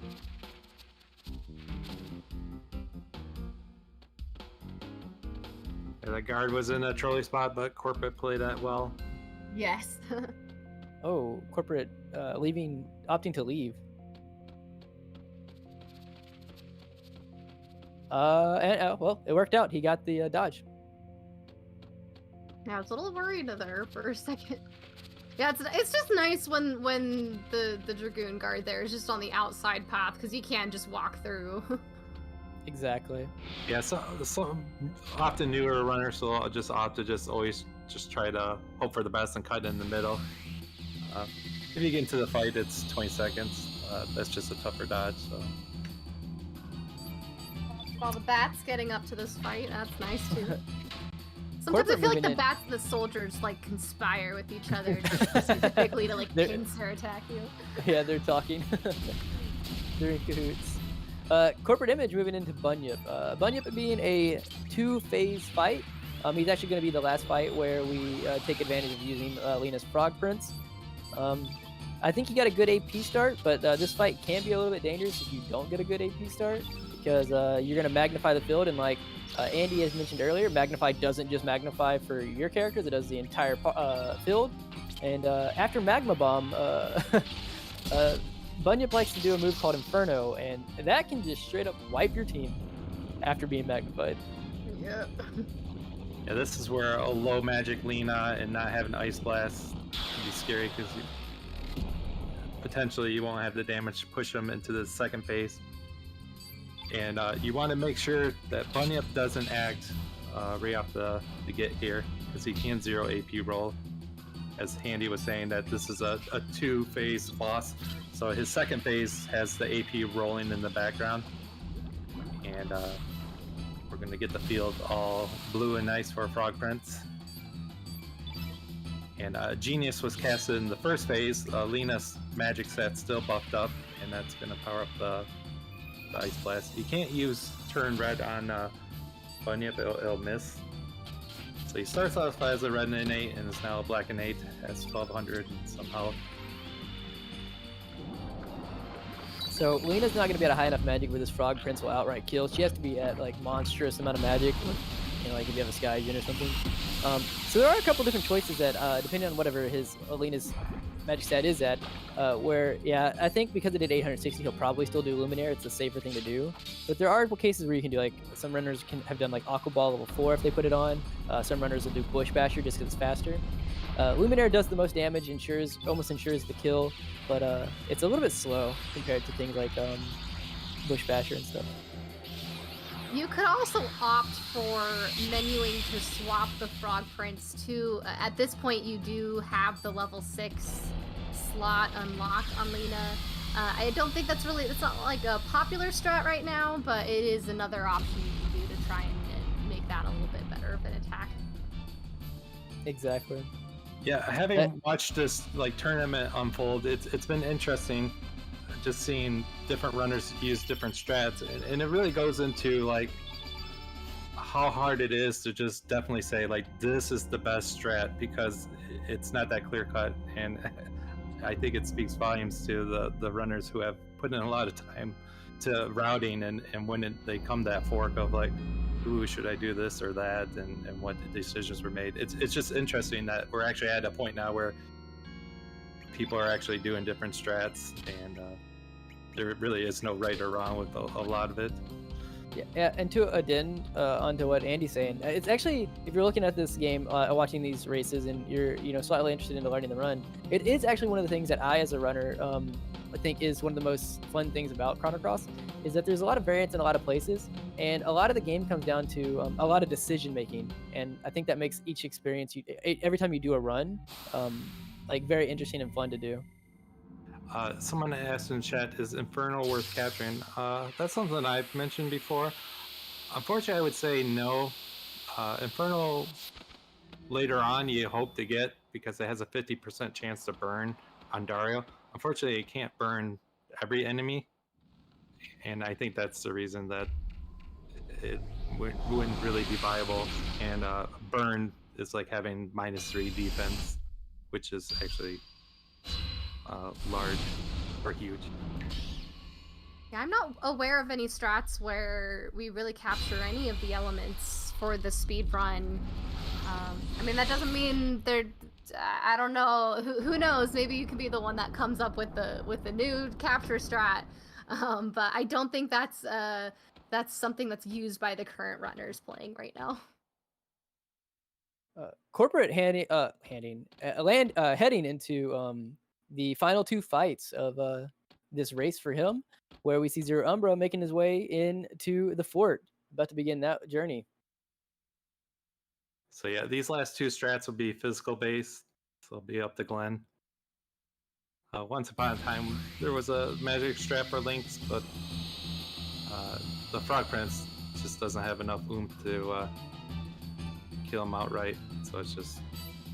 Yeah, that guard was in a trolley spot, but Corporate played that well. Yes. Oh, Corporate opting to leave. Well, it worked out. He got the dodge. Yeah, I was a little worried there for a second. Yeah, it's just nice when the Dragoon guard there is just on the outside path, because you can just walk through. Exactly. Yeah, so often newer runners will just opt to always try to hope for the best and cut in the middle. If you get into the fight, it's 20 seconds. That's just a tougher dodge. So. All the bats getting up to this fight, that's nice too. Sometimes I feel like the bats and the soldiers conspire with each other specifically to pincer attack you. Yeah, they're talking. They're in cahoots. CorporateImage moving into Bunyip. Bunyip being a 2-phase fight. He's actually going to be the last fight where we take advantage of using Lena's Frog Prince. I think he got a good AP start, but this fight can be a little bit dangerous if you don't get a good AP start, because you're going to magnify the field, and Andy has mentioned earlier, Magnify doesn't just magnify for your characters, it does the entire field. And after Magma Bomb, Bunyip likes to do a move called Inferno, and that can just straight up wipe your team after being magnified. Yeah. Yeah, this is where a low magic Lena and not having Ice Blast can be scary, because potentially you won't have the damage to push them into the second phase. And you want to make sure that Bunyip doesn't act right off the get here, because he can 0 AP roll. As Handy was saying, that this is a 2-phase boss, so his second phase has the AP rolling in the background. And we're going to get the field all blue and nice for Frog Prince. And Genius was casted in the first phase. Lena's magic set's still buffed up, and that's going to power up the Ice Blast. You can't use Turn Red on Bunyip, it'll miss. So he starts off as a red innate and is now a black innate, has 1200 and some health. So Lena's not going to be at a high enough magic where this Frog Prince will outright kill. She has to be at monstrous amount of magic, if you have a Sky Gen or something. So there are a couple different choices that, depending on whatever Lena's magic stat is at, where, I think because it did 860, he'll probably still do Luminaire. It's the safer thing to do. But there are cases where you can do, some runners have done, Aqua Ball level 4 if they put it on. Some runners will do Bush Basher just because it's faster. Luminaire does the most damage, almost ensures the kill, but it's a little bit slow compared to things like Bush Basher and stuff. You could also opt for menuing to swap the Frog Prince to, at this point you do have the level 6 slot unlocked on Lena. I don't think it's not a popular strat right now, but it is another option you can do to try and make that a little bit Exactly. Yeah, having watched this like tournament unfold, it's been interesting just seeing different runners use different strats, and it really goes into like how hard it is to just definitely say like this is the best strat, because it's not that clear cut, and I think it speaks volumes to the runners who have put in a lot of time to routing, and when they come to that fork of like, ooh, should I do this or that, and what decisions were made. It's just interesting that we're actually at a point now where people are actually doing different strats, and there really is no right or wrong with a lot of it. Yeah, and to addend onto what Andy's saying, it's actually, if you're looking at this game, watching these races, and you're slightly interested in learning the run, it is actually one of the things that I, as a runner, I think is one of the most fun things about Chrono Cross, is that there's a lot of variance in a lot of places, and a lot of the game comes down to a lot of decision making, and I think that makes each experience, every time you do a run, like very interesting and fun to do. Someone asked in chat, is Infernal worth capturing? That's something I've mentioned before. Unfortunately, I would say no. Infernal, later on, you hope to get, because it has a 50% chance to burn on Dario. Unfortunately, it can't burn every enemy, and I think that's the reason that it wouldn't really be viable. And burn is like having -3 defense, which is actually large or huge. Yeah, I'm not aware of any strats where we really capture any of the elements for the speed run. I mean, that doesn't mean they're. I don't know. Who knows? Maybe you could be the one that comes up with the new capture strat. But I don't think that's something that's used by the current runners playing right now. Corporate heading into the final two fights of this race for him, where we see Zero Umbra making his way into the fort, about to begin that journey. So yeah, these last two strats will be physical based, so they'll be up to Glen. Once upon a time, there was a magic strat for Lynx, but the Frog Prince just doesn't have enough oomph to kill him outright, so it's just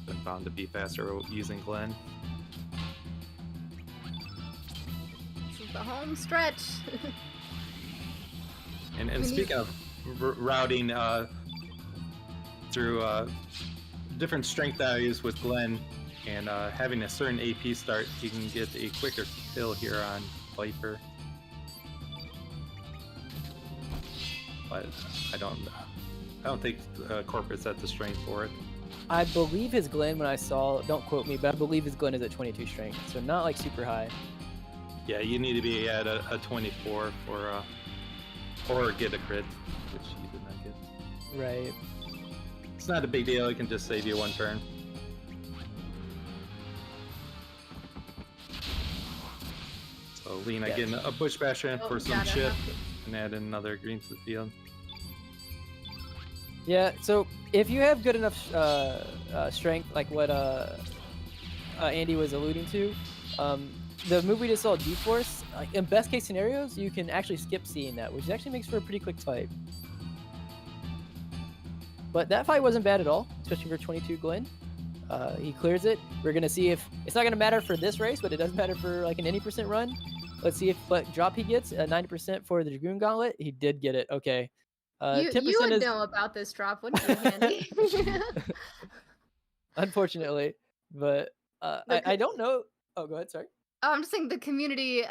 been found to be faster using Glen. This is the home stretch. And speaking of routing through different strength values with Glen, and having a certain AP start, you can get a quicker kill here on Viper. But I don't think Corporate's at the strength for it. I believe his Glen, when I saw, don't quote me, but I believe his Glen is at 22 strength, so not like super high. Yeah, you need to be at a 24 for or get a crit, which you did not get. Right. It's not a big deal. It can just save you one turn. So Lena getting a Bush Basher in for some chip, and add another green to the field. Yeah, so if you have good enough strength, like what Andy was alluding to, the move we just saw, D-Force, like in best case scenarios, you can actually skip seeing that, which actually makes for a pretty quick fight. But that fight wasn't bad at all, especially for 22 Glen. He clears it. We're going to see if... It's not going to matter for this race, but it does matter for like an 80% run. Let's see if what drop he gets, 90% for the Dragoon Gauntlet. He did get it. Okay. You would know about this drop, wouldn't you, Handy? Unfortunately. But I don't know... Oh, go ahead, sorry. Oh, I'm just saying the community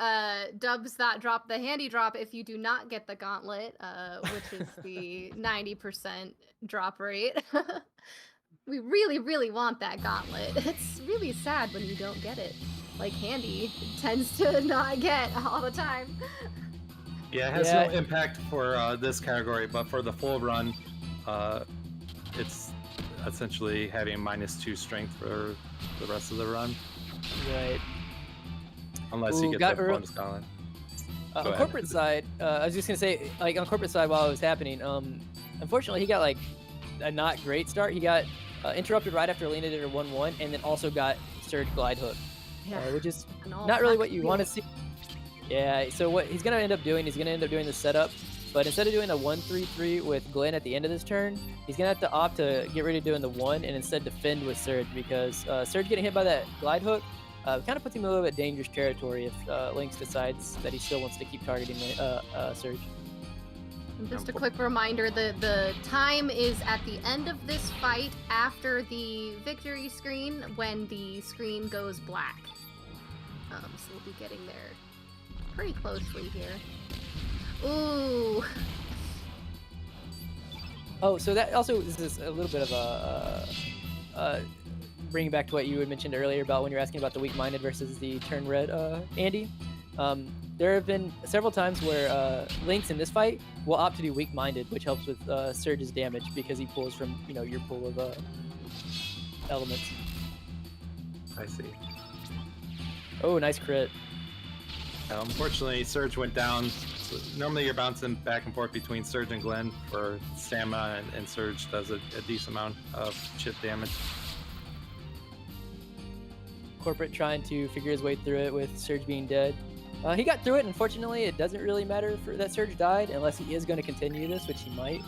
dubs that drop the handy drop if you do not get the gauntlet, which is the 90% drop rate. We really, really want that gauntlet. It's really sad when you don't get it. Like Handy tends to not get all the time. Yeah, it has no impact for this category, but for the full run, it's essentially having -2 strength for the rest of the run. Right. Unless you get the bonus gauntlet. On corporate side, I was just gonna say, like on corporate side, while it was happening, unfortunately he got like a not great start. He got interrupted right after Lena did her 1-1, and then also got Surge Glide Hook, which is not really what you want to see. Yeah. So what he's gonna end up doing is the setup But instead of doing the 1-3-3 with Glenn at the end of this turn, he's gonna have to opt to get rid of doing the 1 and instead defend with Surge, because Surge getting hit by that glide hook kind of puts him in a little bit dangerous territory if Lynx decides that he still wants to keep targeting Surge. And just a quick reminder, the time is at the end of this fight after the victory screen when the screen goes black. So we'll be getting there pretty closely here. Ooh. Oh, so that also this is a little bit of a bringing back to what you had mentioned earlier about when you're asking about the weak-minded versus the turn red, Andy. There have been several times where Lynx in this fight will opt to do weak-minded, which helps with Surge's damage because he pulls from your pool of elements. I see. Oh, nice crit. Unfortunately, Surge went down. So normally you're bouncing back and forth between Surge and Glenn for stamina, and Surge does a decent amount of chip damage. Corporate trying to figure his way through it with Surge being dead. He got through it. Unfortunately, it doesn't really matter that Surge died unless he is going to continue this, which he might.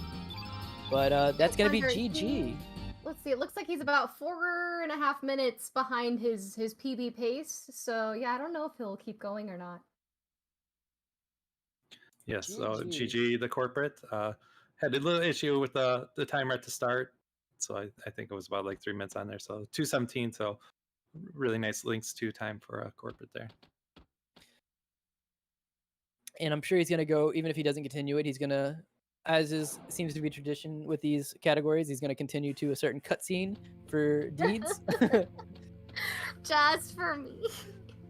But that's going to be GG. Let's see. It looks like he's about 4.5 minutes behind his PB pace. So yeah, I don't know if he'll keep going or not. Yes. GG. So GG, the corporate had a little issue with the timer at the start. So I think it was about like 3 minutes on there. So 2:17. So really nice Lynx 2 time for a corporate there. And I'm sure he's going to go, even if he doesn't continue it, he's going to, seems to be tradition with these categories, he's going to continue to a certain cutscene for deeds. Just for me.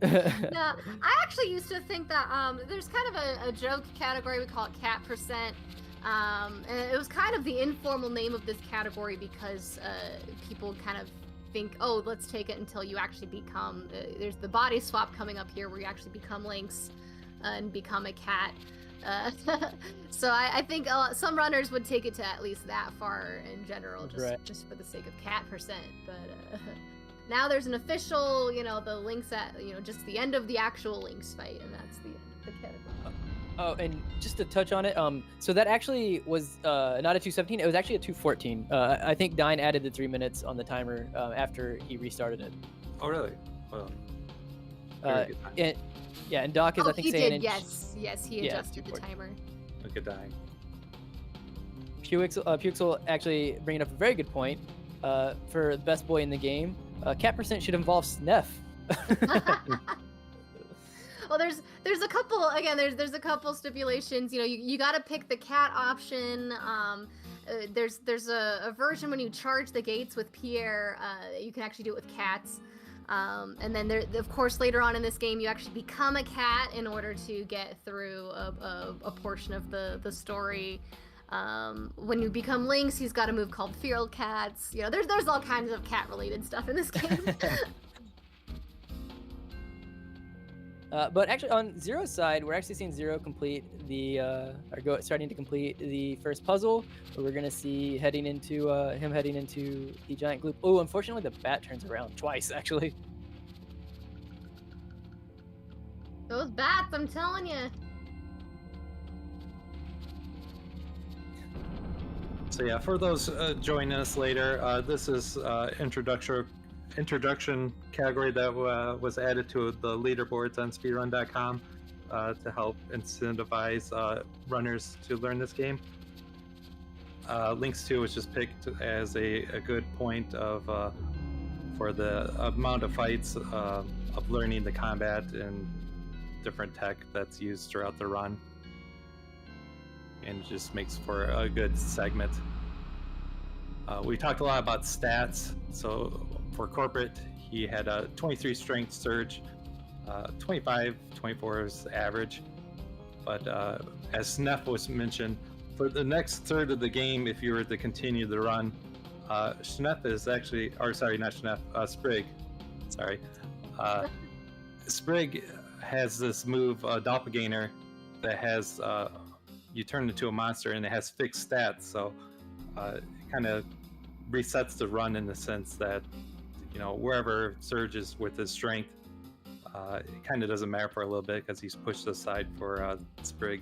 Yeah, I actually used to think that there's kind of a joke category, we call it cat percent. And it was kind of the informal name of this category because people kind of think, oh, let's take it until you actually become, there's the body swap coming up here where you actually become Lynx and become a cat. So I think some runners would take it to at least that far in general, just for the sake of cat percent. But now there's an official, the Lynx at, just the end of the actual Lynx fight, and that's the end of the category. Oh, and just to touch on it, so that actually was not a 2:17, it was actually a 2:14. I think Dine added the 3 minutes on the timer after he restarted it. Oh, really? Well, and Doc is, I think, he saying... did, yes, he adjusted the timer. Look at Dine. Puxel actually bringing up a very good point for the best boy in the game. Cat percent should involve Sneff. Well, there's a couple, again, there's a couple stipulations. You got to pick the cat option. There's a version when you charge the gates with Pierre, you can actually do it with cats. And then of course, later on in this game, you actually become a cat in order to get through a portion of the story. When you become Lynx, he's got a move called Feral Cats. There's all kinds of cat-related stuff in this game. But actually, on Zero's side, we're actually seeing Zero complete starting to complete the first puzzle. We're gonna see him heading into the giant gloop. Oh, unfortunately, the bat turns around twice, actually. Those bats, I'm telling you. So yeah, for those joining us later, this is introduction category that was added to the leaderboards on speedrun.com to help incentivize runners to learn this game. Lynx 2 was just picked as a good point of for the amount of fights of learning the combat and different tech that's used throughout the run, and it just makes for a good segment. We talked a lot about stats. So for corporate, he had a 23 strength Surge, 25, 24 is average. But as Sneff was mentioned, for the next third of the game, if you were to continue the run, Sneff is actually, or sorry, not Sneff, Sprig. Sorry. Sprig has this move, Doppelganger, that has, you turn into a monster and it has fixed stats. So it kind of resets the run in the sense that, wherever Surge is with his strength, it kind of doesn't matter for a little bit because he's pushed aside for Sprig.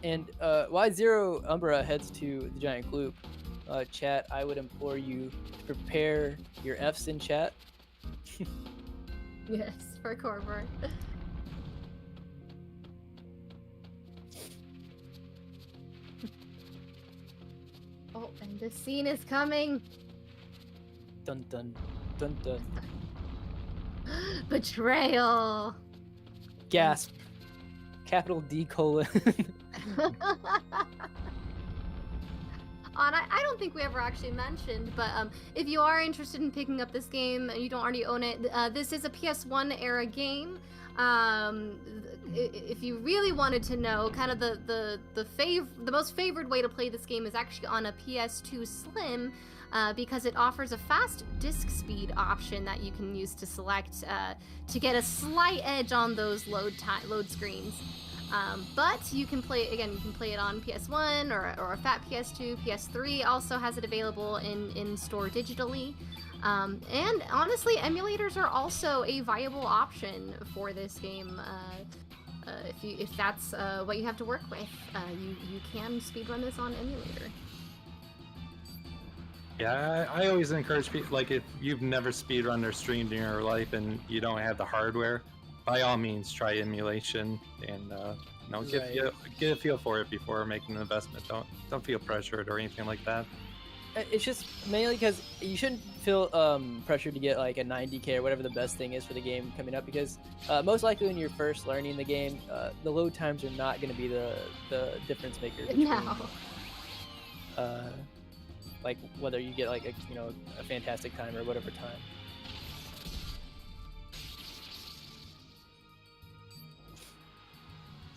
And while Zero Umbra heads to the giant gloop, chat, I would implore you to prepare your Fs in chat. Yes, for Corporate. Oh, and the scene is coming. Dun dun dun dun. Betrayal. Gasp. Capital D colon. I don't think we ever actually mentioned, but if you are interested in picking up this game and you don't already own it, this is a PS1 era game. If you really wanted to know, kind of the most favored way to play this game is actually on a PS2 Slim, because it offers a fast disk speed option that you can use to select to get a slight edge on those load screens. But you can play it on PS1 or a fat PS2. PS3 also has it available in store digitally. And honestly, emulators are also a viable option for this game. If that's what you have to work with, you can speedrun this on emulator. Yeah, I always encourage people, like, if you've never speedrun or streamed in your life and you don't have the hardware, by all means try emulation and get a feel for it before making an investment. Don't feel pressured or anything like that. It's just mainly because you shouldn't feel pressured to get like a 90K or whatever the best thing is for the game coming up, because most likely when you're first learning the game, the load times are not going to be the difference maker between, like whether you get like a fantastic time or whatever time.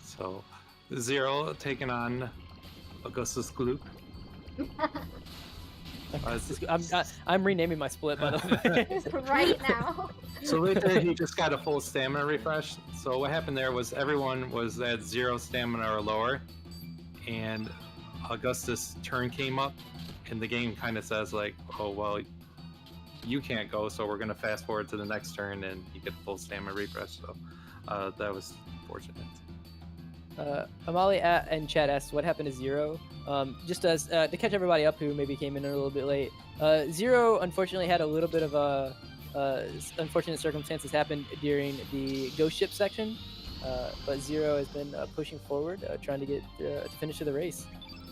So, Zero taking on Augustus Gloop. I'm renaming my split, by the way. Right now. So right there, he just got a full stamina refresh. So what happened there was everyone was at 0 stamina or lower, and Augustus' turn came up, and the game kind of says like, oh well, you can't go, so we're gonna fast forward to the next turn, and you get full stamina refresh. So that was fortunate. Amali in chat asks what happened to Zero. Just as to catch everybody up who maybe came in a little bit late. Zero unfortunately had a little bit of unfortunate circumstances happen during the ghost ship section, but Zero has been pushing forward, trying to get to finish of the race,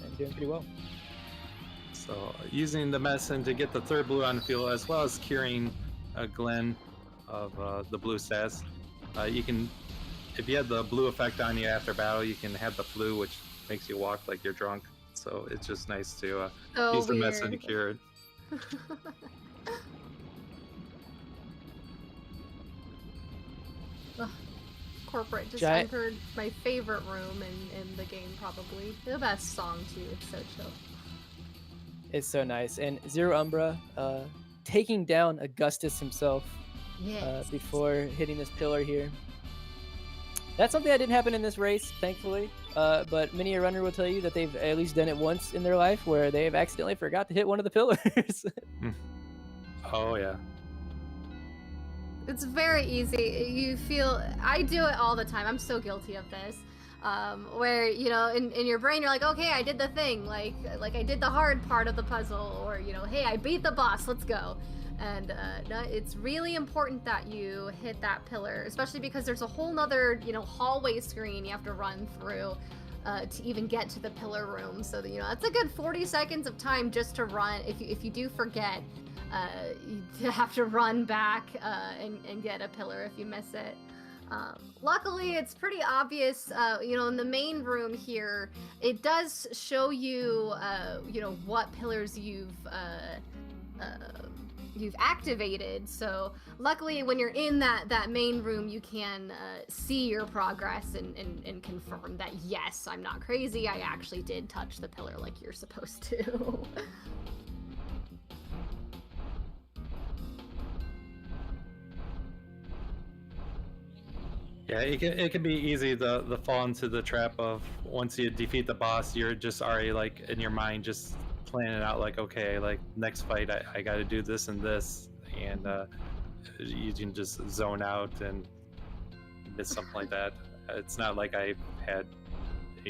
and doing pretty well. So using the medicine to get the third blue on the field, as well as curing Glenn of the blue stats, you can. If you have the blue effect on you after battle, you can have the flu, which makes you walk like you're drunk. So it's just nice to use the medicine to cure it. Corporate just entered my favorite room in the game, probably. The best song, too. It's so chill. It's so nice. And Zero Umbra taking down Augustus himself before hitting this pillar here. That's something that didn't happen in this race, thankfully, but many a runner will tell you that they've at least done it once in their life where they've accidentally forgot to hit one of the pillars. Oh, yeah. It's very easy. I do it all the time. I'm so guilty of this. Where, in your brain, you're like, okay, I did the thing. Like I did the hard part of the puzzle, or, hey, I beat the boss, let's go. And no, it's really important that you hit that pillar, especially because there's a whole nother, hallway screen you have to run through to even get to the pillar room. So that, that's a good 40 seconds of time just to run. If you do forget, you have to run back and get a pillar if you miss it. Luckily, it's pretty obvious, in the main room here, it does show you, what pillars you've activated. So luckily when you're in that main room, you can see your progress and confirm that, yes, I'm not crazy, I actually did touch the pillar like you're supposed to. Yeah, it can be easy to fall into the trap of, once you defeat the boss, you're just already like in your mind just planning out like, okay, like next fight I got to do this and this, and you can just zone out and miss something like that. It's not like I had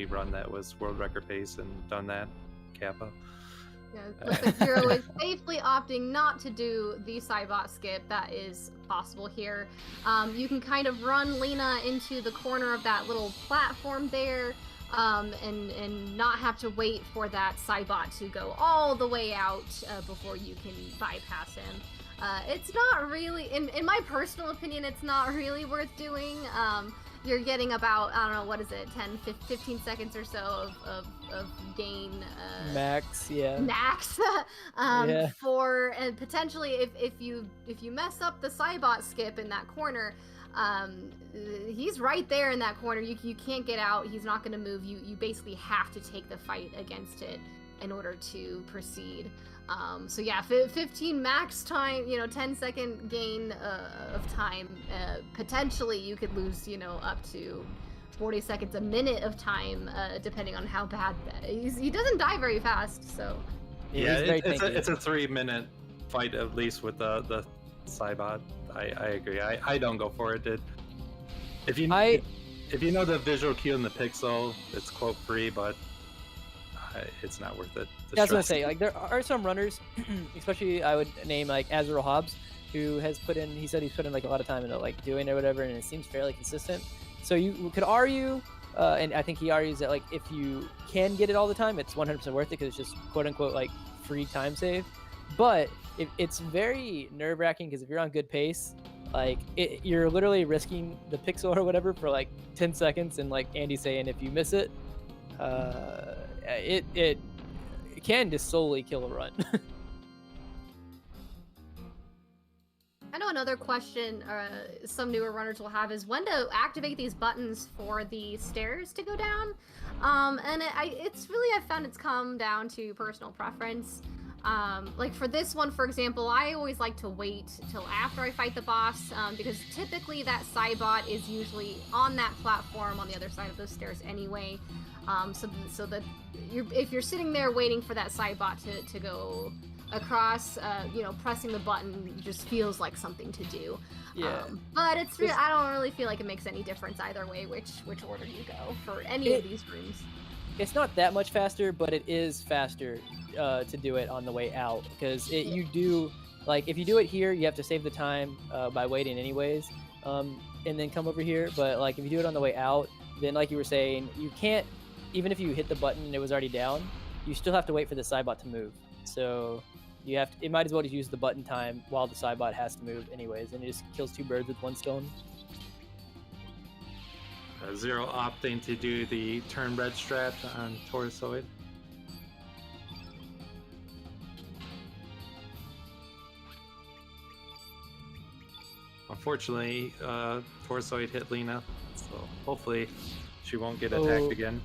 a run that was world record pace and done that, Kappa. Yeah, looks like Zero is safely opting not to do the Cybot skip. That is possible here. You can kind of run Lena into the corner of that little platform there, and not have to wait for that Cybot to go all the way out before you can bypass him. It's not really, in my personal opinion, it's not really worth doing. You're getting about, I don't know, what is it, 10, 15 seconds or so of gain. Max, yeah. Max. Yeah. For, and potentially if you mess up the Cybot skip in that corner, he's right there in that corner. You can't get out. He's not going to move. You basically have to take the fight against it in order to proceed. So yeah, 15 max time, 10-second gain of time. Potentially you could lose, up to 40 seconds, a minute of time, depending on how bad that is. He doesn't die very fast, so. Yeah, it's a 3-minute fight at least with the Cybot. I agree. I don't go for it. If you know the visual cue in the pixel, it's quote free, but it's not worth it. Yeah, I was gonna say, like, there are some runners, especially I would name like Azrael Hobbs, who has put in. He said he's put in like a lot of time into like doing it or whatever, and it seems fairly consistent. So you could argue, and I think he argues that like if you can get it all the time, it's 100% worth it because it's just quote unquote like free time save. But it's very nerve-wracking because if you're on good pace, like you're literally risking the pixel or whatever for like 10 seconds, and like Andy's saying, if you miss it, it can just solely kill a run. I know another question some newer runners will have is when to activate these buttons for the stairs to go down. And it's really, I found it's come down to personal preference. Like for this one, for example, I always like to wait till after I fight the boss, because typically that Cybot is usually on that platform on the other side of those stairs anyway. So that if you're sitting there waiting for that Cybot to go across, pressing the button just feels like something to do. Yeah. But it's I don't really feel like it makes any difference either way which order you go for any of these rooms. It's not that much faster, but it is faster to do it on the way out, because you do, like, if you do it here, you have to save the time by waiting anyways, and then come over here. But like if you do it on the way out, then like you were saying, you can't, even if you hit the button and it was already down, you still have to wait for the Cybot to move. So it might as well just use the button time while the Cybot has to move anyways, and it just kills two birds with one stone. Zero opting to do the turn red strat on Taurusoid. Unfortunately, Taurusoid hit Lena, so hopefully she won't get attacked again.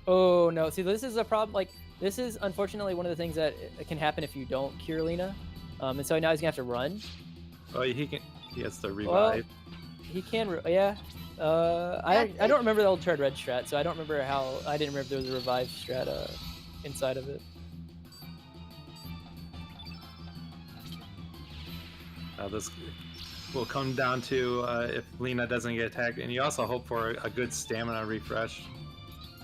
Oh no, see, this is a problem. Like, this is unfortunately one of the things that can happen if you don't cure Lena. And so now he's gonna have to run. Oh, he has to revive. Well, he can, yeah. I don't remember the old turn red strat, so I don't remember how. I didn't remember there was a revive strat inside of it. This will come down to if Lena doesn't get attacked, and you also hope for a good stamina refresh.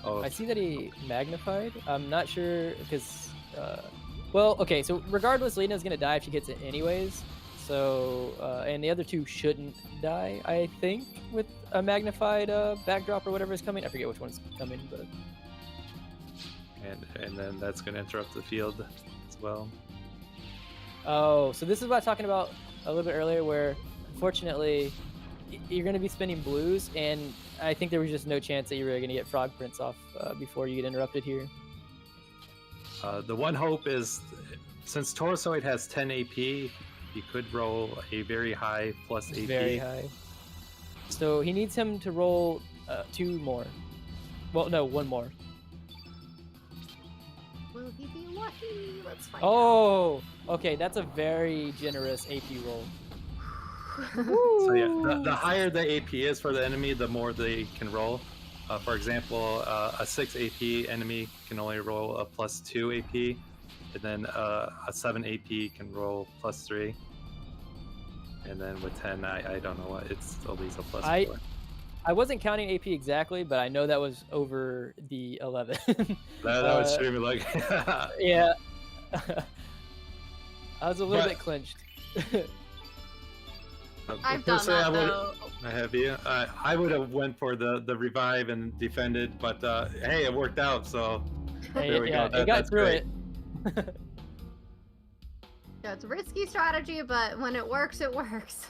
Oh, I see that he magnified. I'm not sure because, well, okay. So regardless, Lena's gonna die if she gets it anyways. So and the other two shouldn't die, I think, with a magnified backdrop or whatever is coming. I forget which one's coming, but. And then that's gonna interrupt the field as well. Oh, so this is what I was talking about a little bit earlier, where unfortunately you're going to be spinning blues, and I think there was just no chance that you were going to get frog prints off before you get interrupted here. The one hope is, since Taurusoid has 10 AP, he could roll a very high plus AP. Very high. So he needs him to roll 2 more. Well, no, 1 more. Will he be lucky? Let's find out. Oh, okay, that's a very generous AP roll. So yeah, the higher the AP is for the enemy, the more they can roll. For example, a 6 AP enemy can only roll a plus 2 AP, and then a 7 AP can roll plus 3. And then with 10, I don't know what, it's always a plus 4. I wasn't counting AP exactly, but I know that was over the 11. That was extremely lucky. Yeah. I was a little But- bit clinched. I've done Personally, that though. I have you. I would have went for the revive and defended, but hey, it worked out. So there we go. It got That's through great. it. Yeah, it's a risky strategy, but when it works, it works.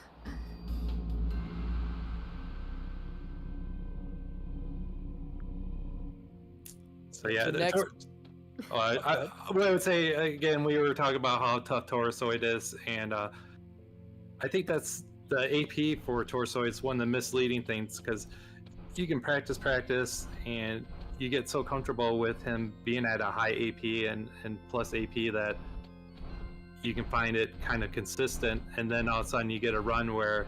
So yeah, So the next- what I would say again, we were talking about how tough Taurosoid is, and I think that's the AP for Taurosoid is one of the misleading things because you can practice, and you get so comfortable with him being at a high AP and plus AP that you can find it kind of consistent, and then all of a sudden you get a run where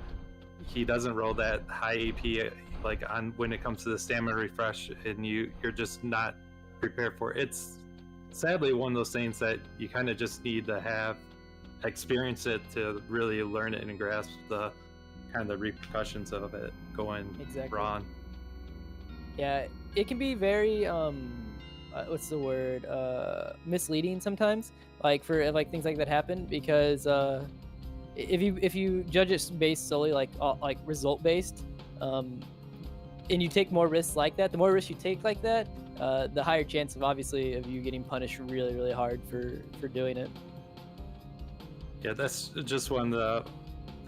he doesn't roll that high AP like on when it comes to the stamina refresh, and you're just not prepared for it. It's sadly one of those things that you kind of just need to have experience it to really learn it and grasp the kind of the repercussions of it going Exactly. wrong. Yeah, it can be very what's the word? Misleading sometimes. Like for like things like that happen because if you judge it based solely like result based, and you take more risks like that, the more risks you take like that, the higher chance of obviously of you getting punished really really hard for doing it. Yeah, that's just one of the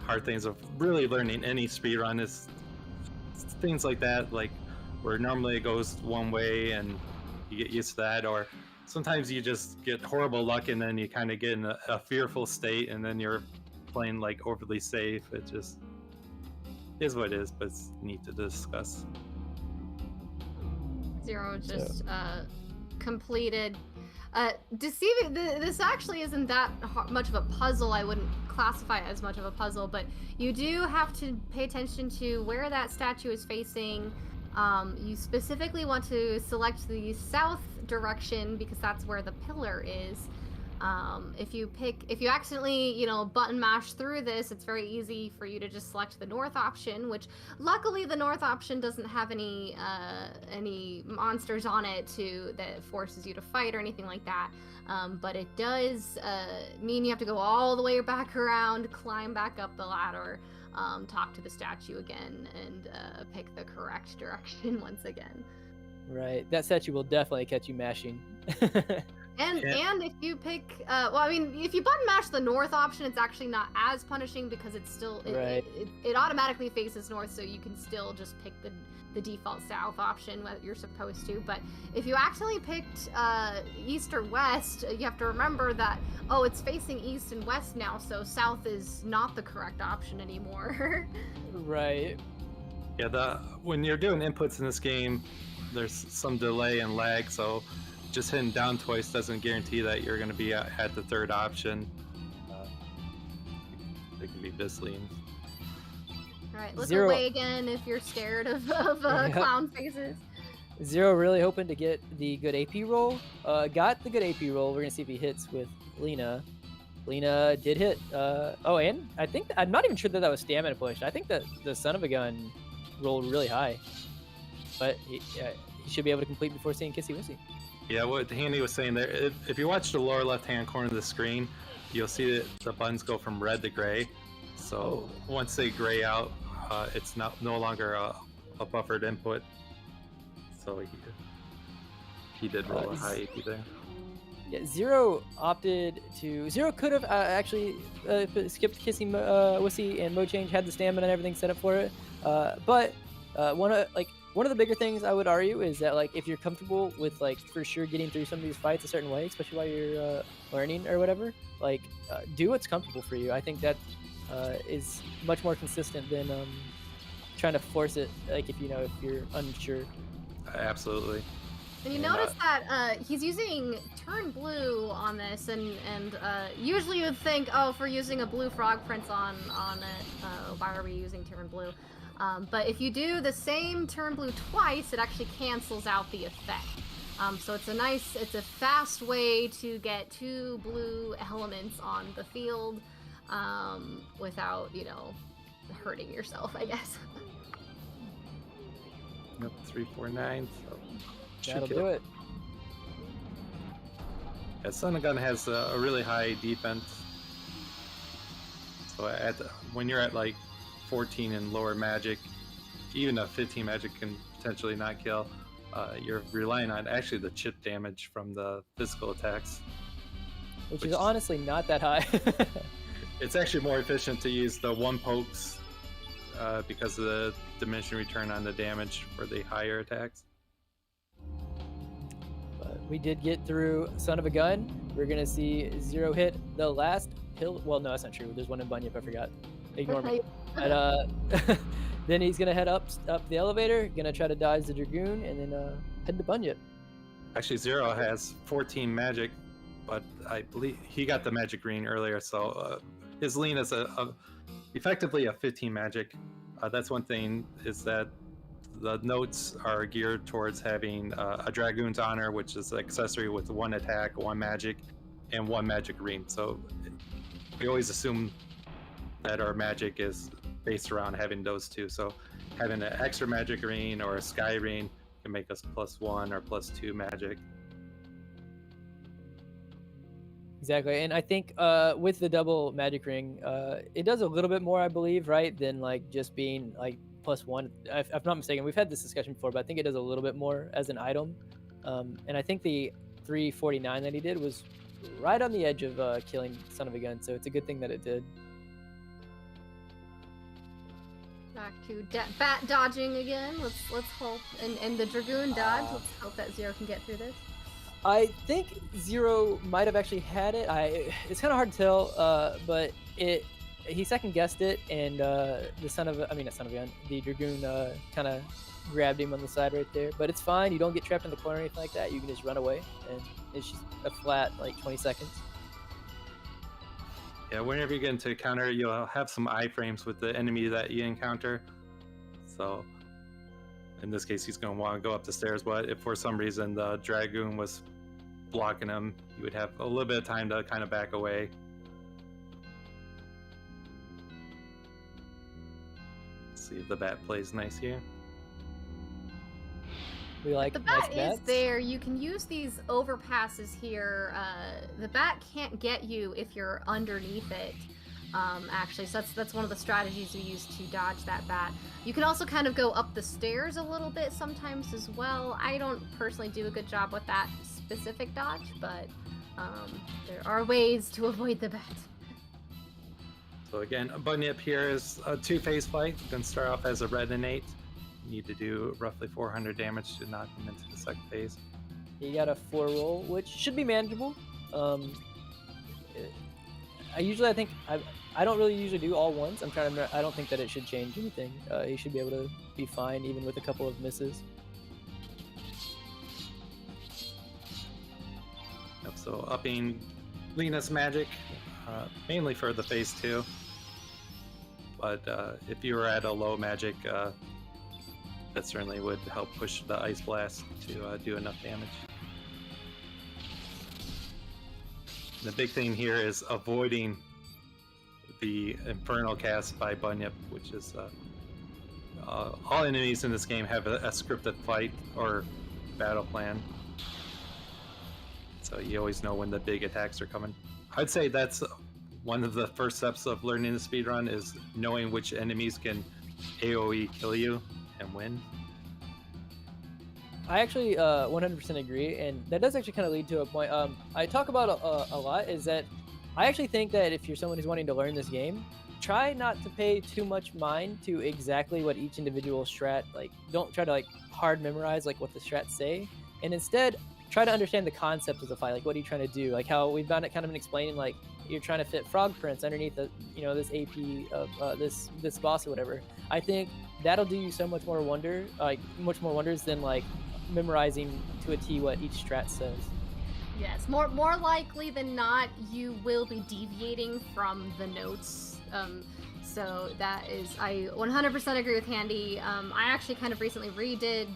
hard things of really learning any speedrun is things like that, like where normally it goes one way and you get used to that, or sometimes you just get horrible luck and then you kind of get in a fearful state and then you're playing like overly safe. It just is what it is, but it's neat to discuss. Zero just completed. Deceiving. This actually isn't that much of a puzzle. I wouldn't classify it as much of a puzzle, but you do have to pay attention to where that statue is facing. You specifically want to select the south direction because that's where the pillar is. If you accidentally, button mash through this, it's very easy for you to just select the north option, which luckily the north option doesn't have any monsters on it that forces you to fight or anything like that. But it does mean you have to go all the way back around, climb back up the ladder, talk to the statue again, and pick the correct direction once again. Right, that statue will definitely catch you mashing. And if you pick, if you button mash the north option, it's actually not as punishing because it's still it automatically faces north, so you can still just pick the default south option that you're supposed to. But if you accidentally picked east or west, you have to remember that it's facing east and west now, so south is not the correct option anymore. Right. Yeah, when you're doing inputs in this game, there's some delay and lag, so just hitting down twice doesn't guarantee that you're going to be at the third option. It can be misleading. Alright, look Zero. away again if you're scared of clown faces. Zero really hoping to get the good AP roll. Got the good AP roll. We're gonna see if he hits with Lena. Lena did hit. And I think I'm not even sure that was stamina push. I think that the son of a gun rolled really high, but he should be able to complete before seeing Kissy Wissy. Yeah, what Handy was saying there, if you watch the lower left-hand corner of the screen, you'll see that the buttons go from red to gray. So once they gray out, it's no longer a buffered input. So he did roll a high AP there. Yeah, Zero could have actually skipped Kissy Wissy and mode change, had the stamina and everything set up for it. But one of the bigger things I would argue is that if you're comfortable with for sure getting through some of these fights a certain way, especially while you're learning or whatever, do what's comfortable for you. I think that is much more consistent than trying to force it. If you're unsure. Absolutely. And you notice that he's using turn blue on this, and usually you would think, if we're using a blue frog prince on it, why are we using turn blue? But if you do the same turn blue twice, it actually cancels out the effect. So it's a fast way to get 2 blue elements on the field without, hurting yourself, I guess. Yep, 349. So should That'll kill. do it. Yeah, Son of Gun has a really high defense. So when you're at like 14 and lower magic, even a 15 magic can potentially not kill. You're relying on actually the chip damage from the physical attacks. Which is honestly not that high. It's actually more efficient to use the one pokes because of the diminishing return on the damage for the higher attacks. But we did get through Son of a Gun. We're gonna see Zero hit the last hill. Well, no, that's not true. There's one in Bunyip. I forgot. Ignore me. But then he's gonna head up the elevator. Gonna try to dodge the Dragoon and then head to Bunyip. Actually, Zero has 14 magic, but I believe he got the magic green earlier, so his lean is effectively a 15 magic. That's one thing, is that the notes are geared towards having a Dragoon's Honor, which is an accessory with 1 attack, 1 magic, and 1 magic green. So we always assume that our magic is based around having those two. So having an extra magic green or a sky green can make us +1 or +2 magic. Exactly, and I think with the double magic ring, it does a little bit more, I believe, right, than like just being like +1. If I'm not mistaken, we've had this discussion before, but I think it does a little bit more as an item. And I think the 349 that he did was right on the edge of killing Son of a Gun, so it's a good thing that it did. Back to bat dodging again. Let's hope, and the Dragoon dodge. Let's hope that Zero can get through this. I think Zero might have actually had it. It's kind of hard to tell, but he second guessed it, and the the Dragoon kind of grabbed him on the side right there. But it's fine. You don't get trapped in the corner or anything like that. You can just run away, and it's just a flat like 20 seconds. Yeah, whenever you get into a counter, you'll have some iframes with the enemy that you encounter. So in this case, he's going to want to go up the stairs, but if for some reason the Dragoon was blocking him, you would have a little bit of time to kind of back away. Let's see if the bat plays nice here. We like The nice bat bats. is there. You can use these overpasses here. The bat can't get you if you're underneath it. Actually, so that's one of the strategies we use to dodge that bat. You can also kind of go up the stairs a little bit sometimes as well. I don't personally do a good job with that specific dodge, but there are ways to avoid the bat. So again, a Bunyip here is a 2-phase fight. You can start off as a red innate. You need to do roughly 400 damage to knock him into the second phase. You got a 4 roll, which should be manageable. I don't really usually do all ones. I don't think that it should change anything. He should be able to be fine even with a couple of misses. Yep, so upping Lena's magic, mainly for the phase 2. But if you were at a low magic, that certainly would help push the Ice Blast to do enough damage. The big thing here is avoiding the Infernal cast by Bunyip, which is all enemies in this game have a scripted fight or battle plan, so you always know when the big attacks are coming. I'd say that's one of the first steps of learning the speedrun, is knowing which enemies can AoE kill you and win. I actually 100% agree, and that does actually kind of lead to a point I talk about a lot, is that I actually think that if you're someone who's wanting to learn this game, try not to pay too much mind to exactly what each individual strat, like, don't try to like hard memorize like what the strats say, and instead try to understand the concept of the fight. Like, what are you trying to do? Like how we've kind of been explaining, like you're trying to fit frog prints underneath the, this AP of this boss or whatever. I think that'll do you so much more wonders than like memorizing to a T what each strat says. Yes, more likely than not, you will be deviating from the notes. So that is, I 100% agree with Handy. I actually kind of recently redid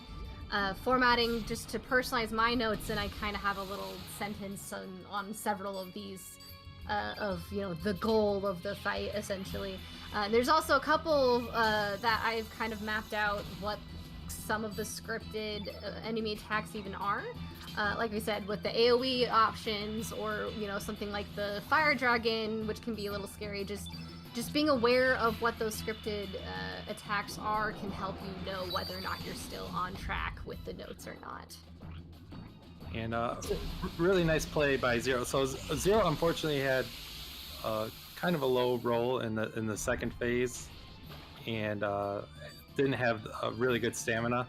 formatting just to personalize my notes, and I kind of have a little sentence on several of these of the goal of the fight, essentially. There's also a couple that I've kind of mapped out what some of the scripted enemy attacks even are. Like we said, with the AoE options, or something like the fire dragon, which can be a little scary. Just being aware of what those scripted attacks are can help you know whether or not you're still on track with the notes or not. And really nice play by Zero. So Zero unfortunately had kind of a low roll in the second phase, and didn't have a really good stamina.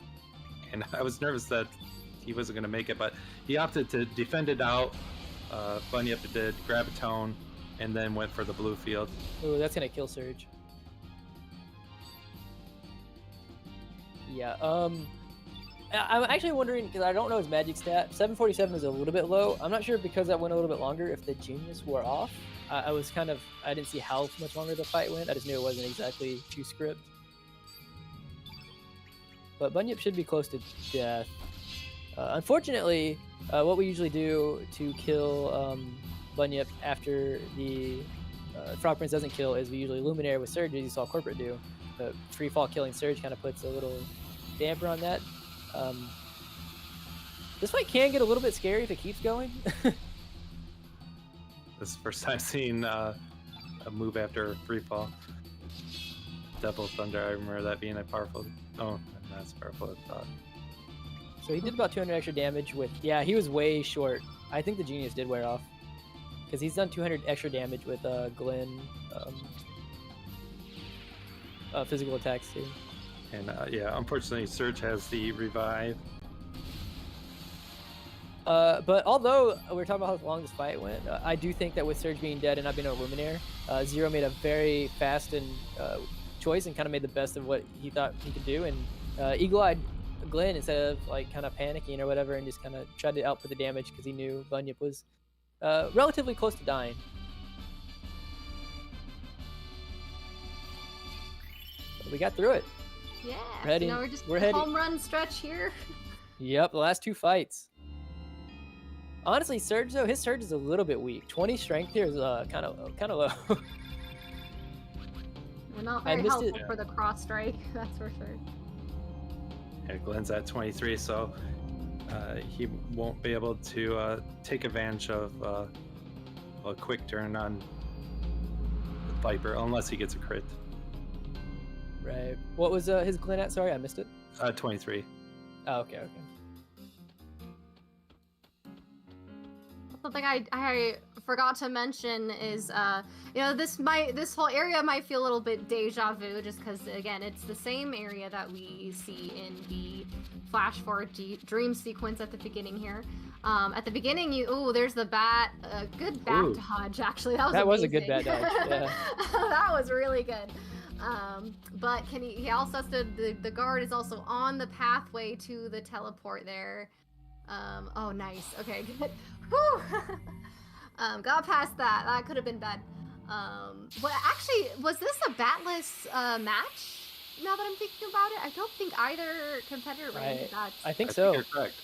And I was nervous that he wasn't going to make it, but he opted to defend it out. Bunyip did Gravitone, and then went for the blue field. Ooh, that's gonna kill Surge. Yeah. I'm actually wondering, because I don't know his magic stat. 747 is a little bit low. I'm not sure, because that went a little bit longer, if the genius wore off. I didn't see how much longer the fight went. I just knew it wasn't exactly true script. But Bunyip should be close to death. Unfortunately, what we usually do to kill Bunyip after the Frog Prince doesn't kill is we usually Luminaire with Surge, as you saw Corporate do. But free fall killing Surge kind of puts a little damper on that. This fight can get a little bit scary if it keeps going. This is the first time seeing a move after free fall. Double Thunder, I remember that being a powerful... Oh, that's powerful, I thought. So he did about 200 extra damage with... Yeah, he was way short. I think the Genius did wear off. Because he's done 200 extra damage with Glenn physical attacks too. And yeah, unfortunately, Surge has the revive. But although we're talking about how long this fight went, I do think that with Surge being dead and not being a Luminaire, Zero made a very fast and choice and kind of made the best of what he thought he could do. And Eagle-Eyed Glenn, instead of like kind of panicking or whatever, and just kind of tried to output the damage because he knew Bunyip was relatively close to dying. But we got through it. Yeah. Ready. So now we're just We're heading. home run stretch here. Yep, the last two fights. Honestly, Surge though, his Surge is a little bit weak. 20 strength here is kind of low. We're not I very missed helpful it. for the cross strike, that's for sure. And Glenn's at 23, so he won't be able to take advantage of a quick turn on the Viper unless he gets a crit. Right. What was his Glen at? Sorry, I missed it. 23. Oh, okay. Something I forgot to mention is, this whole area might feel a little bit deja vu, just because again, it's the same area that we see in the flash forward dream sequence at the beginning here. At the beginning, there's the bat, good bat dodge actually. That was a good bat dodge. Yeah. That was really good. But he also said the guard is also on the pathway to the teleport there. Oh, nice. Okay, good. Whew. Got past that. That could have been bad. But actually, was this a batless match? Now that I'm thinking about it, I don't think either competitor ran into bats. I think so. You're correct.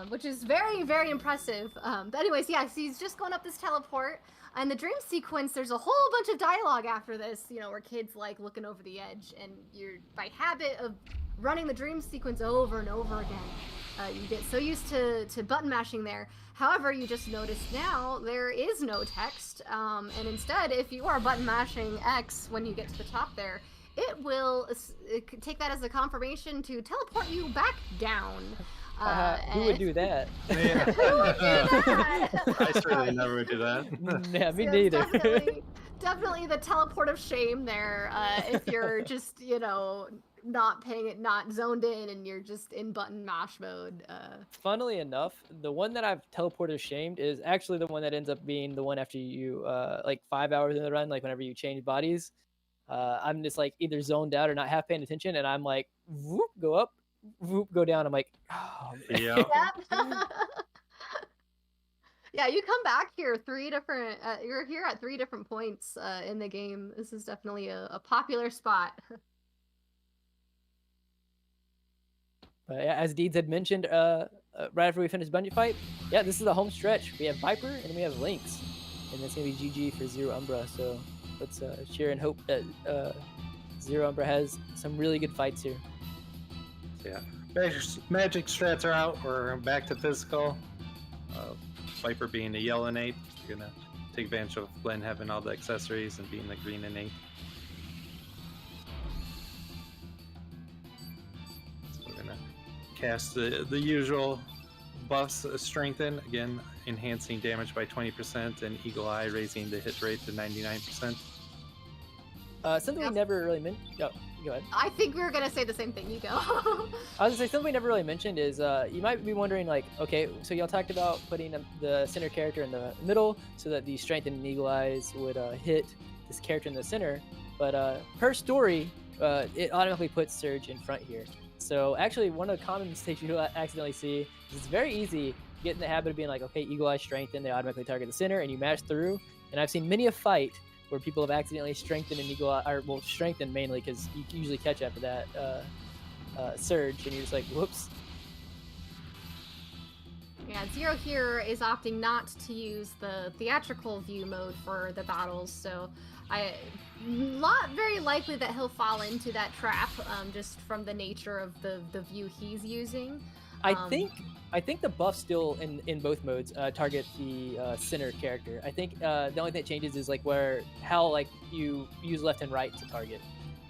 Which is very, very impressive. But anyways, yeah, so he's just going up this teleport. And the dream sequence, there's a whole bunch of dialogue after this, where kids like looking over the edge, and you're by habit of running the dream sequence over and over again. You get so used to button mashing there. However, you just noticed now there is no text, and instead, if you are button mashing X when you get to the top there, it will take that as a confirmation to teleport you back down. Who would do that? Yeah. Who would do that? I certainly never would do that. Yeah, me So neither. definitely the teleport of shame there. If you're just, not paying it, not zoned in, and you're just in button mash mode. Funnily enough, the one that I've teleported shamed is actually the one that ends up being the one after you, like 5 hours in the run, like whenever you change bodies. I'm just like either zoned out or not half paying attention, and I'm like, whoop, go up, whoop, go down. I'm like, oh, man. Yeah. Yep. Yeah, you come back here you're here at 3 different points in the game. This is definitely a popular spot. But yeah, as Deeds had mentioned right after we finished Bunyip fight, yeah, this is the home stretch. We have Viper and then we have Lynx, and that's gonna be GG for Zero Umbra. So let's cheer and hope that Zero Umbra has some really good fights here. Yeah, magic strats are out. We're back to physical. Viper being the yellow innate, you're gonna take advantage of Glenn having all the accessories and being the green innate. So we're gonna cast the usual buffs, strengthen again, enhancing damage by 20%, and Eagle Eye raising the hit rate to 99%. Something we never really mentioned. Oh, go ahead. I think we were gonna say the same thing. You go. I was gonna say something we never really mentioned is you might be wondering, like, okay, so y'all talked about putting the center character in the middle so that the strength and eagle eyes would hit this character in the center, but per story, it automatically puts Surge in front here. So actually, one of the common mistakes you accidentally see is it's very easy to get in the habit of being like, okay, eagle eye strengthen, they automatically target the center, and you mash through. And I've seen many a fight where people have accidentally strengthened an eagle eye, or well, strengthened mainly because you can usually catch after that surge, and you're just like, whoops. Yeah, Zero here is opting not to use the theatrical view mode for the battles, so not very likely that he'll fall into that trap, just from the nature of the view he's using. I think the buff still in both modes target the center character. I think the only thing that changes is like how like you use left and right to target.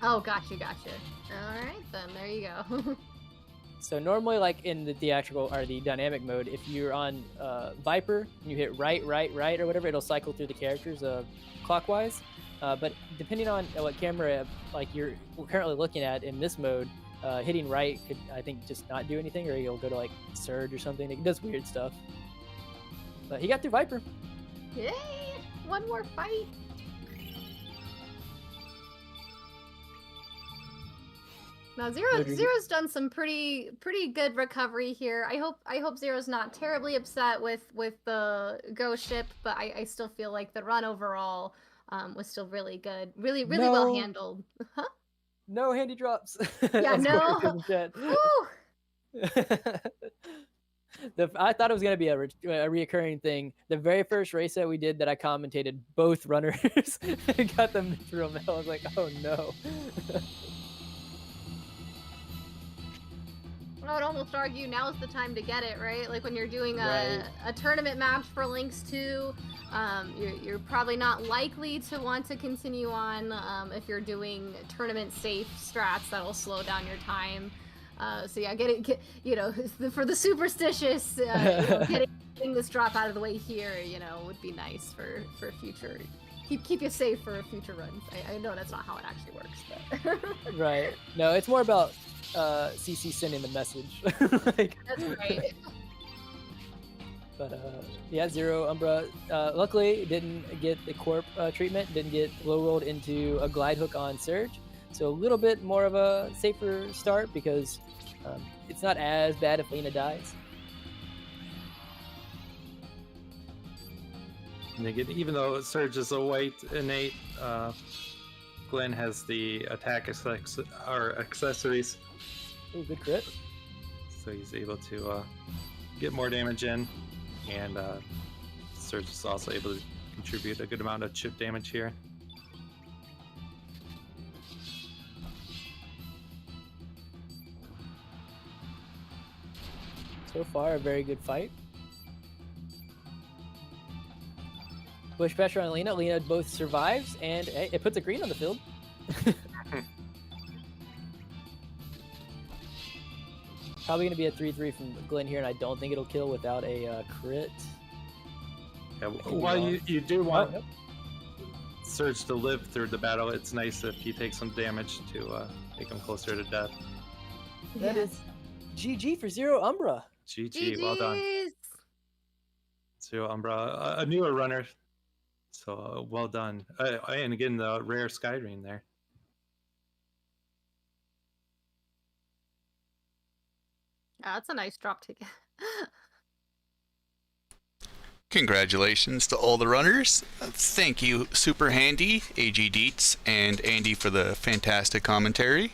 Oh, gotcha. All right, then there you go. So normally, like in the theatrical or the dynamic mode, if you're on Viper and you hit right or whatever, it'll cycle through the characters clockwise. But depending on what camera like you're currently looking at in this mode, hitting right could, I think, just not do anything, or you'll go to like Surge or something. It does weird stuff. But he got through Viper. Yay! One more fight. Now Zero's done some pretty good recovery here. I hope Zero's not terribly upset with the ghost ship, but I still feel like the run overall was still really good, really well handled. Huh? No handy drops. Yeah, no. I thought it was going to be a reoccurring thing. The very first race that we did that I commentated, both runners got them through them. I was like, oh no. I would almost argue now's the time to get it, right? Like when you're doing a tournament match for Lynx 2, you're probably not likely to want to continue on if you're doing tournament safe strats that'll slow down your time. So yeah, for the superstitious, getting this drop out of the way here, would be nice for future. Keep you safe for future runs. I know that's not how it actually works, but right. No, it's more about CC sending the message. Like, that's right. But yeah, Zero Umbra luckily didn't get the Corp treatment, didn't get low rolled into a glide hook on Surge. So a little bit more of a safer start because it's not as bad if Lena dies. And again, even though Surge is a white innate, Glenn has the attack accessories. Ooh, good crit. So he's able to get more damage in, and Surge is also able to contribute a good amount of chip damage here. So far, a very good fight. Push pressure on Lena. Lena both survives, and it puts a green on the field. Probably going to be a 3-3 from Glenn here, and I don't think it'll kill without a crit. Yeah, while you do want Surge to live through the battle, it's nice if you take some damage to make him closer to death. That is GG for Zero Umbra. GG, well done. Zero Umbra, a newer runner. So well done. And again, the rare Skyrim there. Yeah, that's a nice drop ticket. Congratulations to all the runners. Thank you, Super Handy, AG Dietz, and Andy for the fantastic commentary.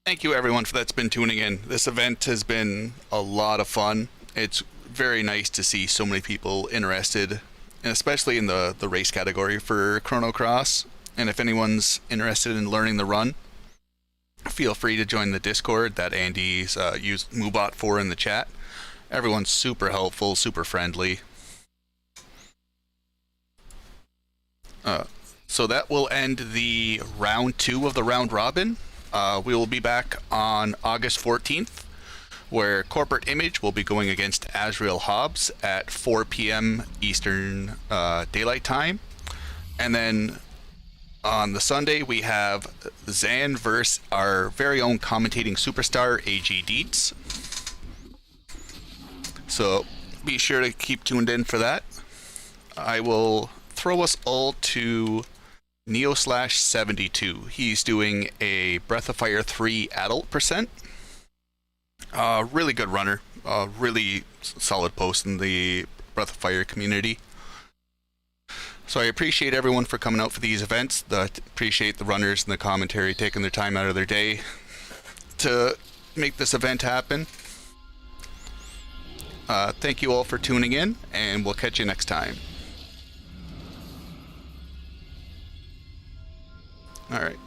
Thank you everyone that's been tuning in. This event has been a lot of fun. It's very nice to see so many people interested, and especially in the race category for Chrono Cross. And if anyone's interested in learning the run, feel free to join the Discord that Andy's used Moobot for in the chat. Everyone's super helpful, super friendly. So that will end the round 2 of the round robin. We will be back on August 14th, where CorporateImage will be going against Azrael Hobbs at 4 p.m. Eastern Daylight Time. And then on the Sunday, we have Zan versus our very own commentating superstar, AG Dietz. So be sure to keep tuned in for that. I will throw us all to Neo/72. He's doing a Breath of Fire 3 adult percent. Really good runner. Really solid post in the Breath of Fire community. So I appreciate everyone for coming out for these events. Appreciate the runners and the commentary taking their time out of their day to make this event happen. Thank you all for tuning in, and we'll catch you next time. All right.